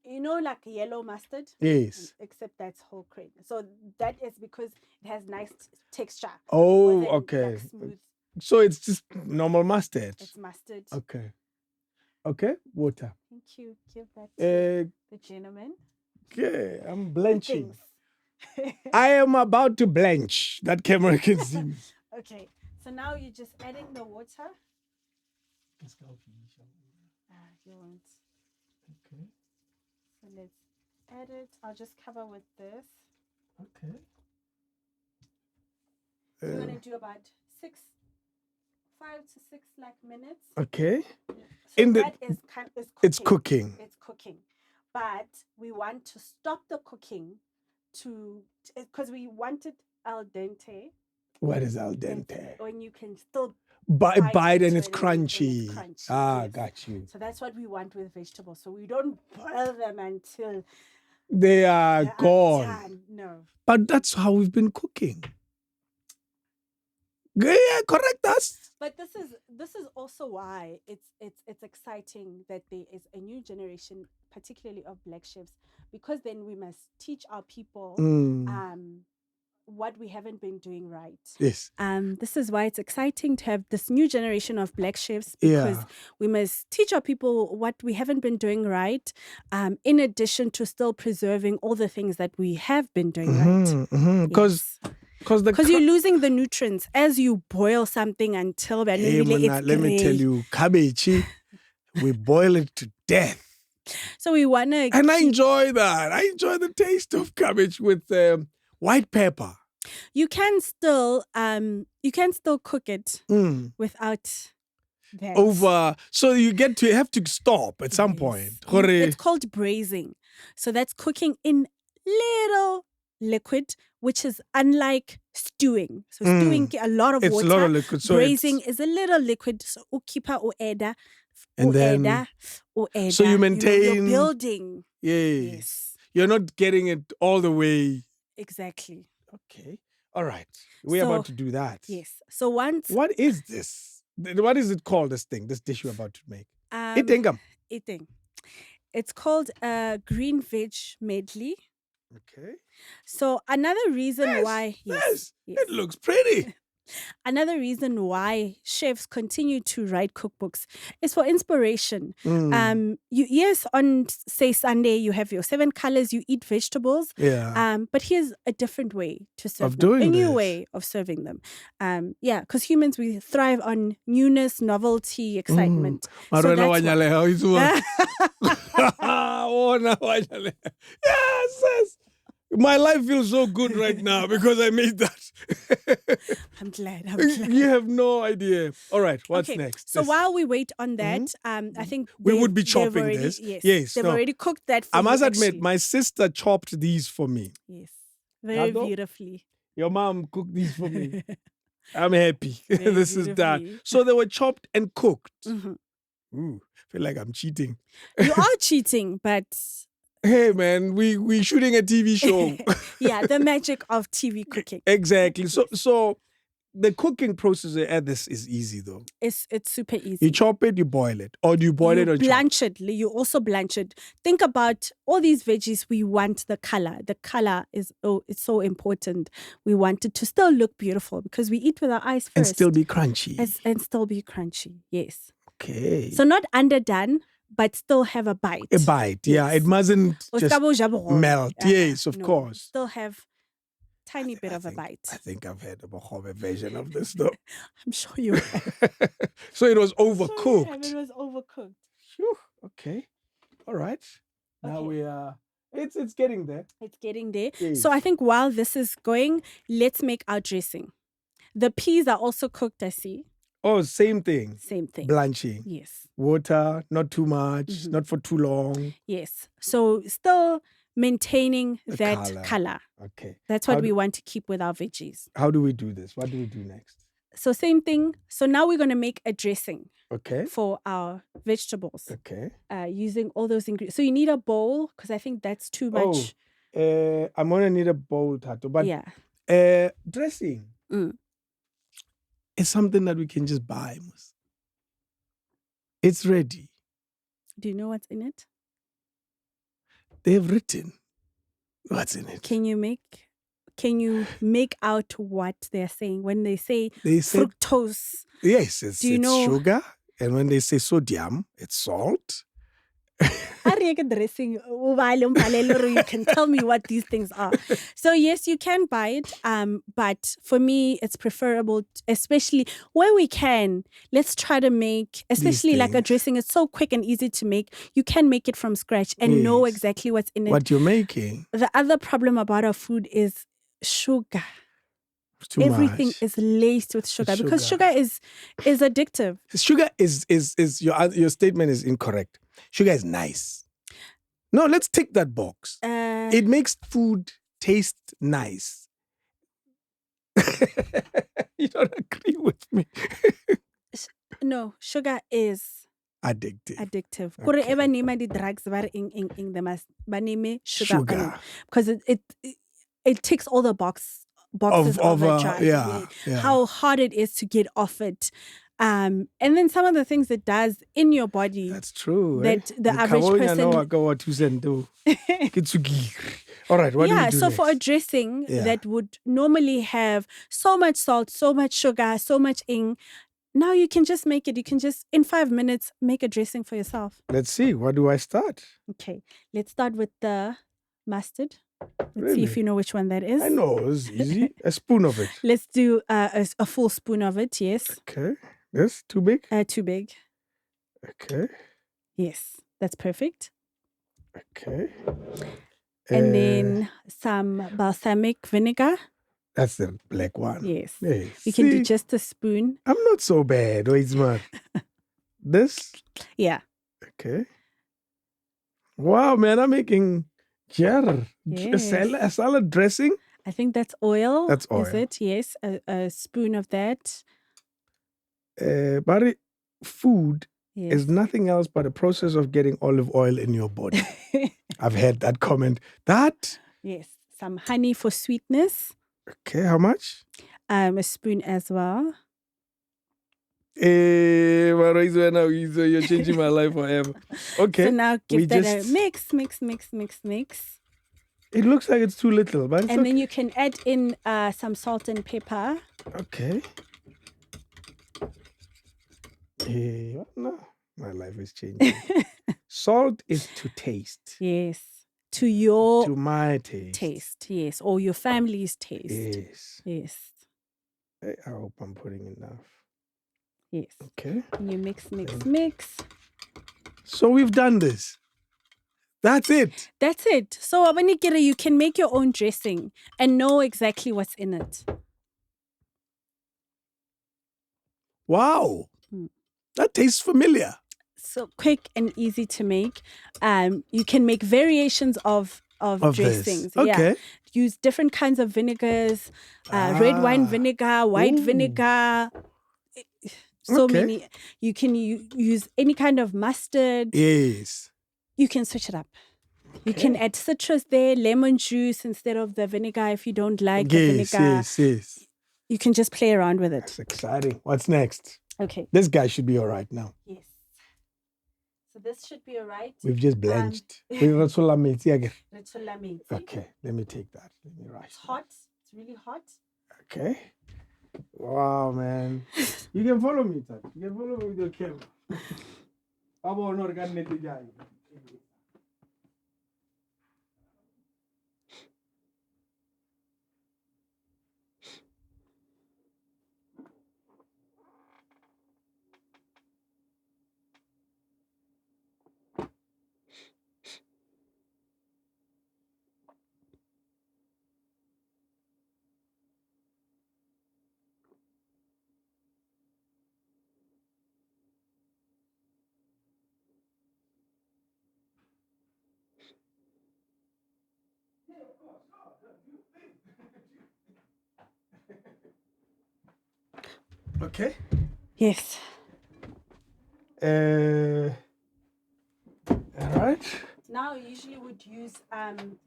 You know, like yellow mustard? Yes. Except that's whole grain. So that is because it has nice texture. Oh, wasn't, okay. Like, smooth. So it's just normal mustard. It's mustard. Okay. Okay. Water. Thank you. Give that to the gentleman. Okay. I'm blanching. Things. I am about to blanch. That camera can see me. Okay. So now you're just adding the water. You want. Okay. So let's add it. I'll just cover with this. Okay. So we're gonna do about 5 to 6 like minutes. Okay. So In the- that is cooking. It's cooking. It's cooking. But we want to stop the cooking because we want it al dente. What is al dente? When you can still Bite and into it's it crunchy. and it's crunchy, Ah, yes. got you. So that's what we want with vegetables. So we don't boil them until They are they are gone. done. No. But that's how we've been cooking. Yeah, correct us. But this is also why it's exciting that there is a new generation, particularly of black chefs, because then we must teach our people what we haven't been doing right. Yes. This is why it's exciting to have this new generation of black chefs, because we must teach our people what we haven't been doing right, in addition to still preserving all the things that we have been doing right. Because you're losing the nutrients as you boil something until hey, it's let me tell you, cabbage, we boil it to death. So we want to... And I enjoy that. I enjoy the taste of cabbage with white pepper. You can still cook it without that. So you have to stop at some point. It's called braising. So that's cooking in little liquid, which is unlike stewing. So stewing a lot of water. It's a lot of liquid. So braising is a little liquid. So ukipa ueda And then, so you you're maintain. building. Yes. Yes. You're not getting it all the way. Exactly. Okay. All right. We're about to do that. Yes. So once What is this? What is it called, this thing, this dish you're about to make? eating. It's called a green veg medley. Okay. So another reason why Yes. It looks pretty. Another reason why chefs continue to write cookbooks is for inspiration. On say Sunday you have your 7 colors, you eat vegetables. Yeah. But here's a different way to serve Of them, doing a new this. way of serving them. Because humans, we thrive on newness, novelty, excitement. So that's why. Oh, no, yes. My life feels so good right now because I made that. I'm glad. You have no idea. All right, what's next? So while we wait on that, I think we would be chopping already, this. Yes, they've already cooked that for I must you, admit, actually. my sister chopped these for me. Yes, very Ado? beautifully. Your mom cooked these for me. I'm happy. Very This is done. beautifully. So they were chopped and cooked. Mhm. Ooh, feel like I'm cheating. You are cheating, but Hey man, we shooting a TV show. yeah, the magic of TV cooking. Exactly. So the cooking process at this is easy though. It's super easy. You chop it, you boil it, or do you boil it or blanch it? You also blanch it. Think about all these veggies. We want the color. The color is it's so important. We want it to still look beautiful because we eat with our eyes first and still be crunchy. And still be crunchy. Yes. Okay. So not underdone, but still have a bite. A bite, yeah. It mustn't just melt. Yes, of course. Still have tiny bit of a bite. I think I've had a Bohobe version of this though. I'm sure you have. So it was overcooked. It was overcooked. Whew, okay. All right. Now we are it's getting there. It's getting there. Yes. So I think while this is going, let's make our dressing. The peas are also cooked, I see. Oh, same thing. Same thing. Blanching. Yes. Water, not too much, not for too long. Yes. So still maintaining that color. Okay. That's what we want to keep with our veggies. How do we do this? What do we do next? So same thing. So now we're going to make a dressing. Okay. For our vegetables. Okay. Using all those ingredients. So you need a bowl because I think that's too much. I'm going to need a bowl, Tato. But dressing. It's something that we can just buy. It's ready. Do you know what's in it? They've written what's in it. Can you make out what they're saying when they say fructose? Yes, it's sugar. And when they say sodium, it's salt. Dressing, you can tell me what these things are. So yes, you can buy it. But for me, it's preferable, especially where we can. Let's try to make, especially like a dressing. It's so quick and easy to make. You can make it from scratch and know exactly what's in it. What you're making. The other problem about our food is sugar. Everything is laced with sugar because sugar is addictive. Sugar is your statement is incorrect. Sugar is nice. No, let's tick that box. It makes food taste nice. You don't agree with me. No, sugar is addictive. Kore eba name the drugs bar in they must name sugar. Because it ticks all the boxes of a drug. How hard it is to get off it. And then some of the things it does in your body. That's true. That the average person. All right, what do we do so next? for a dressing that would normally have so much salt, so much sugar, so much ing, now you can just make it. You can just, in 5 minutes, make a dressing for yourself. Let's see. What do I start? Okay. Let's start with the mustard. Let's see if you know which one that is. I know. It's easy. A spoon of it. Let's do a full spoon of it. Yes. Okay. This too big? Too big. Okay. Yes. That's perfect. Okay. And then some balsamic vinegar. That's the black one. Yes. You can do just a spoon. I'm not so bad, Oizman. This? Yeah. Okay. Wow, man, I'm making a salad dressing. I think that's oil. That's oil. Is it? Yes. A spoon of that. But food is nothing else but a process of getting olive oil in your body. I've heard that comment. That? Yes. Some honey for sweetness. Okay, how much? A spoon as well. You're changing my life forever. Okay. So now give that a mix. It looks like it's too little, but it's and then you can add in some salt and pepper. Okay. No, my life is changing. Salt is to taste. Yes. To my taste. Yes. Or your family's taste. Yes. I hope I'm putting enough. Yes. Okay. And you mix. So we've done this. That's it. So abanikira, you can make your own dressing and know exactly what's in it. Wow. That tastes familiar. So quick and easy to make. You can make variations of dressings. This. Okay. Yeah. Use different kinds of vinegars, red wine vinegar, white vinegar. So many. You can use any kind of mustard. Yes. You can switch it up. You can add citrus there, lemon juice instead of the vinegar if you don't like the vinegar. Yes. You can just play around with it. That's exciting. What's next? Okay. This guy should be all right now. Yes. So this should be all right. We've just blanched. Okay, let me take that. Let me write. It's hot. It's really hot. Okay. Wow, man. You can follow me, Tat. You can follow me with your camera. Okay. Yes. All right. Now you usually would use can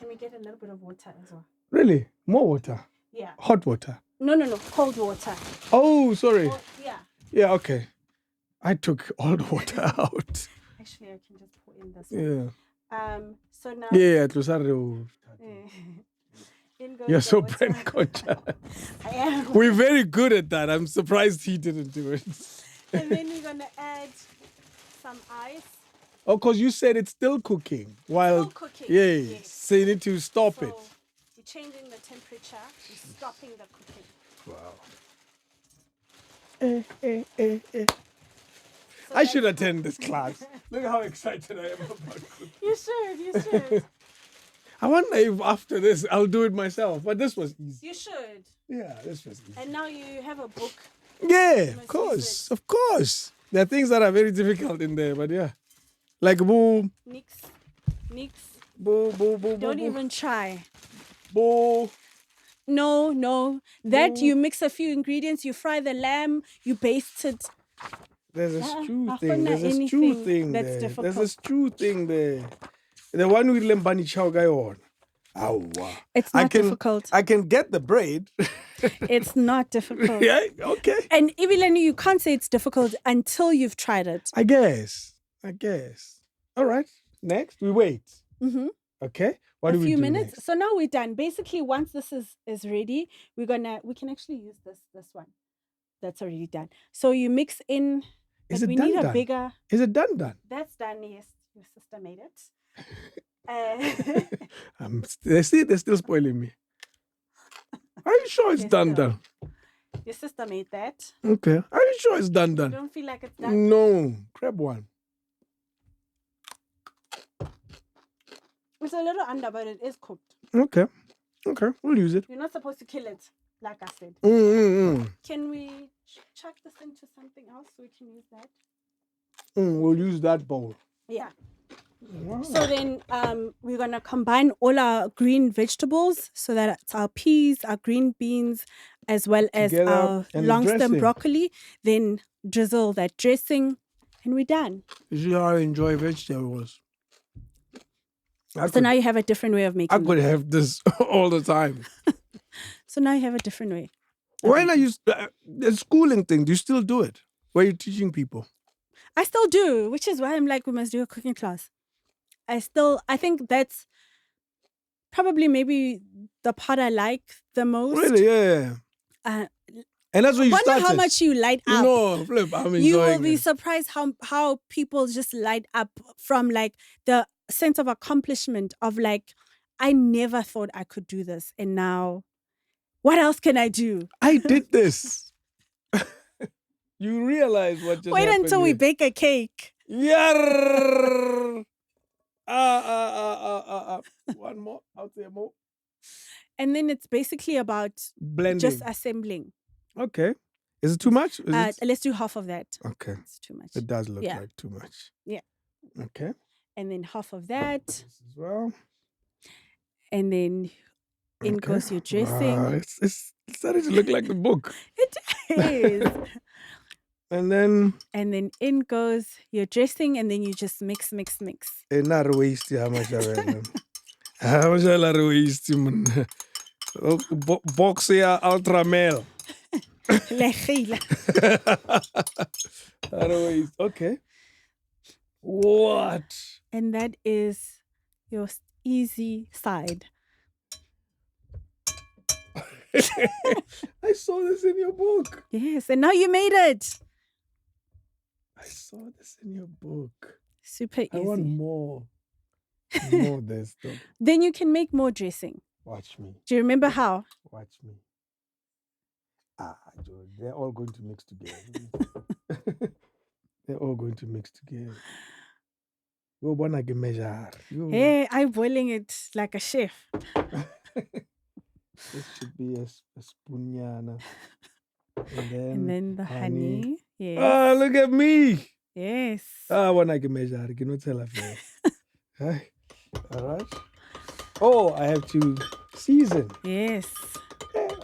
we get a little bit of water as well? Really? More water? Yeah. Hot water? No. Cold water. Oh, sorry. Yeah. Yeah, okay. I took all the water out. Actually, I can just pour in this one. Yeah. So now. Yeah, you're so brand conscious. I am. We're very good at that. I'm surprised he didn't do it. And then we're gonna add some ice. Oh, because you said it's still cooking. Still cooking. Yes. So you need to stop it. You're changing the temperature. You're stopping the cooking. Wow. So I should attend this class. Look how excited I am about cooking. You should. I wonder if after this I'll do it myself. But this was easy. You should. Yeah, this was easy. And now you have a book. Yeah, of course. There are things that are very difficult in there, but yeah. Like boo. Mix. Boo. Don't even try. Boo. No. That you mix a few ingredients, you fry the lamb, you baste it. There's a stew thing. That's difficult. There's a stew thing there. The one with lembani chow guy on. It's not difficult. I can get the braid. It's not difficult. Yeah, okay. And Ibilani, you can't say it's difficult until you've tried it. I guess. All right. Next, we wait. Mm-hmm. Okay. What do we do? A few minutes. Next? So now we're done. Basically, once this is ready, we can actually use this one. That's already done. So you mix in. Is it we done? Need a bigger. Is it done? That's done. Yes, your sister made it. They're still spoiling me. Are you sure it's done? Your sister made that. Okay. Are you sure it's done? You don't feel like it's done? No. Grab one. It's a little under, but it is cooked. Okay. We'll use it. You're not supposed to kill it, like I said. Can we chuck this into something else so we can use that? We'll use that bowl. Yeah. Wow. So then we're going to combine all our green vegetables, so that it's our peas, our green beans, as well as our long stem broccoli. Then drizzle that dressing and we're done. You see how I enjoy vegetables. So now you have a different way of I making could them. have this all the time. So now you have a different way. When are you the schooling thing? Do you still do it? Where you're teaching people? I still do, which is why I'm like, we must do a cooking class. I think that's probably maybe the part I like the most. Really? Yeah. Uh, And that's where you wonder started. how much you light up. No, Flip, I'm enjoying You will be it. surprised how people just light up from like the sense of accomplishment of like, I never thought I could do this. And now, what else can I do? I did this. You realize what just Wait happened until we here. bake a cake. Yarr! One more. I'll say more. And then it's basically about Blending. just assembling. Okay. Is it too much? Let's do half of that. Okay. It's too much. It does look Yeah. like too much. Yeah. Okay. And then half of that. This as well. And then in Okay. goes your dressing. It's starting to look like the book. It is. And then in goes your dressing, and then you just mix. not waste how much I read. How much I waste man. Box here ultra male. Legile. Okay. What? And that is your easy side. I saw this in your book. Yes, and now you made it. I saw this in your book. Super easy. I want more. More of this stuff. Then you can make more dressing. Watch me. Do you remember how? Watch me. Joe, they're all going to mix together. They're all going to mix together. Go wanna get measure. Hey, I'm boiling it like a chef. This should be a spoon. And then the honey. Yes. Oh, look at me. Yes. I wanna get measure. I cannot tell her. Hi. All right. Oh, I have to season. Yes.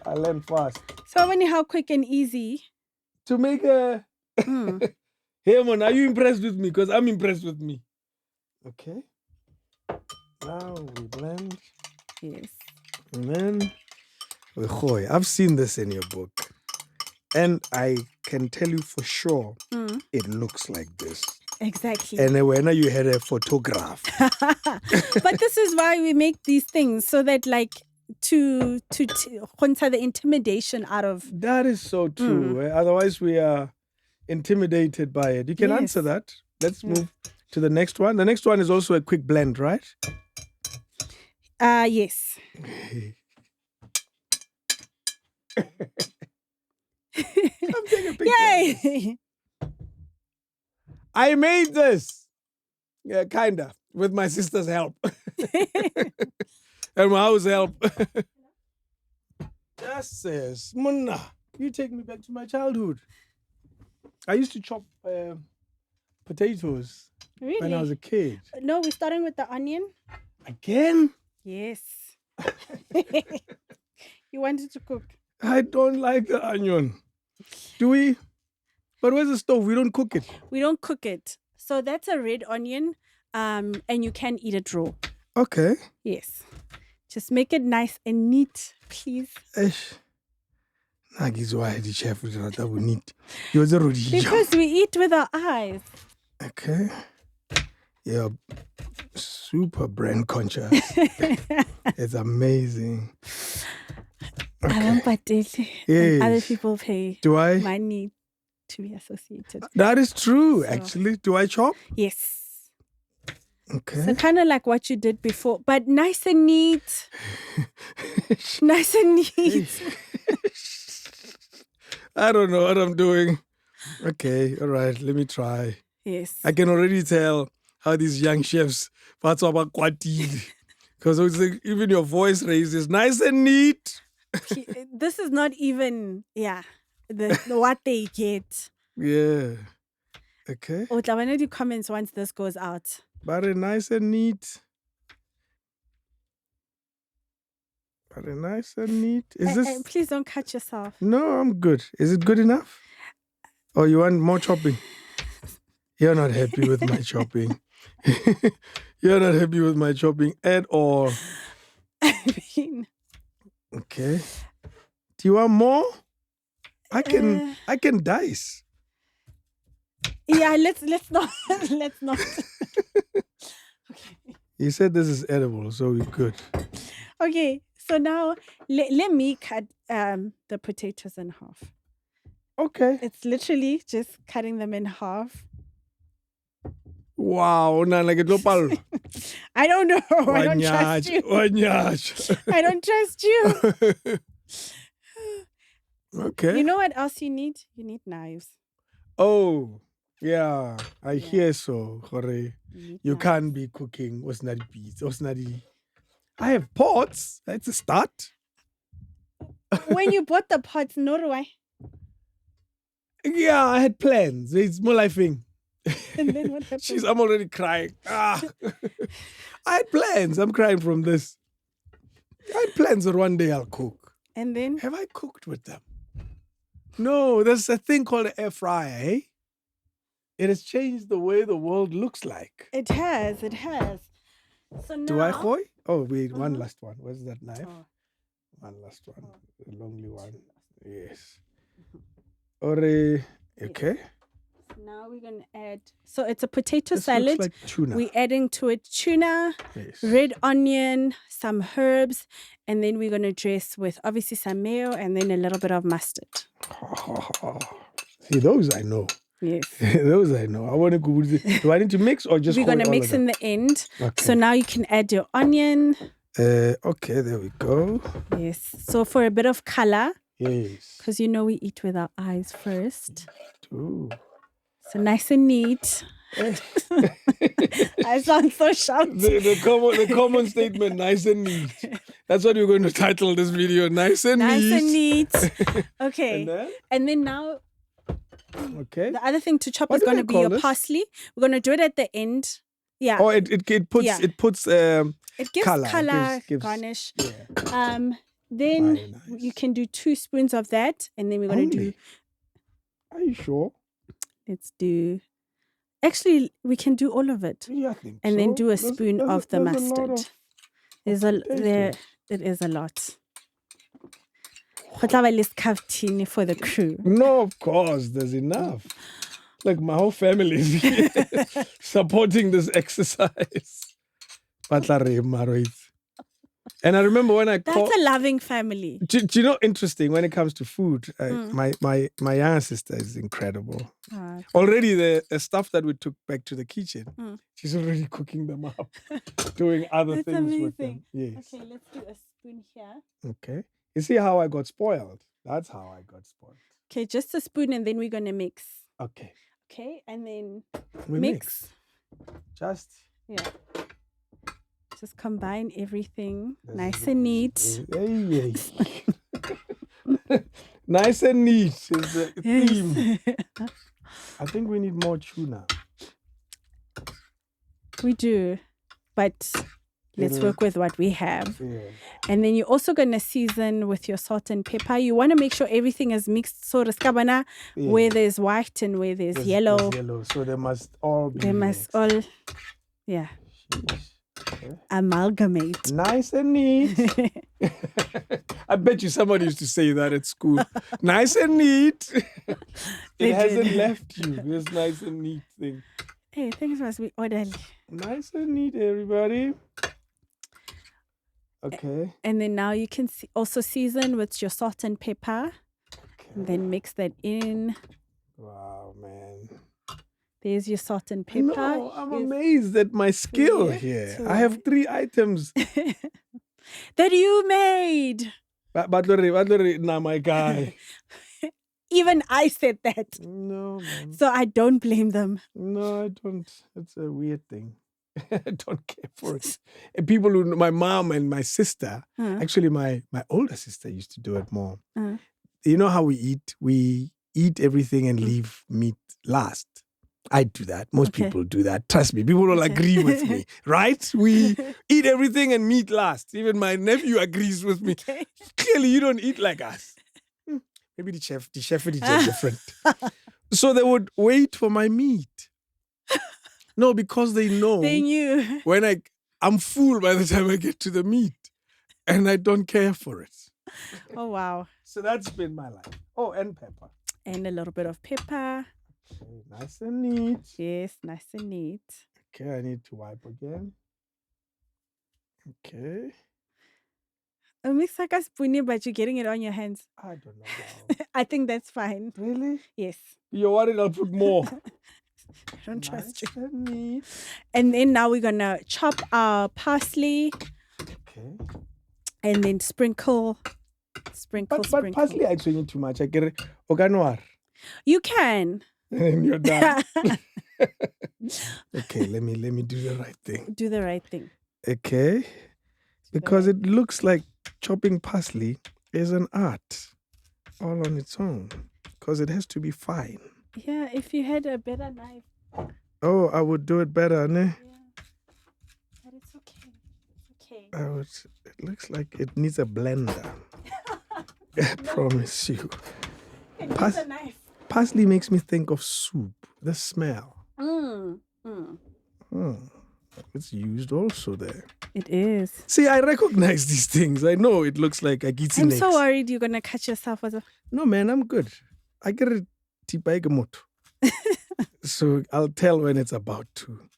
I learned fast. So when how quick and easy. To make a Hey man, are you impressed with me? Because I'm impressed with me. Okay. Now we blend. Yes. And then I've seen this in your book. And I can tell you for sure it looks like this. Exactly. And then when you had a photograph. But this is why we make these things, so that like to the intimidation out of. That is so true. Otherwise we are intimidated by it. You can answer that. Let's move to the next one. The next one is also a quick blend, right? Yes. I'm taking a picture. Yay! I made this. Yeah, kinda. With my sister's help. And my house help. That says, Munna, you take me back to my childhood. I used to chop potatoes Really? when I was a kid. No, we're starting with the onion. Again? Yes. You wanted to cook. I don't like the onion. Do we? But where's the stove? We don't cook it. We don't cook it. So that's a red onion, and you can eat it raw. Okay. Yes. Just make it nice and neat, please. Because we Because we eat with our eyes. Okay. Yeah. Super brand conscious. It's amazing. Yes. Other people pay Do I? money to be associated. That is true, So- actually. Do I chop? Yes. Okay. So kind of like what you did before, but nice and neat. Nice and neat. I don't know what I'm doing. Okay, all right, let me try. Yes. I can already tell how these young chefs, because like, even your voice raised is nice and neat. This is not even, the what they get. Yeah. Okay. Oh, I want to do comments once this goes out. Very nice and neat. Very nice and neat. Is this? Please don't cut yourself. No, I'm good. Is it good enough? Or you want more chopping? You're not happy with my chopping. You're not happy with my chopping at all. I mean, Okay. Do you want more? I can dice. yeah, let's not let's not. Okay. You said this is edible, so we're good. Okay. So now let me cut the potatoes in half. Okay. It's literally just cutting them in half. Wow, nana ke tlo palla. I don't know. I don't trust you. Wanyaj. I don't trust you. Okay. You know what else you need? You need knives. Oh, yeah. I Yeah. hear so. Hore. need You knives. can't be cooking osnadi beans. Osnadi. I have pots. That's a start. When you bought the pots, Norway, Yeah, I had plans. It's more like thing. and then what happened? I'm already crying. Ah. I had plans. I'm crying from this. I had plans that one day I'll cook. And then Have I cooked with them? No, there's a thing called an air fryer, eh? It has changed the way the world looks like. it has. So now, Do I hoy? Oh, wait, one Mhm. last one. Where's that knife? Oh, One last one. Oh. The lonely one. Yes. Mm-hmm. Ore, okay. now we're gonna add. So it's a potato This salad. looks like tuna. We're adding to it tuna, Yes. red onion, some herbs, and then we're gonna dress with obviously some mayo and then a little bit of mustard. See, those I know. Yes. Those I know. I want to go with it. Do I need to mix or just We're gonna hold all mix of them? in the end. Okay. So now you can add your onion. Okay, there we go. Yes. So for a bit of color, Yes. because you know we eat with our eyes first. Ooh. So nice and neat. I sound so shouty. The common statement, nice and neat. That's what we're going to title this video, nice and Nice neat. and neat. Okay. And And then? then now Okay. the other thing to chop What is do going they to be call your this? parsley. We're going to do it at the end. Yeah. Oh, it puts Yeah. it puts It gives color. color, It gives- garnish. Yeah. Then Very nice. you can do 2 spoons of that. And then we're going to do, Only? Are you sure? let's do, actually, we can do all of it. Yeah, I think And then so. do a spoon of the there's mustard. A lot There's of there, it is a lot. Go tla ba le scaftini for the crew. No, of course, there's enough. Like my whole family is here supporting this exercise. Patlare, Maroit. And I remember when I called. That's a loving family. Do you know, interesting, when it comes to food, my younger sister is incredible. Ah, Already the stuff that we took back to the kitchen, Mm. she's already cooking them up, doing other That's things with them. amazing. Yes. Okay, let's do a spoon here. Okay. You see how I got spoiled? That's how I got spoiled. Okay, just a spoon and then we're going to mix. Okay. Okay, and then We mix. Just. Yeah. Just combine everything This nice is- and neat. Hey, hey. Nice and neat is the theme. Yes. I think we need more tuna. We do. But let's Little- work with what we have. Yeah. And then you're also going to season with your salt and pepper. You want to make sure everything is mixed. So riskabana, Yeah. where there's white and where there's yellow. There's yellow. So they must all be. They must all, yeah, Sheesh. Okay. amalgamate. Nice and neat. I bet you somebody used to say that at school. Nice and neat. They It hasn't did. left you. This nice and neat thing. Hey, things must be orderly. Nice and neat, everybody. Okay. And then now you can also season with your salt and pepper. And then mix that in. Wow, man. There's your salt and pepper. No, I'm Here's- amazed at my skill Yeah, here. too. I have 3 items. that you made. Batlore, nah, my guy. Even I said that. No, man. So I don't blame them. No, I don't. It's a weird thing. I don't care for it. And people who know, my mom and my sister, Huh. actually my older sister used to do it more. Uh. You know how we eat? We eat everything and Mm. leave meat last. I do that. Most Okay. people do that. Trust me. People will Okay. agree with me, right? We eat everything and meat last. Even my nephew agrees with me. Okay. Clearly, you don't eat like us. Maybe the chef is just different. So they would wait for my meat. No, because they know They knew. when I'm full by the time I get to the meat, and I don't care for it. Oh, wow. So that's been my life. Oh, and pepper. And a little bit of pepper. Okay, nice and neat. Yes, nice and neat. Okay, I need to wipe again. Okay. Mix like a spoon, but you're getting it on your hands. I don't know how. I think that's fine. Really? Yes. You're worried I'll put more. I don't trust you. Nice and neat. And then now we're gonna chop our parsley Okay. and then sprinkle. But parsley I actually need too much. I get it. Oganoir. You can. And you're done. Okay, let me do the right thing. Do the right thing. Okay. Because it looks like chopping parsley is an art all on its own. Because it has to be fine. Yeah, if you had a better knife. Oh, I would do it better, ne? Yeah. But it's okay. It's okay. It looks like it needs a blender. I promise you. It needs a knife. Parsley makes me think of soup. The smell. It's used also there. It is. See, I recognize these things. I know it looks like a gitsi I'm next. so worried you're gonna cut yourself with a. No, man, I'm good. I get it. So I'll tell when it's about to. I think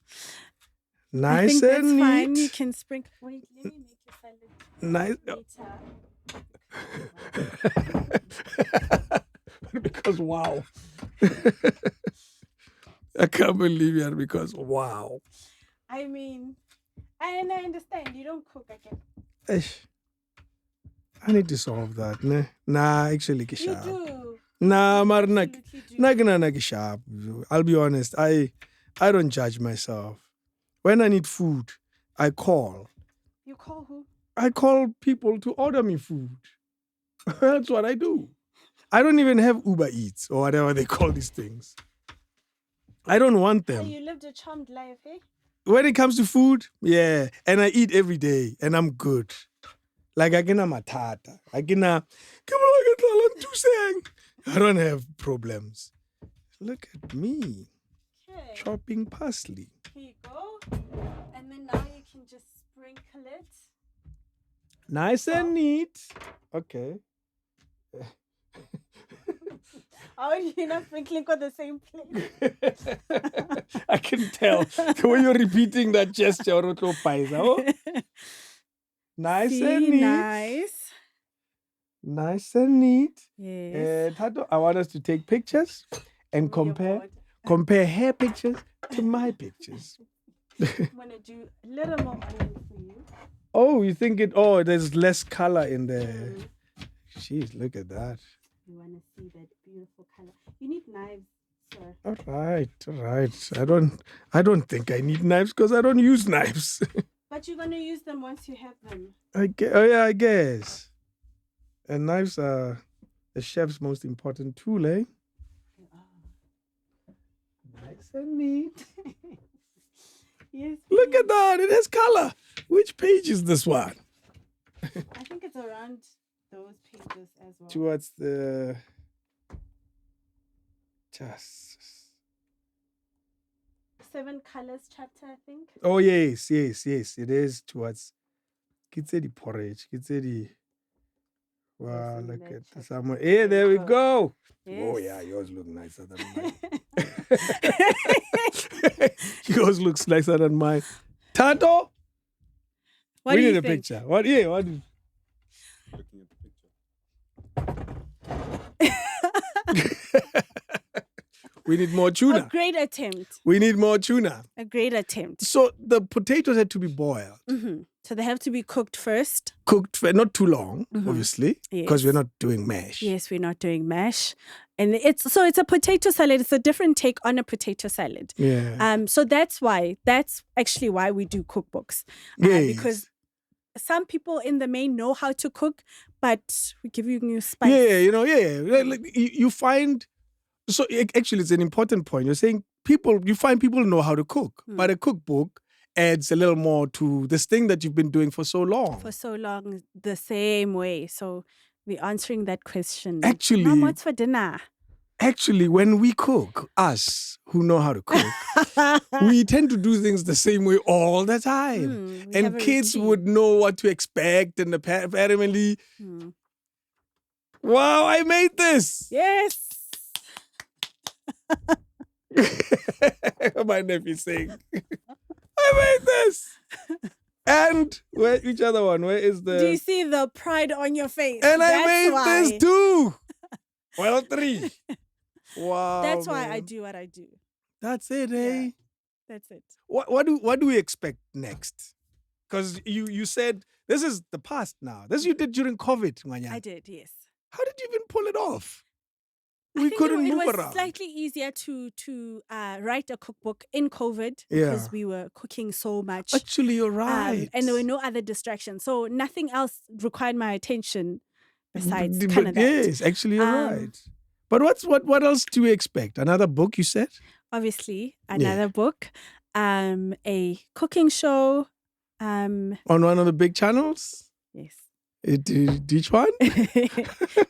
Nice that's and fine. neat. You can sprinkle. Wait, let me make your Nice. salad later. Because wow. I can't believe it because wow. I mean, and I understand you don't cook again. Eish. I need to solve that, ne? Nah, actually, You kisha. do. Nah, marnak. Absolutely do. Sharp. I'll be honest. I don't judge myself. When I need food, I call. You call who? I call people to order me food. That's what I do. I don't even have Uber Eats or whatever they call these things. I don't want So them. you lived a charmed life, eh? When it comes to food, yeah. And I eat every day and I'm good. Like I get a matata. I don't have problems. Look at me. Okay. Chopping parsley. Here you go. And then now you can just sprinkle it. Nice and neat. Okay. How are you not sprinkling on the same plate? I can tell the way you're repeating that gesture. Oh. Nice See, and neat. nice. Nice and neat. Yes. Tato, I want us to take pictures and compare her pictures to my pictures. I'm gonna do a little more onion for you. Oh, you think there's less color in there. Jeez, look at that. You wanna see that beautiful color. You need knives, sir. All right. I don't think I need knives because I don't use knives. But you're gonna use them once you have them. I guess. And knives are the chef's most important tool, eh? They are. Nice and neat. Yes. Look at that. It has color. Which page is this one? I think it's around those pages as well. Towards the... Just... 7 colors chapter, I think. Oh, yes. It is towards... Kitsedi porridge. Kitsedi... Wow, in look that at chapter. someone. Hey, there we go. Yes. Oh, yeah, yours look nicer than mine. Yours looks nicer than mine. Tato? What we do need you a think? picture. What? Yeah, what? Looking at the picture. We need more A tuna. great attempt. We need more tuna. A great attempt. So the potatoes had to be boiled, So they have to be cooked first. cooked for not too long, obviously, because Yes. we're not doing mash. Yes, we're not doing mash. And it's a potato salad. It's a different take on a potato salad. Yeah. So that's actually why we do cookbooks. Yes. Because some people in the main know how to cook, but we give you new spice. Yeah. Like, you find... So actually, it's an important point. You're saying you find people know how to cook, but a cookbook adds a little more to this thing that you've been doing for so long. For so long, the same way. So we're answering that question. Actually- Mom, what's for dinner? Actually, when we cook, us who know how to cook, we tend to do things the same way all the time. We have And a kids routine. would know what to expect. And apparently, Hmm. wow, I made this. Yes. My nephew saying, I made this. And which other one? Where is Do you the... see the pride on your face? And I That's made why. this too. Well, 3. Wow. That's why I man. do what I do. That's it, eh? Yeah. That's it. What do we expect next? Because you said this is the past now. This you did during COVID, Nganyana. I did, yes. How did you even pull it off? I We think couldn't it move was around. slightly easier to write a cookbook in COVID Yeah. because we were cooking so much. Actually, you're right. And there were no other distractions. So nothing else required my attention besides But kind of that. yes, actually, you're right. But what else do we expect? Another book, you said? Obviously, another book, a cooking show. On one of the big channels? Yes. Which one?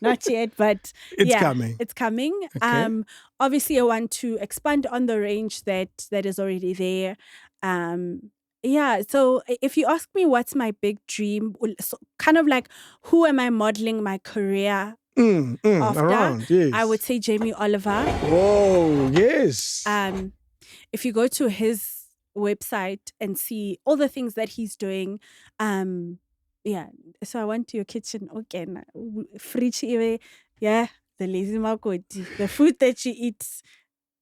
Not yet, but It's coming. It's coming. Okay. Obviously, I want to expand on the range that is already there. So if you ask me what's my big dream, so kind of like who am I modeling my career after? Around, yes. I would say Jamie Oliver. Oh, yes. If you go to his website and see all the things that he's doing, so I went to your kitchen again. Fridge, the Lazy Makoti. The food that you eat,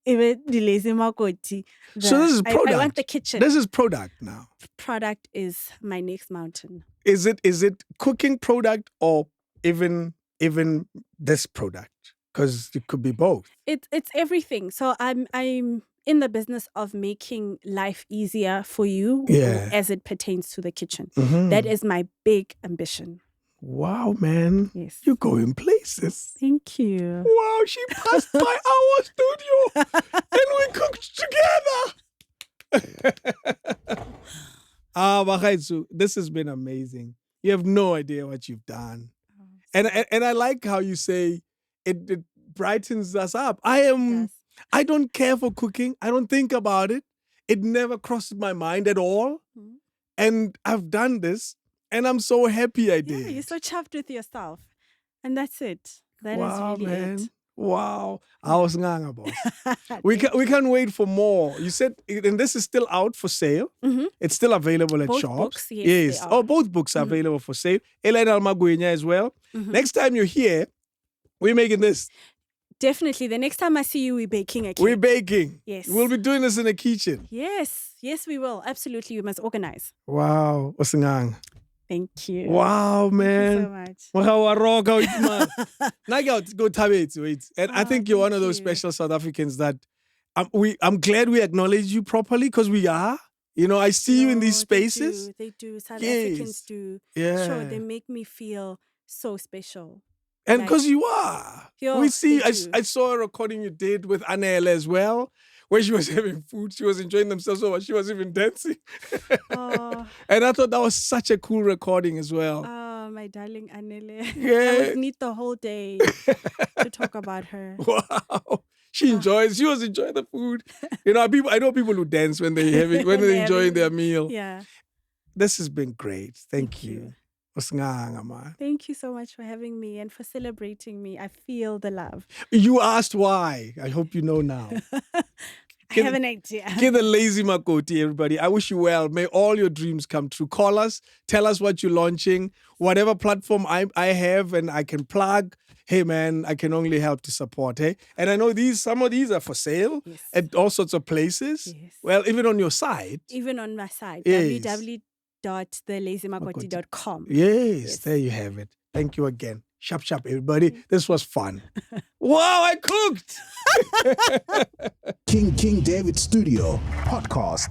even the Lazy Makoti. So this is product. I want the kitchen. This is product now. Product is my next mountain. Is it cooking product or even this product? Because it could be both. It's everything. So I'm in the business of making life easier for you as it pertains to the kitchen. Mm-hmm. That is my big ambition. Wow, man. Yes. You're going places. Thank you. Wow, she passed by our studio and we cooked together. Bagaitsu, this has been amazing. You have no idea what you've done. And I like how you say it brightens us up. I don't care for cooking. I don't think about it. It never crosses my mind at all. Mm-hmm. And I've done this and I'm so happy I did. Yeah, you're so chuffed with yourself. And that's it. That is really man. it. Wow. I was nganga, boss. we can't wait for more. You said, and this is still out for sale. Mm-hmm. It's still available at both shops. Books, yes. They are. Oh, both books are available for sale. Elena Almaguenya as well. Mm-hmm. Next time you're here, we're making this. Definitely. The next time I see you, we're baking a cake. We're baking. Yes. We'll be doing this in the kitchen. Yes. Yes, we will. Absolutely. We must organize. Wow. Thank you. Wow, man. Thank you so much. And I think you're one of those special South Africans that I'm glad we acknowledge you properly because we are. You know, I see you in these spaces. They do. South Africans do. Yeah. Sure, they make me feel so special. And because you are. We see, I saw a recording you did with Anele as well, where she was having food. She was enjoying themselves so much. She was even dancing. Oh. And I thought that was such a cool recording as well. Oh, my darling Anele. Yeah. I would need the whole day to talk about her. Wow. She was enjoying the food. You know, I know people who dance when they're enjoying their meal. Yeah. This has been great. Thank you. Thank you so much for having me and for celebrating me. I feel the love. You asked why. I hope you know now. I have an idea. Get the Lazy Makoti, everybody. I wish you well. May all your dreams come true. Call us. Tell us what you're launching. Whatever platform I have and I can plug. Hey, man, I can only help to support. Hey, and I know some of these are for sale at all sorts of places. Yes. Well, even on your site. Even on my site. Yes. www.thelazymakoti.com. Yes, there you have it. Thank you again. Sharp, everybody. This was fun. Wow, I cooked! King David Studio Podcast.